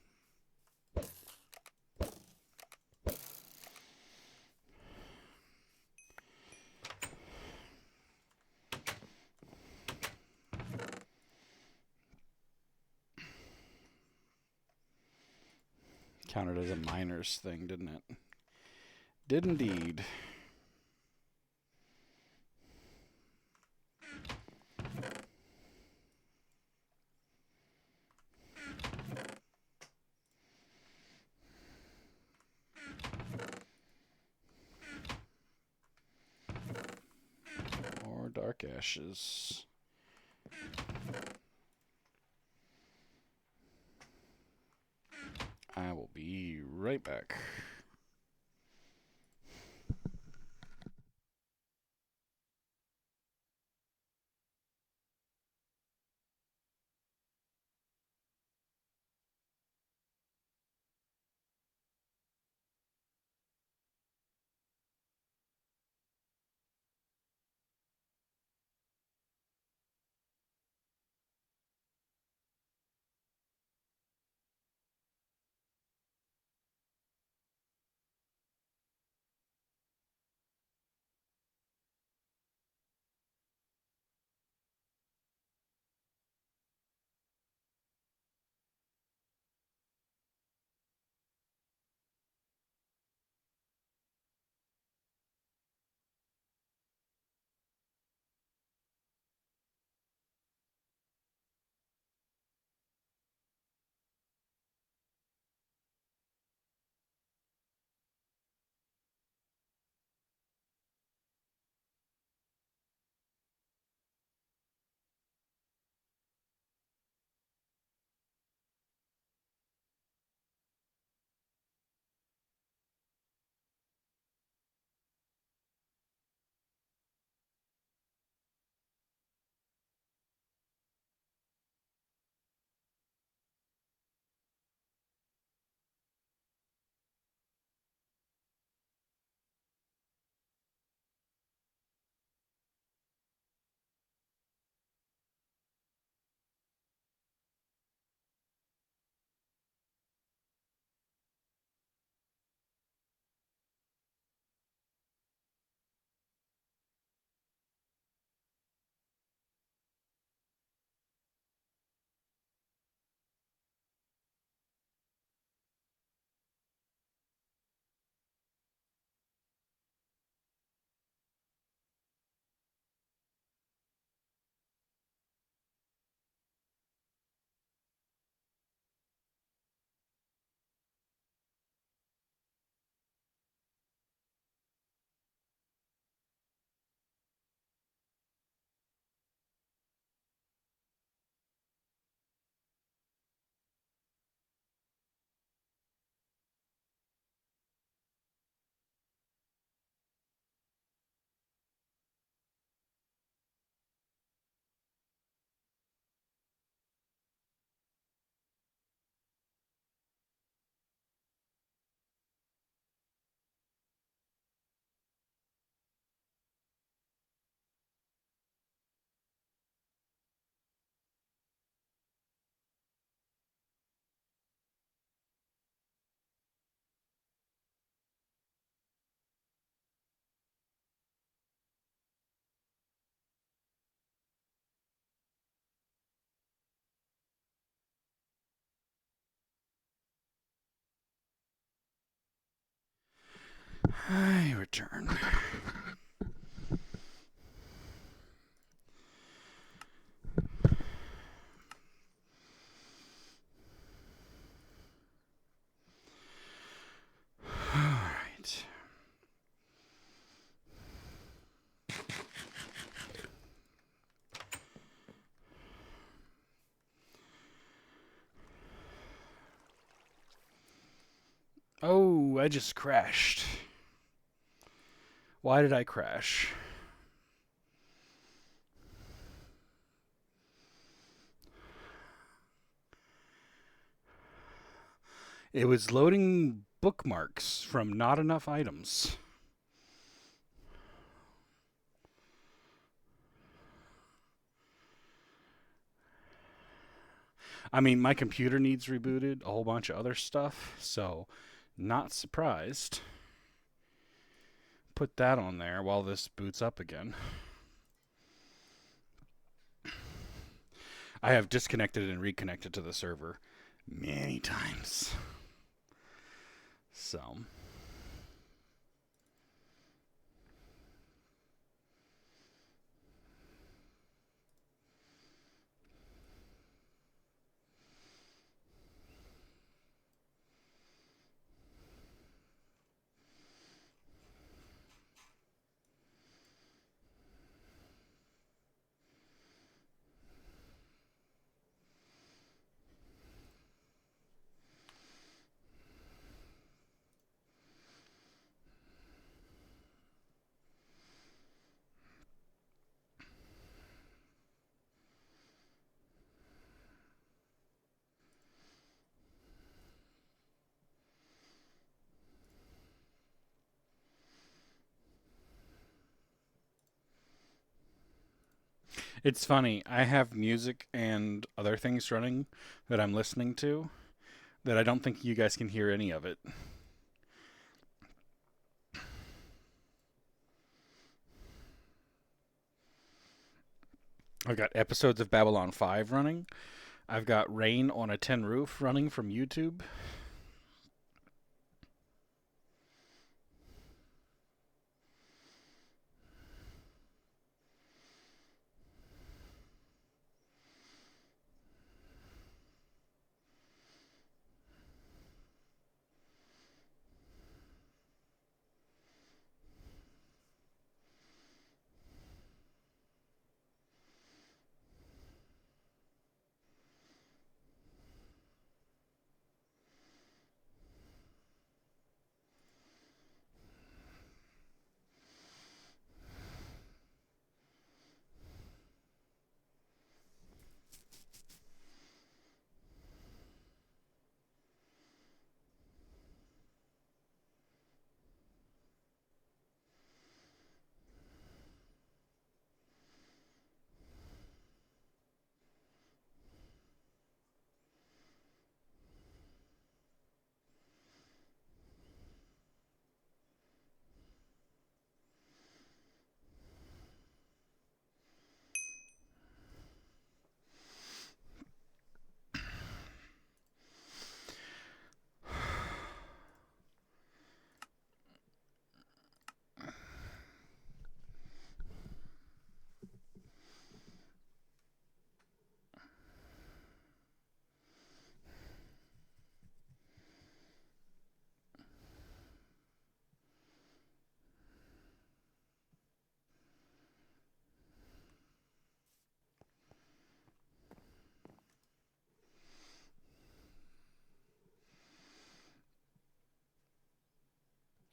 Counted as a miner's thing, didn't it? Did indeed. Dark Ashes. I will be right back. I return. Alright. Oh, I just crashed. Why did I crash? It was loading bookmarks from not enough items. I mean, my computer needs rebooted, a whole bunch of other stuff, so not surprised. Put that on there while this boots up again. I have disconnected and reconnected to the server many times. So. It's funny. I have music and other things running that I'm listening to that I don't think you guys can hear any of it. I've got episodes of Babylon 5 running. I've got Rain on a Tin Roof running from YouTube.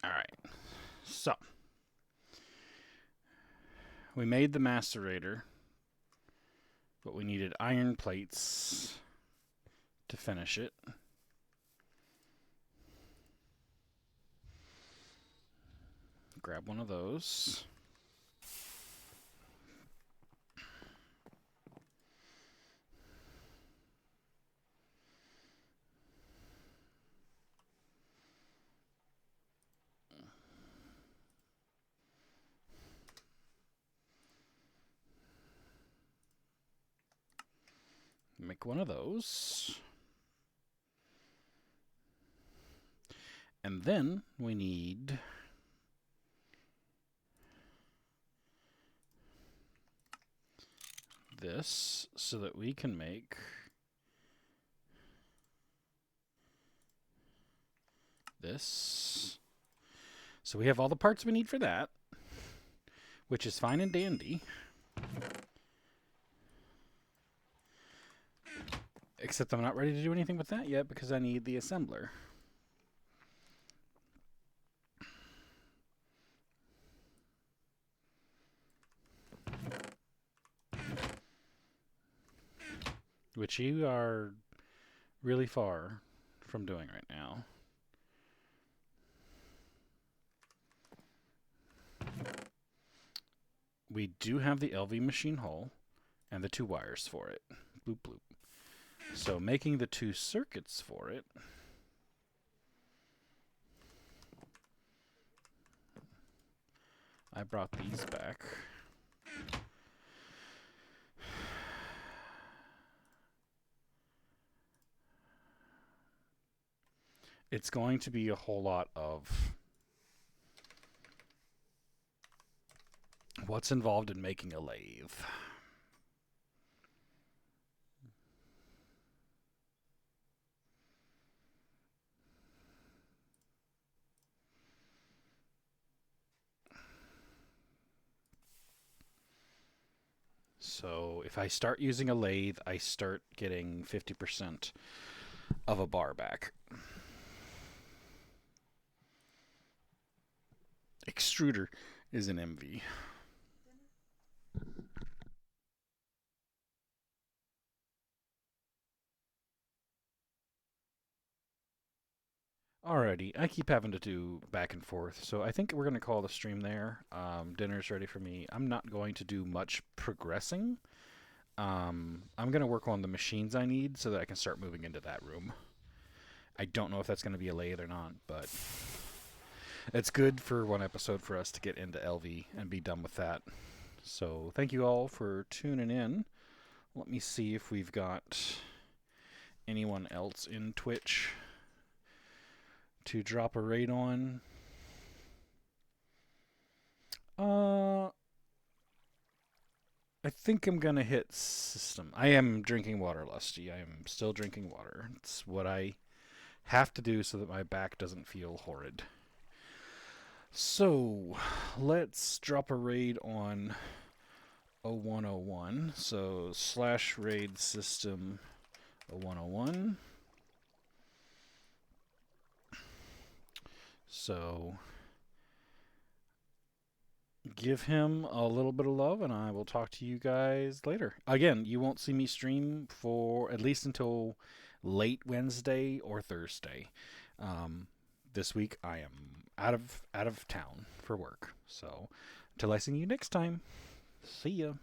All right. So, we made the macerator, but we needed iron plates to finish it. Grab one of those. Make one of those. And then we need this so that we can make this. So we have all the parts we need for that, which is fine and dandy. Except I'm not ready to do anything with that yet because I need the assembler. Which you are really far from doing right now. We do have the LV machine hull and the 2 wires for it. Bloop bloop. So making the 2 circuits for it. I brought these back. It's going to be a whole lot of what's involved in making a lathe. So if I start using a lathe, I start getting 50% of a bar back. Extruder is an MV. Alrighty, I keep having to do back and forth, so I think we're going to call the stream there. Dinner's ready for me. I'm not going to do much progressing. I'm going to work on the machines I need so that I can start moving into that room. I don't know if that's going to be a lathe or not, but it's good for one episode for us to get into LV and be done with that. So thank you all for tuning in. Let me see if we've got anyone else in Twitch to drop a raid on. I think I'm gonna hit system. I am drinking water, Lusty. I am still drinking water. It's what I have to do so that my back doesn't feel horrid. So, let's drop a raid on 0101. So, slash raid system 0101. So, give him a little bit of love, and I will talk to you guys later. Again, you won't see me stream for at least until late Wednesday or Thursday. This week I am out of town for work. So until I see you next time, see ya.